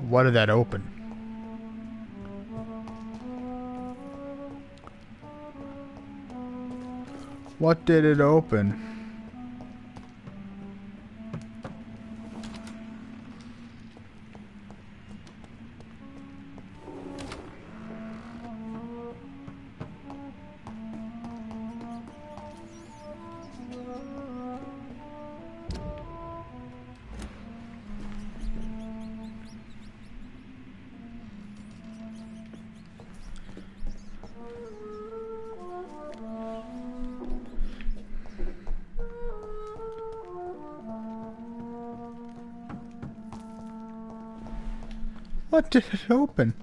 What did that open? What did it open? What did it open?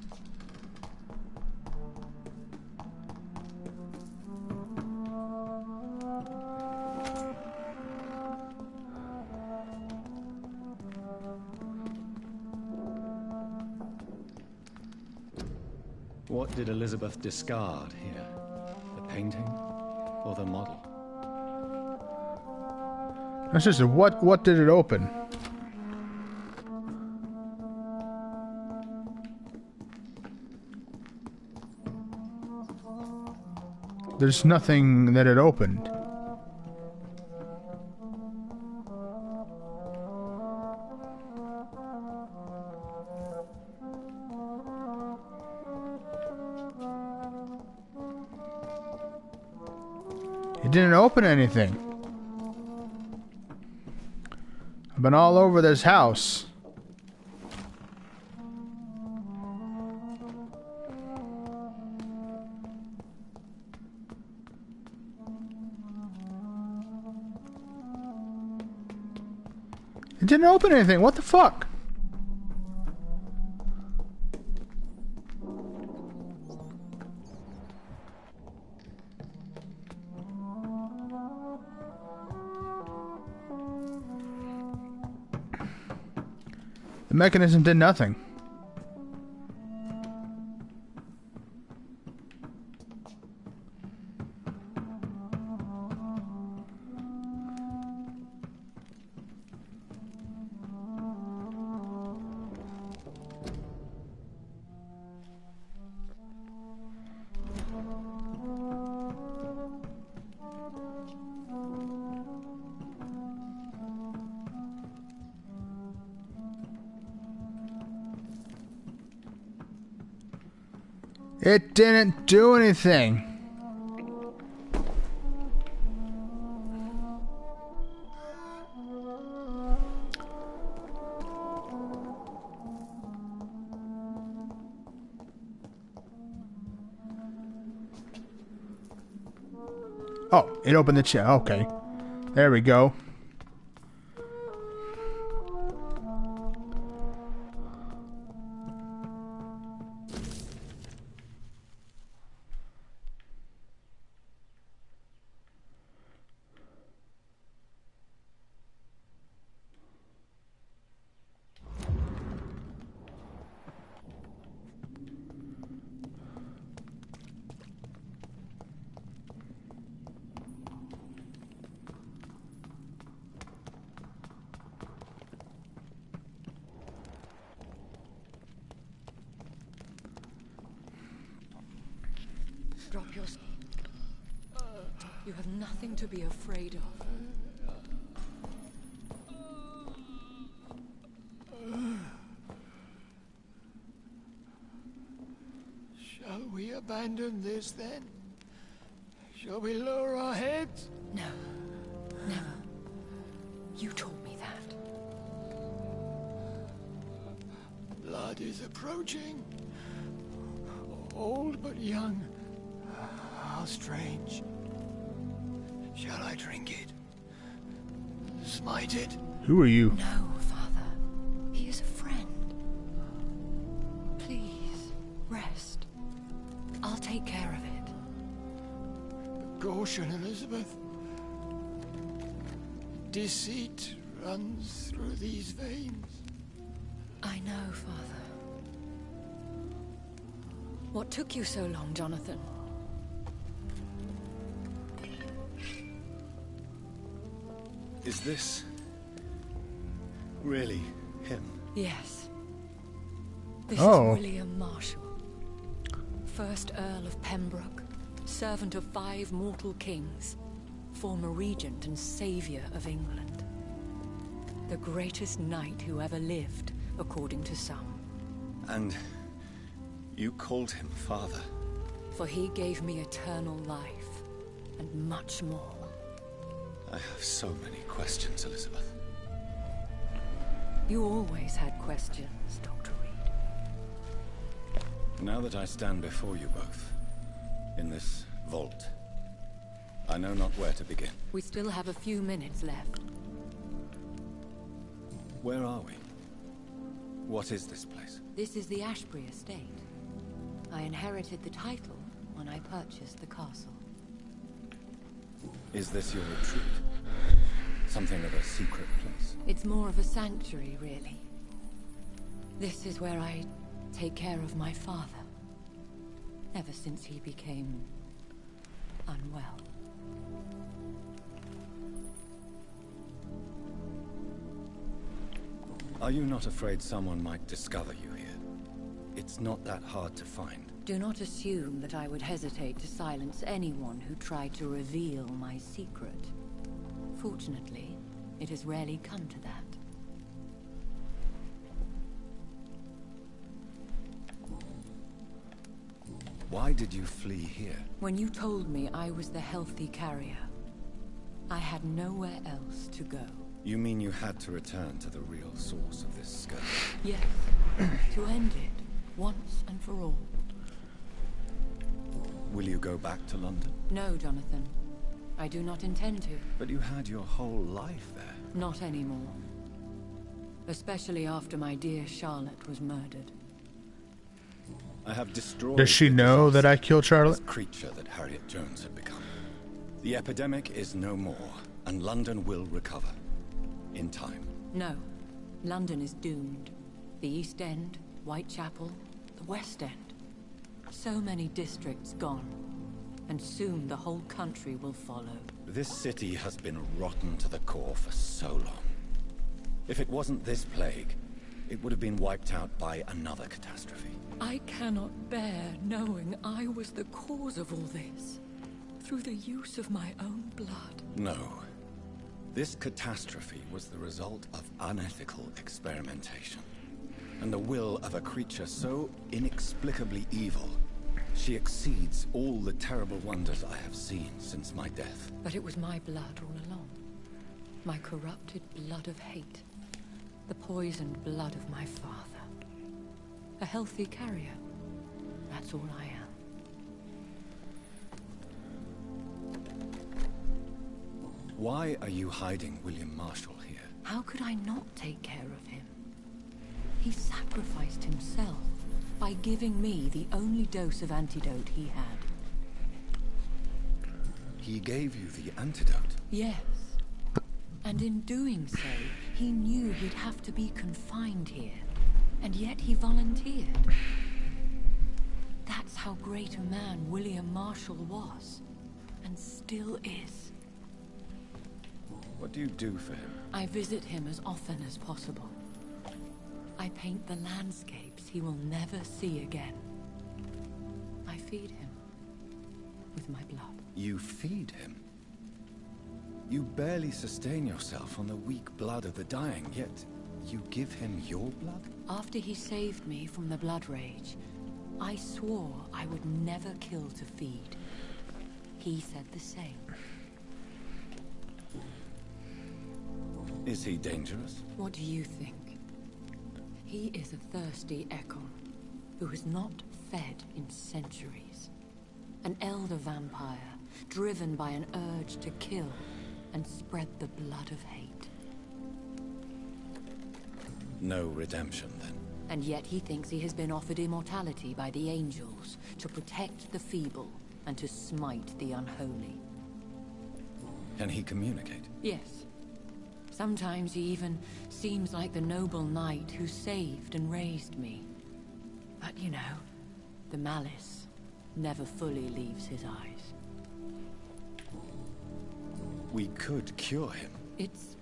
What did Elizabeth discard here? The painting or the model?
That's just a what did it open? There's nothing that it opened. It didn't open anything. I've been all over this house. It didn't open anything. What the fuck? The mechanism did nothing. It didn't do anything. Oh, it opened the chair. Okay. There we go.
Drop your... You have nothing to be afraid of.
Shall we abandon this then? Shall we lower our heads?
No. Never. You taught me that.
Blood is approaching. Old but young. How strange. Shall I drink it? Smite it?
Who are you?
No, Father. He is a friend. Please, rest. I'll take care of it.
Caution, Elizabeth. Deceit runs through these veins.
I know, Father. What took you so long, Jonathan?
Is this really him?
Yes. This is William Marshall, 1st Earl of Pembroke, servant of 5 mortal kings, former regent and saviour of England. The greatest knight who ever lived, according to some.
And you called him father?
For he gave me eternal life, and much more.
I have so many questions, Elizabeth.
You always had questions, Dr. Reed.
Now that I stand before you both, in this vault, I know not where to begin.
We still have a few minutes left.
Where are we? What is this place?
This is the Ashbury estate. I inherited the title when I purchased the castle.
Is this your retreat? Something of a secret place?
It's more of a sanctuary, really. This is where I take care of my father. Ever since he became unwell.
Are you not afraid someone might discover you here? It's not that hard to find.
Do not assume that I would hesitate to silence anyone who tried to reveal my secret. Fortunately, it has rarely come to that.
Why did you flee here?
When you told me I was the healthy carrier, I had nowhere else to go.
You mean you had to return to the real source of this scourge?
Yes, to end it, once and for all.
Will you go back to London?
No, Jonathan. I do not intend to.
But you had your whole life there.
Not anymore. Especially after my dear Charlotte was murdered.
I have destroyed...
Does she know that I killed Charlotte?
...this creature that Harriet Jones had become. The epidemic is no more, and London will recover. In time.
No. London is doomed. The East End, Whitechapel, the West End. So many districts gone. And soon the whole country will follow.
This city has been rotten to the core for so long. If it wasn't this plague, it would have been wiped out by another catastrophe.
I cannot bear knowing I was the cause of all this. Through the use of my own blood.
No. This catastrophe was the result of unethical experimentation. And the will of a creature so inexplicably evil, she exceeds all the terrible wonders I have seen since my death.
But it was my blood all along. My corrupted blood of hate. The poisoned blood of my father. A healthy carrier. That's all I am.
Why are you hiding William Marshall here?
How could I not take care of him? He sacrificed himself by giving me the only dose of antidote he had.
He gave you the antidote?
Yes. And in doing so, he knew he'd have to be confined here. And yet he volunteered. That's how great a man William Marshall was. And still is.
What do you do for him?
I visit him as often as possible. I paint the landscapes he will never see again. I feed him with my blood.
You feed him? You barely sustain yourself on the weak blood of the dying, yet you give him your blood?
After he saved me from the blood rage, I swore I would never kill to feed. He said the same.
Is he dangerous?
What do you think? He is a thirsty Ekon, who has not fed in centuries. An elder vampire, driven by an urge to kill and spread the blood of hate.
No redemption, then.
And yet he thinks he has been offered immortality by the angels to protect the feeble and to smite the unholy.
Can he communicate?
Yes. Sometimes he even seems like the noble knight who saved and raised me. But you know, the malice never fully leaves his eyes.
We could cure him.
It's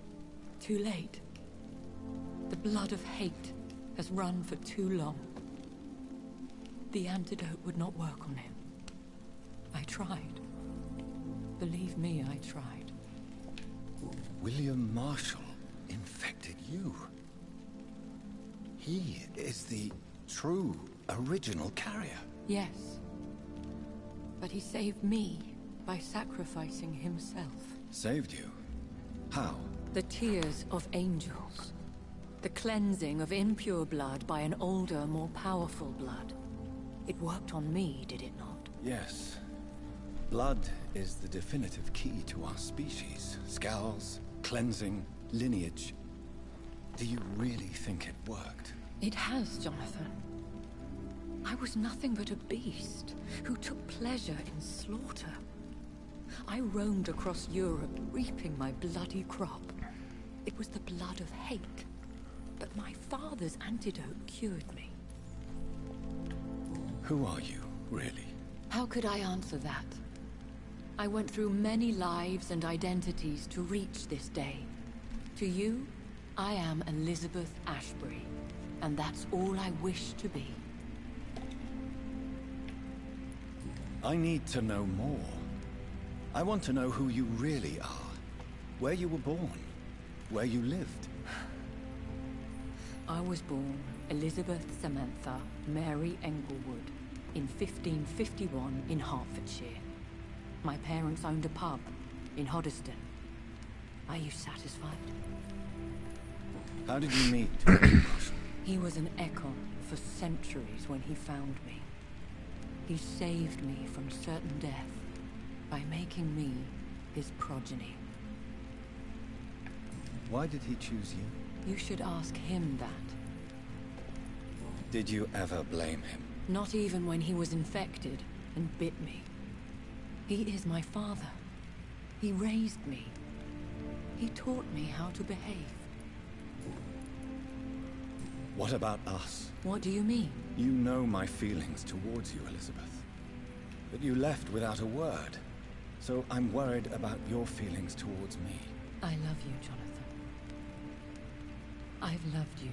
too late. The blood of hate has run for too long. The antidote would not work on him. I tried. Believe me, I tried.
William Marshall infected you. He is the true, original carrier.
Yes. But he saved me by sacrificing himself.
Saved you? How?
The tears of angels. The cleansing of impure blood by an older, more powerful blood. It worked on me, did it not?
Yes. Blood is the definitive key to our species. Scowls, cleansing, lineage. Do you really think it worked?
It has, Jonathan. I was nothing but a beast who took pleasure in slaughter. I roamed across Europe, reaping my bloody crop. It was the blood of hate. But my father's antidote cured me.
Who are you, really?
How could I answer that? I went through many lives and identities to reach this day. To you, I am Elizabeth Ashbury, and that's all I wish to be.
I need to know more. I want to know who you really are. Where you were born. Where you lived.
I was born Elizabeth Samantha Mary Englewood in 1551 in Hertfordshire. My parents owned a pub in Hoddesdon. Are you satisfied?
How did you meet?
He was an Ekon for centuries when he found me. He saved me from certain death by making me his progeny.
Why did he choose you?
You should ask him that.
Did you ever blame him?
Not even when he was infected and bit me. He is my father. He raised me. He taught me how to behave.
What about us?
What do you mean?
You know my feelings towards you, Elizabeth. But you left without a word. So I'm worried about your feelings towards me.
I love you, Jonathan. I've loved you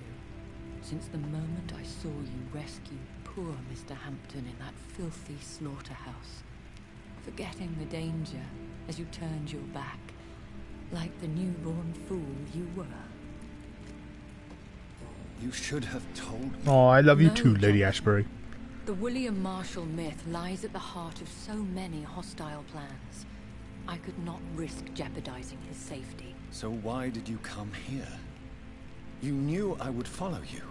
since the moment I saw you rescue poor Mr. Hampton in that filthy slaughterhouse, forgetting the danger as you turned your back, like the newborn fool you were.
You should have told me.
Oh, I love you
No,
too, Lady
Jonathan.
Ashbury.
The William Marshall myth lies at the heart of so many hostile plans. I could not risk jeopardizing his safety.
So why did you come here? You knew I would follow you.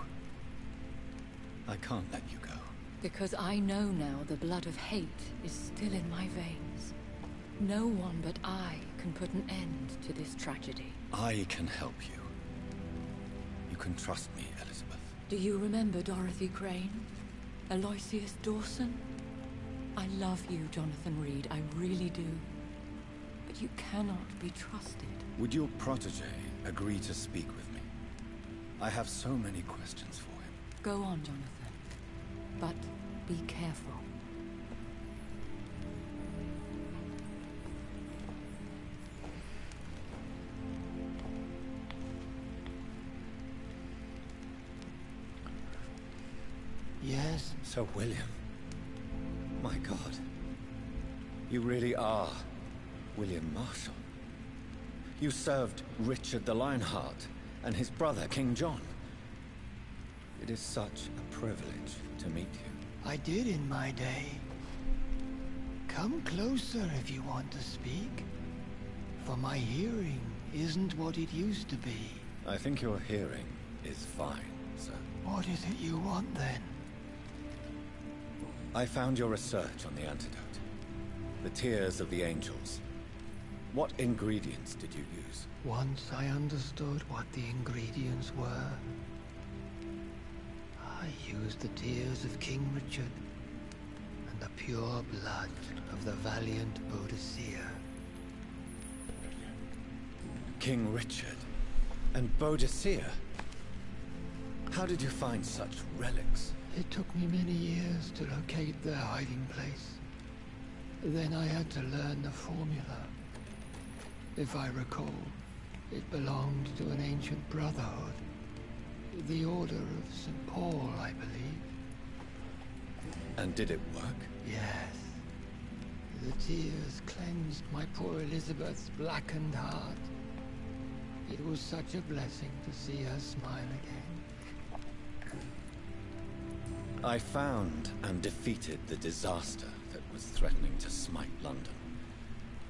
I can't let you go.
Because I know now the blood of hate is still in my veins. No one but I can put an end to this tragedy.
I can help you. You can trust me, Elizabeth.
Do you remember Dorothy Crane? Aloysius Dawson? I love you, Jonathan Reed, I really do. But you cannot be trusted.
Would your protege agree to speak with me? I have so many questions for him.
Go on, Jonathan. But be careful.
Yes?
So, William, my God, you really are William Marshall. You served Richard the Lionheart and his brother, King John. It is such a privilege to meet you.
I did in my day. Come closer if you want to speak. For my hearing isn't what it used to be.
I think your hearing is fine, sir.
What is it you want then?
I found your research on the antidote. The tears of the angels. What ingredients did you use?
Once I understood what the ingredients were, I used the tears of King Richard and the pure blood of the valiant Boadicea.
King Richard and Boadicea? How did you find such relics?
It took me many years to locate their hiding place. Then I had to learn the formula. If I recall, it belonged to an ancient brotherhood. The Order of St. Paul, I believe.
And did it work?
Yes. The tears cleansed my poor Elizabeth's blackened heart. It was such a blessing to see her smile again.
I found and defeated the disaster that was threatening to smite London.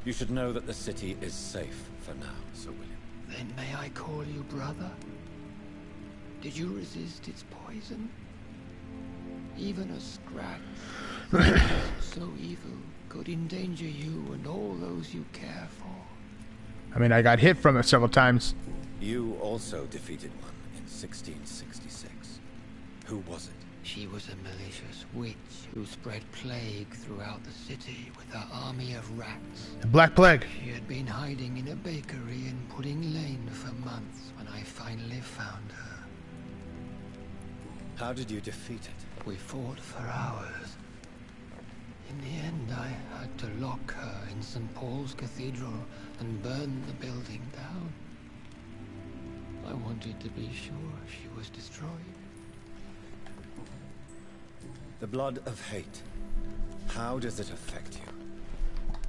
You should know that the city is safe for now, Sir William.
Then may I call you brother? Did you resist its poison? Even a scratch so evil could endanger you and all those you care for.
I mean, I got hit from it several times.
You also defeated one in 1666. Who was it?
She was a malicious witch who spread plague throughout the city with her army of rats.
The Black Plague.
She had been hiding in a bakery in Pudding Lane for months when I finally found her.
How did you defeat it?
We fought for hours. In the end, I had to lock her in St. Paul's Cathedral and burn the building down. I wanted to be sure she was destroyed.
The blood of hate. How does it affect you?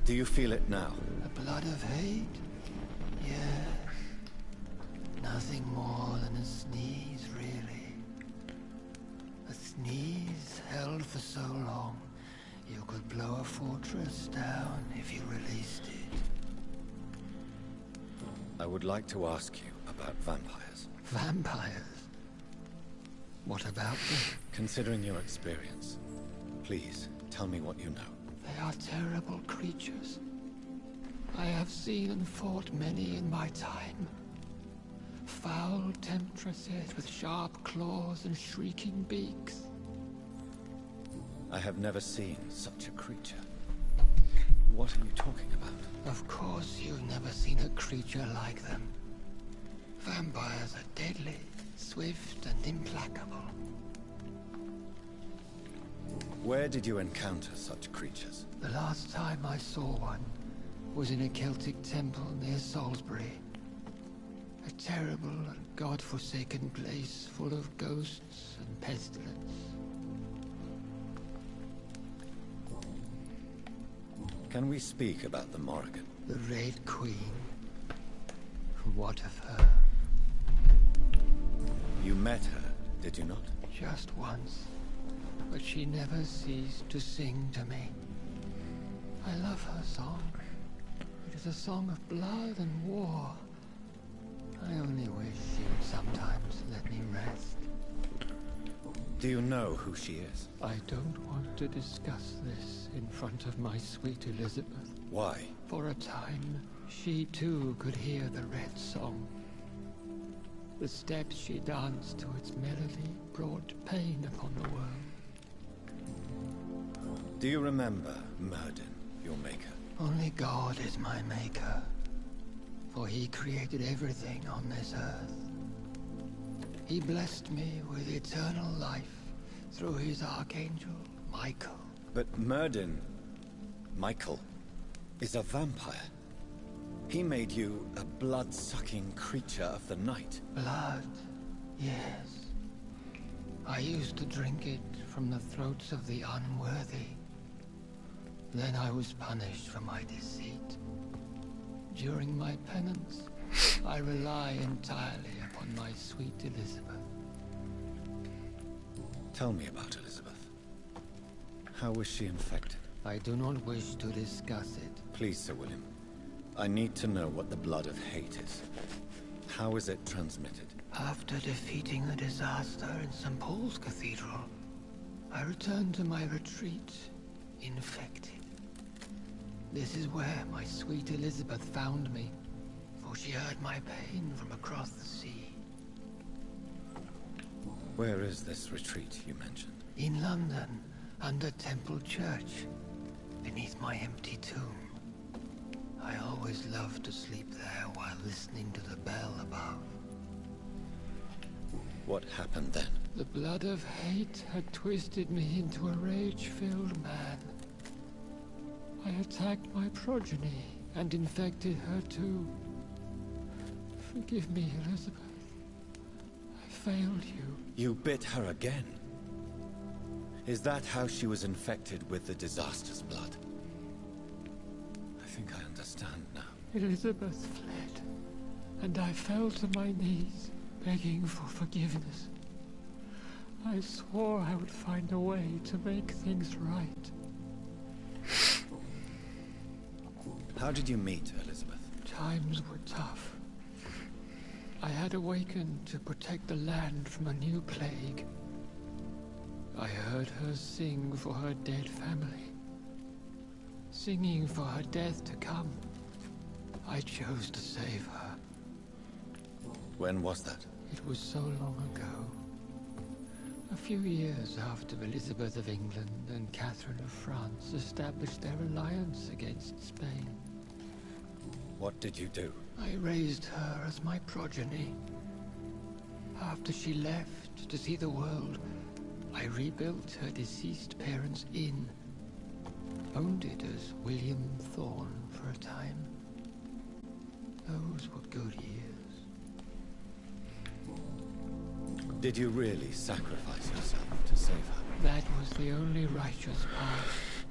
Do you feel it now?
The blood of hate? Yes. Nothing more than a sneeze, really. A sneeze held for so long, you could blow a fortress down if you released it.
I would like to ask you about vampires.
Vampires? What about them?
Considering your experience, please tell me what you know.
They are terrible creatures. I have seen and fought many in my time. Foul temptresses with sharp claws and shrieking beaks.
I have never seen such a creature. What are you talking about?
Of course you've never seen a creature like them. Vampires are deadly, swift and implacable.
Where did you encounter such creatures?
The last time I saw one was in a Celtic temple near Salisbury. A terrible and god-forsaken place full of ghosts and pestilence.
Can we speak about the Morrigan?
The Red Queen. What of her?
You met her, did you not?
Just once. But she never ceased to sing to me. I love her song. It is a song of blood and war. I only wish she would sometimes let me rest.
Do you know who she is?
I don't want to discuss this in front of my sweet Elizabeth.
Why?
For a time, she too could hear the Red Song. The steps she danced to its melody brought pain upon the world.
Do you remember Myrddin, your maker?
Only God is my maker, for he created everything on this earth. He blessed me with eternal life through his archangel, Michael.
But Myrddin, Michael, is a vampire. He made you a blood-sucking creature of the night.
Blood, yes. I used to drink it from the throats of the unworthy. Then I was punished for my deceit. During my penance, I rely entirely upon my sweet Elizabeth.
Tell me about Elizabeth. How was she infected?
I do not wish to discuss it.
Please, Sir William. I need to know what the blood of hate is. How is it transmitted?
After defeating the disaster in St. Paul's Cathedral, I returned to my retreat, infected. This is where my sweet Elizabeth found me, for she heard my pain from across the sea.
Where is this retreat you mentioned?
In London, under Temple Church, beneath my empty tomb. I always loved to sleep there while listening to the bell above.
What happened then?
The blood of hate had twisted me into a rage-filled man. I attacked my progeny and infected her too. Forgive me, Elizabeth. I failed you.
You bit her again? Is that how she was infected with the disaster's blood? I think I understand now.
Elizabeth fled, and I fell to my knees, begging for forgiveness. I swore I would find a way to make things right.
How did you meet Elizabeth?
Times were tough. I had awakened to protect the land from a new plague. I heard her sing for her dead family. Singing for her death to come. I chose to save her.
When was that?
It was so long ago. A few years after Elizabeth of England and Catherine of France established their alliance against Spain.
What did you do?
I raised her as my progeny. After she left to see the world, I rebuilt her deceased parents' inn. Owned it as William Thorne for a time. Those were good years.
Did you really sacrifice yourself to save her?
That was the only righteous path.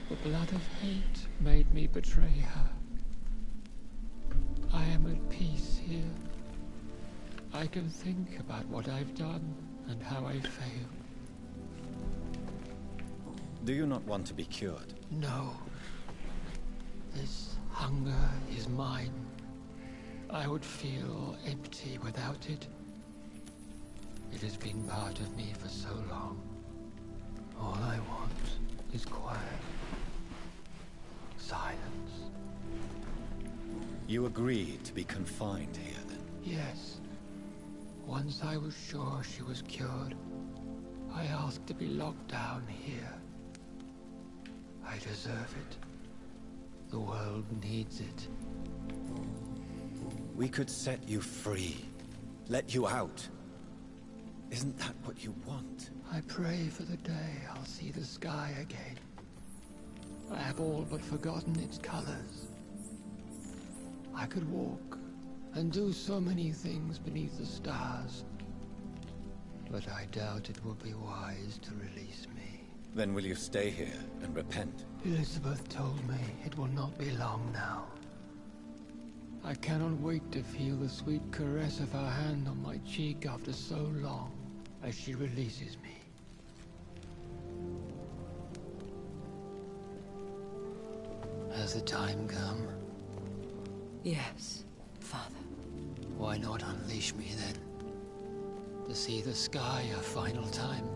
The blood of hate made me betray her. I am at peace here. I can think about what I've done and how I failed.
Do you not want to be cured?
No. This hunger is mine. I would feel empty without it. It has been part of me for so long. All I want is quiet. Silence.
You agreed to be confined here, then?
Yes. Once I was sure she was cured, I asked to be locked down here. I deserve it. The world needs it.
We could set you free. Let you out. Isn't that what you want?
I pray for the day I'll see the sky again. I have all but forgotten its colors. I could walk and do so many things beneath the stars. But I doubt it will be wise to release me.
Then will you stay here and repent?
Elizabeth told me it will not be long now. I cannot wait to feel the sweet caress of her hand on my cheek after so long, as she releases me. Has the time come?
Yes, Father.
Why not unleash me then? To see the sky a final time?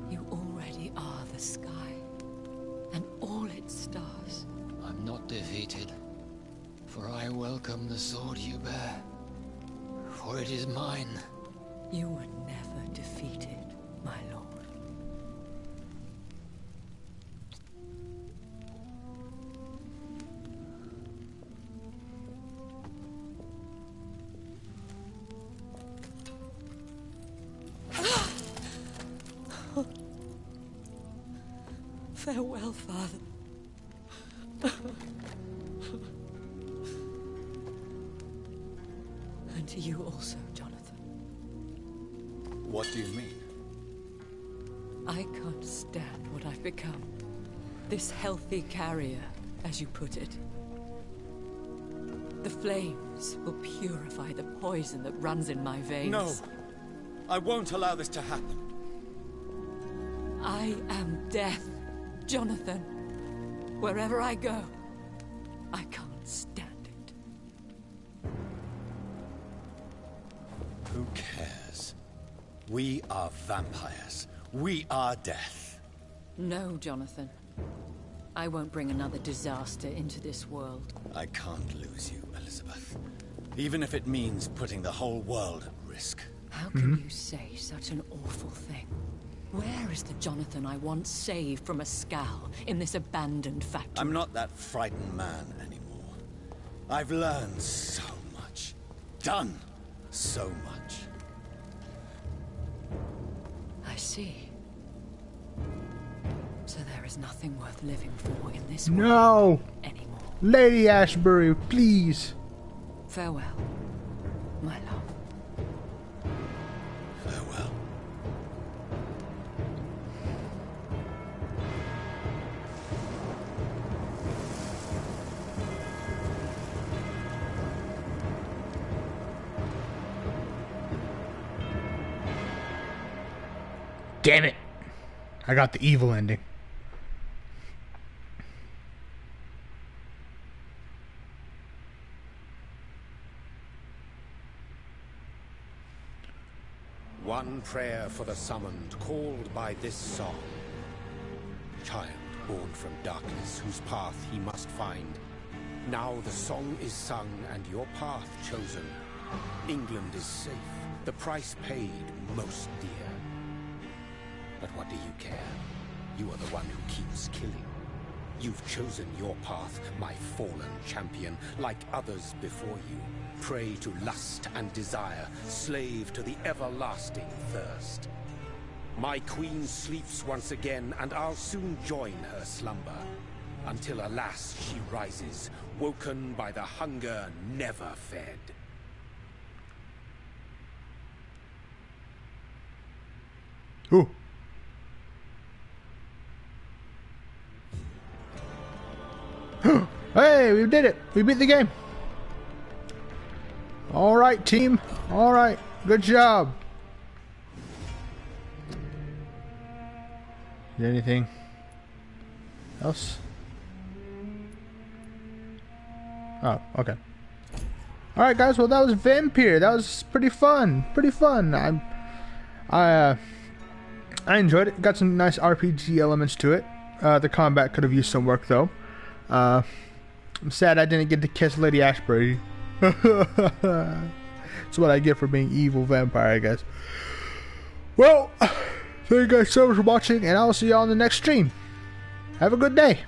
You already are the sky, and all its stars.
I'm not defeated, for I welcome the sword you bear, for it is mine.
You were never defeated, my lord. Farewell, Father. And to you also, Jonathan.
What do you mean?
I can't stand what I've become. This healthy carrier, as you put it. The flames will purify the poison that runs in my veins.
No! I won't allow this to happen.
I am death, Jonathan. Wherever I go, I can't stand it.
Who cares? We are vampires. We are death.
No, Jonathan. I won't bring another disaster into this world.
I can't lose you, Elizabeth. Even if it means putting the whole world at risk.
How can you say such an awful thing? Where is the Jonathan I once saved from a scowl in this abandoned factory?
I'm not that frightened man anymore. I've learned so much. Done so much.
I see. So there is nothing worth living for in this
No!
world anymore.
Lady Ashbury, please.
Farewell, my love.
Farewell.
Damn it! I got the evil ending.
One prayer for the summoned, called by this song. Child born from darkness, whose path he must find. Now the song is sung and your path chosen. England is safe, the price paid most dear. But what do you care? You are the one who keeps killing. You've chosen your path, my fallen champion, like others before you. Prey to lust and desire, slave to the everlasting thirst. My queen sleeps once again, and I'll soon join her slumber. Until alas she rises, woken by the hunger never fed.
Ooh. Hey, we did it! We beat the game! Alright, team. Alright. Good job. Is there anything else? Oh, okay. Alright, guys. Well, that was Vampyr. That was pretty fun. Pretty fun. I enjoyed it. Got some nice RPG elements to it. The combat could have used some work, though. I'm sad I didn't get to kiss Lady Ashbury. That's what I get for being evil vampire, I guess. Well, thank you guys so much for watching, and I'll see you all in the next stream. Have a good day.